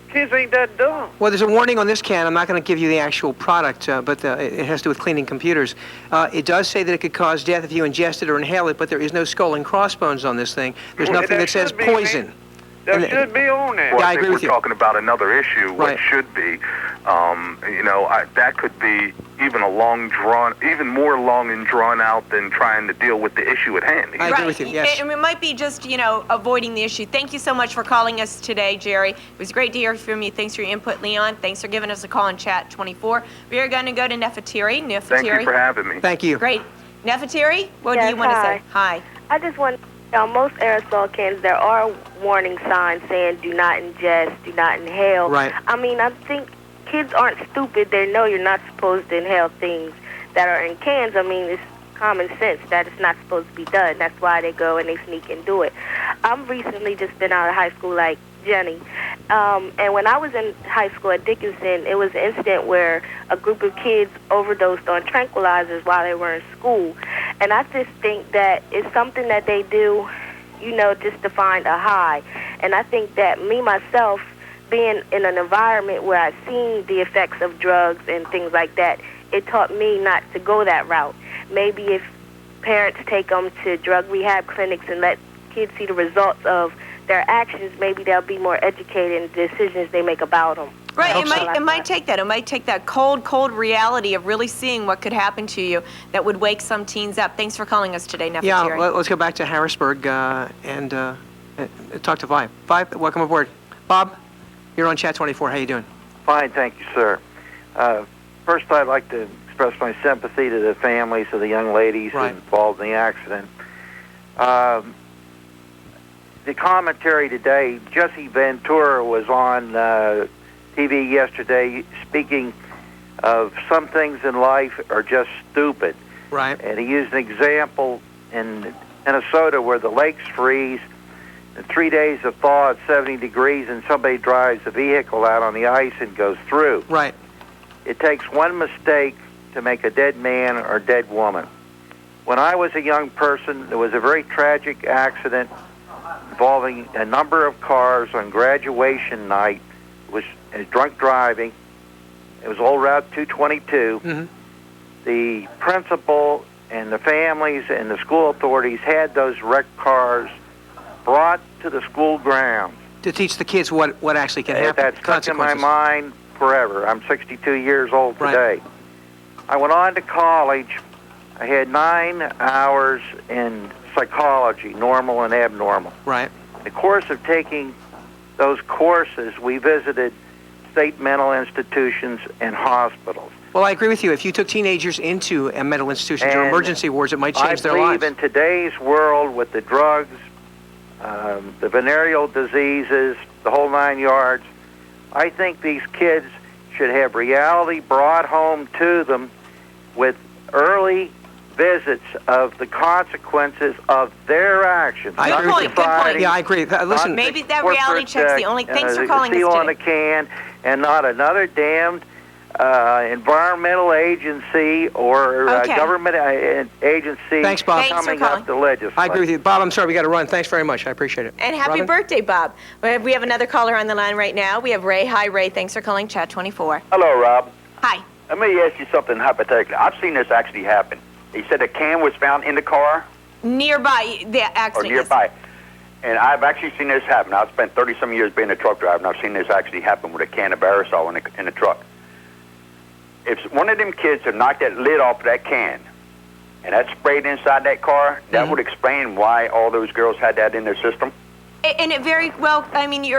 Kids ain't that dumb. Well, there's a warning on this can. I'm not going to give you the actual product, but it has to do with cleaning computers. It does say that it could cause death if you ingest it or inhale it, but there is no skull and crossbones on this thing. There's nothing that says poison. That should be on there. Well, Yeah, I I agree think with we're you. talking about another issue, what should be. That could be even more long and drawn out than trying to deal with the issue at hand. I agree with you, yes. And it might be just, avoiding the issue. Thank you so much for calling us today, Jerry. It was great to hear from you. Thanks for your input, Leon. Thanks for giving us a call on Chat 24. We are going to go to Nefertiri. Thank you for having me. Thank you. Great. Nefertiri, what do you want to say? Hi. I just want on most aerosol cans, there are warning signs saying do not ingest, do not inhale. Right. I mean, I think kids aren't stupid. They know you're not supposed to inhale things that are in cans. I mean, it's common sense that it's not supposed to be done. That's why they go and they sneak and do it. I've recently just been out of high school like Jenny. And when I was in high school at Dickinson, it was an incident where a group of kids overdosed on tranquilizers while they were in school. And I just think that it's something that they do, just to find a high. And I think that me, myself, being in an environment where I've seen the effects of drugs and things like that, it taught me not to go that route. Maybe if parents take them to drug rehab clinics and let kids see the results of their actions, maybe they'll be more educated in the decisions they make about them. Right, it might take that. It might take that cold reality of really seeing what could happen to you that would wake some teens up. Thanks for calling us today, Nefertiri. Yeah, let's go back to Harrisburg and talk to Vibe. Vibe, welcome aboard. Bob, you're on Chat 24. How you doing? Fine, thank you, sir. First, I'd like to express my sympathy to the families of the young ladies involved in the accident. The commentary today, Jesse Ventura was on TV yesterday speaking of some things in life are just stupid. Right. And he used an example in Minnesota where the lakes freeze and 3 days of thaw at 70 degrees and somebody drives a vehicle out on the ice and goes through. Right. It takes one mistake to make a dead man or dead woman. When I was a young person, there was a very tragic accident involving a number of cars on graduation night. It was drunk driving. It was Old Route 222. Mm-hmm. The principal and the families and the school authorities had those wrecked cars brought to the school grounds. To teach the kids what actually can happen. That's stuck in my mind forever. I'm 62 years old today. I went on to college. I had 9 hours in psychology, normal and abnormal. Right. In the course of taking those courses, we visited state mental institutions and hospitals. Well, I agree with you. If you took teenagers into a mental institution or emergency wards, it might change their lives. I believe in today's world with the drugs, the venereal diseases, the whole 9 yards, I think these kids should have reality brought home to them with early visits of the consequences of their actions. Good point. Yeah, I agree. Listen, maybe that reality check's the only. Thanks for calling us seal today. on the can, and not another damned environmental agency or government agency Thanks, Bob. coming up to legislate. I agree with you. Bob, I'm sorry, we got to run. Thanks very much. I appreciate it. And happy Robin? birthday, Bob. We have another caller on the line right now. We have Ray. Hi, Ray. Thanks for calling Chat 24. Hello, Rob. Hi. Let me ask you something hypothetically. I've seen this actually happen. He said a can was found in the car. Nearby the accident. Or nearby. And I've actually seen this happen. I've spent 30-some years being a truck driver, and I've seen this actually happen with a can of aerosol in the truck. If one of them kids had knocked that lid off of that can, and that sprayed inside that car, that would explain why all those girls had that in their system. And it very well, I mean,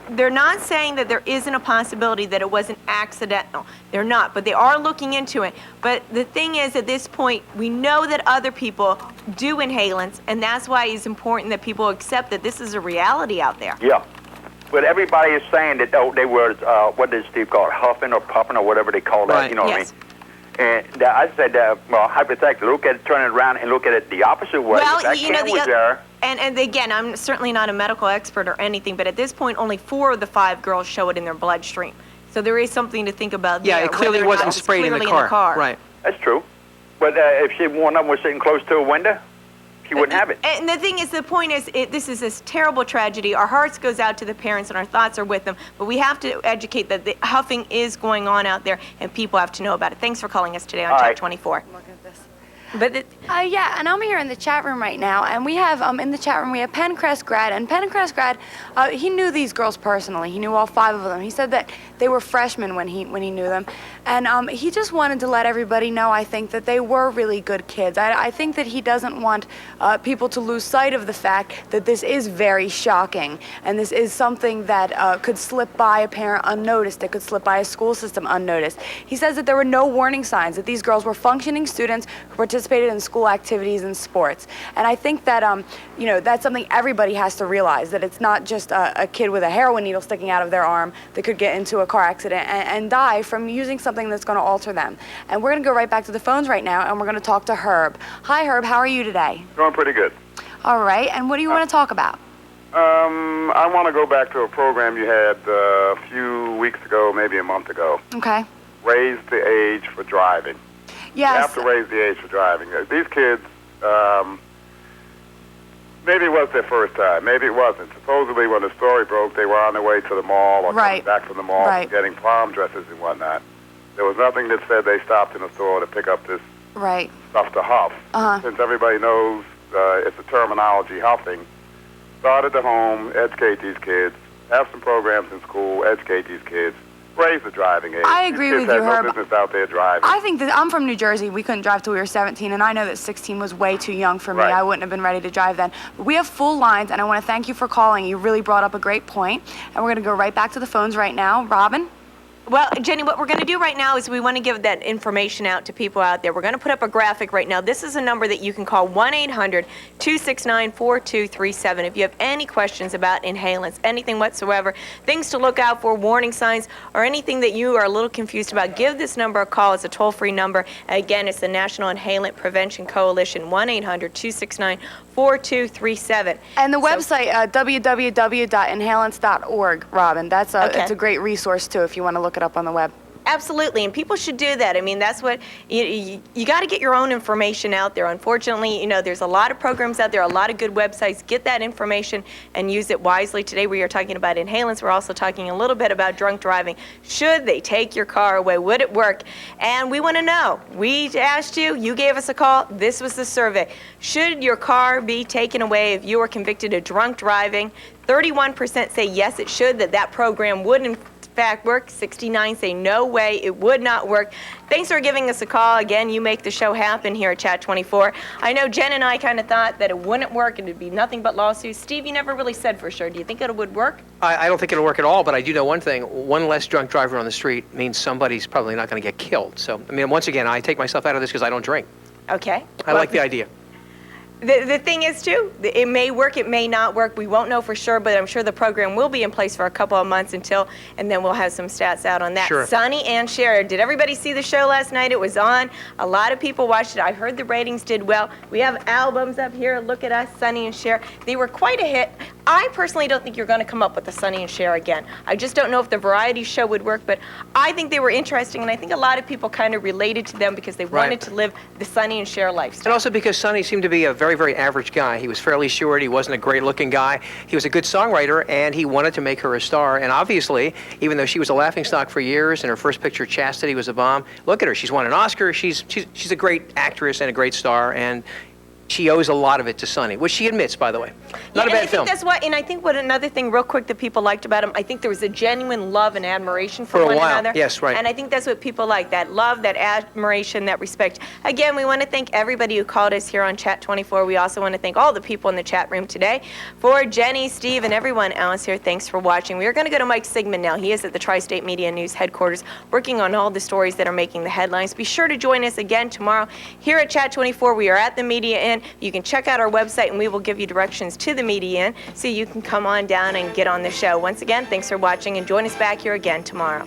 they're not saying that there isn't a possibility that it wasn't accidental. They're not, but they are looking into it. But the thing is, at this point, we know that other people do inhalants, and that's why it's important that people accept that this is a reality out there. Yeah. But everybody is saying that they were, what does Steve call it, huffing or puffing or whatever they call that, Right. you know what I mean? And I said, well, hypothetically, look at it, turn it around and look at it the opposite way. Well, if that you know, can was there. And again, I'm certainly not a medical expert or anything, but at this point, only 4 of the 5 girls show it in their bloodstream. So there is something to think about there. Yeah, it clearly whether or not wasn't it's sprayed in the clearly car. Right. That's true. But if one of them was sitting close to a window, she wouldn't have it. And the thing is, the point is, this is this terrible tragedy. Our hearts goes out to the parents, and our thoughts are with them. But we have to educate that the huffing is going on out there, and people have to know about it. Thanks for calling us today on Chat 24. But yeah, and I'm here in the chat room right now, and we have in the chat room we have Pencrest grad, and Pencrest grad, he knew these girls personally. He knew all 5 of them. He said that they were freshmen when he knew them, and he just wanted to let everybody know, I think, that they were really good kids. I think that he doesn't want people to lose sight of the fact that this is very shocking, and this is something that could slip by a parent unnoticed. It could slip by a school system unnoticed. He says that there were no warning signs, that these girls were functioning students who participated in school activities and sports. And I think that, you know, that's something everybody has to realize, that it's not just a kid with a heroin needle sticking out of their arm that could get into a car accident and die from using something that's going to alter them. And we're going to go right back to the phones right now, and we're going to talk to Herb. Hi, Herb. How are you today? Doing pretty good. All right. And what do you want to talk about? I want to go back to a program you had a few weeks ago, maybe a month ago. Okay. Raise the age for driving. Yes. You have to raise the age for driving. These kids, maybe it was their first time. Maybe it wasn't. Supposedly, when the story broke, they were on their way to the mall or coming back from the mall and getting prom dresses and whatnot. There was nothing that said they stopped in the store to pick up this stuff to huff. Since everybody knows it's a terminology, huffing, start at the home, educate these kids, have some programs in school, educate these kids, raise the driving age. I agree with you, Herb. No business out there driving. I think that I'm from New Jersey. We couldn't drive till we were 17, and I know that 16 was way too young for me. I wouldn't have been ready to drive then. But we have full lines, and I want to thank you for calling. You really brought up a great point, and we're going to go right back to the phones right now. Robin? Well, Jenny, what we're going to do right now is we want to give that information out to people out there. We're going to put up a graphic right now. This is a number that you can call 1-800-269-4237 if you have any questions about inhalants, anything whatsoever, things to look out for, warning signs, or anything that you are a little confused about. Give this number a call. It's a toll-free number. Again, it's the National Inhalant Prevention Coalition, 1-800-269-4237. And the website, www.inhalants.org, Robin. That's it's a great resource, too, if you want to look it up on the web. Absolutely, and people should do that. I mean, that's what you got to get your own information out there. Unfortunately, you know, there's a lot of programs out there, a lot of good websites. Get that information and use it wisely. Today we are talking about inhalants. We're also talking a little bit about drunk driving. Should they take your car away? Would it work? And we want to know. We asked you. You gave us a call. This was the survey. Should your car be taken away if you were convicted of drunk driving? 31% say yes, it should, that program would in fact work. 69 say no way, it would not work. Thanks for giving us a call. Again, you make the show happen here at Chat 24. I know Jen and I kind of thought that it wouldn't work and it'd be nothing but lawsuits. Steve, you never really said for sure. Do you think it would work? I don't think it'll work at all, but I do know one thing. One less drunk driver on the street means somebody's probably not going to get killed. So, I mean, once again, I take myself out of this because I don't drink. Okay. I like the idea. The thing is, too, it may work, it may not work. We won't know for sure, but I'm sure the program will be in place for a couple of months and then we'll have some stats out on that. Sure. Sonny and Cher, did everybody see the show last night? It was on. A lot of people watched it. I heard the ratings did well. We have albums up here. Look at us, Sonny and Cher. They were quite a hit. I personally don't think you're going to come up with a Sonny and Cher again. I just don't know if the variety show would work, but I think they were interesting, and I think a lot of people kind of related to them because they wanted to live the Sonny and Cher lifestyle. And also because Sonny seemed to be a very, very average guy. He was fairly short. He wasn't a great-looking guy. He was a good songwriter, and he wanted to make her a star. And obviously, even though she was a laughingstock for years, and her first picture, Chastity, was a bomb, look at her. She's won an Oscar. She's a great actress and a great star, and she owes a lot of it to Sonny, which she admits, by the way. Not a bad film. That's why, and I think what another thing real quick that people liked about him, I think there was a genuine love and admiration for one another. Yes, right. And I think that's what people like, that love, that admiration, that respect. Again, we want to thank everybody who called us here on Chat 24. We also want to thank all the people in the chat room today. For Jenny, Steve, and everyone else here, thanks for watching. We are going to go to Mike Sigmund now. He is at the Tri-State Media News headquarters working on all the stories that are making the headlines. Be sure to join us again tomorrow here at Chat 24. We are at the Media Inn. You can check out our website, and we will give you directions to the Media Inn so you can come on down and get on the show. Once again, thanks for watching, and join us back here again tomorrow.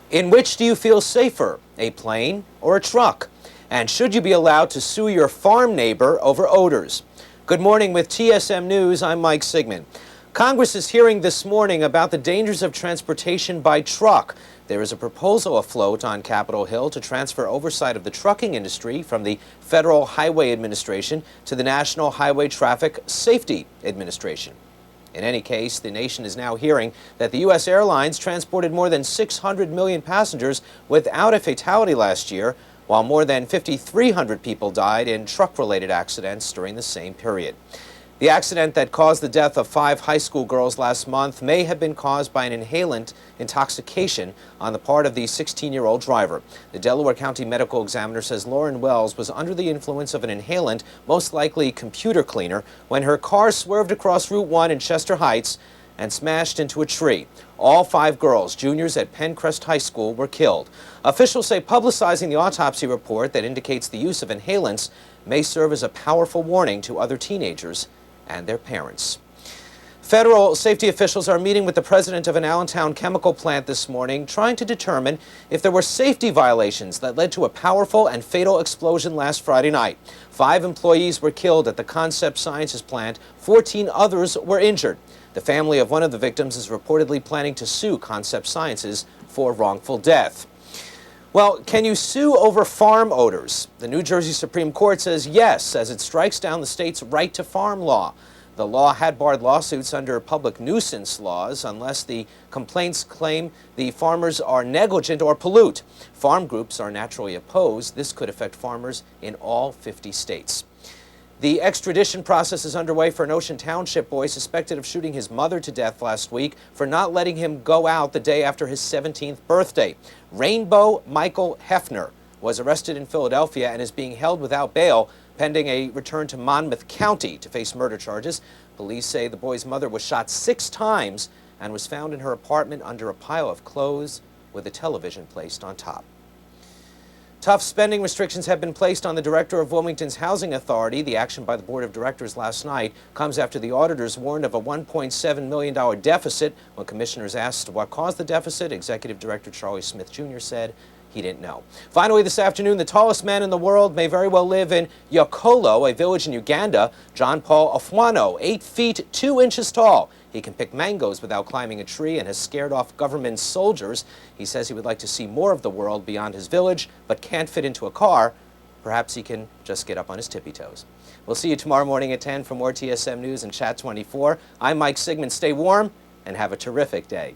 In which do you feel safer, a plane or a truck? And should you be allowed to sue your farm neighbor over odors? Good morning with TSM News, I'm Mike Sigmund. Congress is hearing this morning about the dangers of transportation by truck. There is a proposal afloat on Capitol Hill to transfer oversight of the trucking industry from the Federal Highway Administration to the National Highway Traffic Safety Administration. In any case, the nation is now hearing that the U.S. airlines transported more than 600 million passengers without a fatality last year, while more than 5,300 people died in truck-related accidents during the same period. The accident that caused the death of 5 high school girls last month may have been caused by an inhalant intoxication on the part of the 16-year-old driver. The Delaware County Medical Examiner says Lauren Wells was under the influence of an inhalant, most likely computer cleaner, when her car swerved across Route 1 in Chester Heights and smashed into a tree. All 5 girls, juniors at Pencrest High School, were killed. Officials say publicizing the autopsy report that indicates the use of inhalants may serve as a powerful warning to other teenagers and their parents. Federal safety officials are meeting with the president of an Allentown chemical plant this morning, trying to determine if there were safety violations that led to a powerful and fatal explosion last Friday night. 5 employees were killed at the Concept Sciences plant. 14 others were injured. The family of one of the victims is reportedly planning to sue Concept Sciences for wrongful death. Well, can you sue over farm odors? The New Jersey Supreme Court says yes, as it strikes down the state's right to farm law. The law had barred lawsuits under public nuisance laws unless the complaints claim the farmers are negligent or pollute. Farm groups are naturally opposed. This could affect farmers in all 50 states. The extradition process is underway for an Ocean Township boy suspected of shooting his mother to death last week for not letting him go out the day after his 17th birthday. Rainbow Michael Hefner was arrested in Philadelphia and is being held without bail pending a return to Monmouth County to face murder charges. Police say the boy's mother was shot 6 times and was found in her apartment under a pile of clothes with a television placed on top. Tough spending restrictions have been placed on the director of Wilmington's Housing Authority. The action by the board of directors last night comes after the auditors warned of a $1.7 million deficit. When commissioners asked what caused the deficit, Executive Director Charlie Smith Jr. said he didn't know. Finally, this afternoon, the tallest man in the world may very well live in Yakolo, a village in Uganda. John Paul Afwano, 8 feet 2 inches tall. He can pick mangoes without climbing a tree and has scared off government soldiers. He says he would like to see more of the world beyond his village, but can't fit into a car. Perhaps he can just get up on his tippy toes. We'll see you tomorrow morning at 10 for more TSM News and Chat 24. I'm Mike Sigmund. Stay warm and have a terrific day.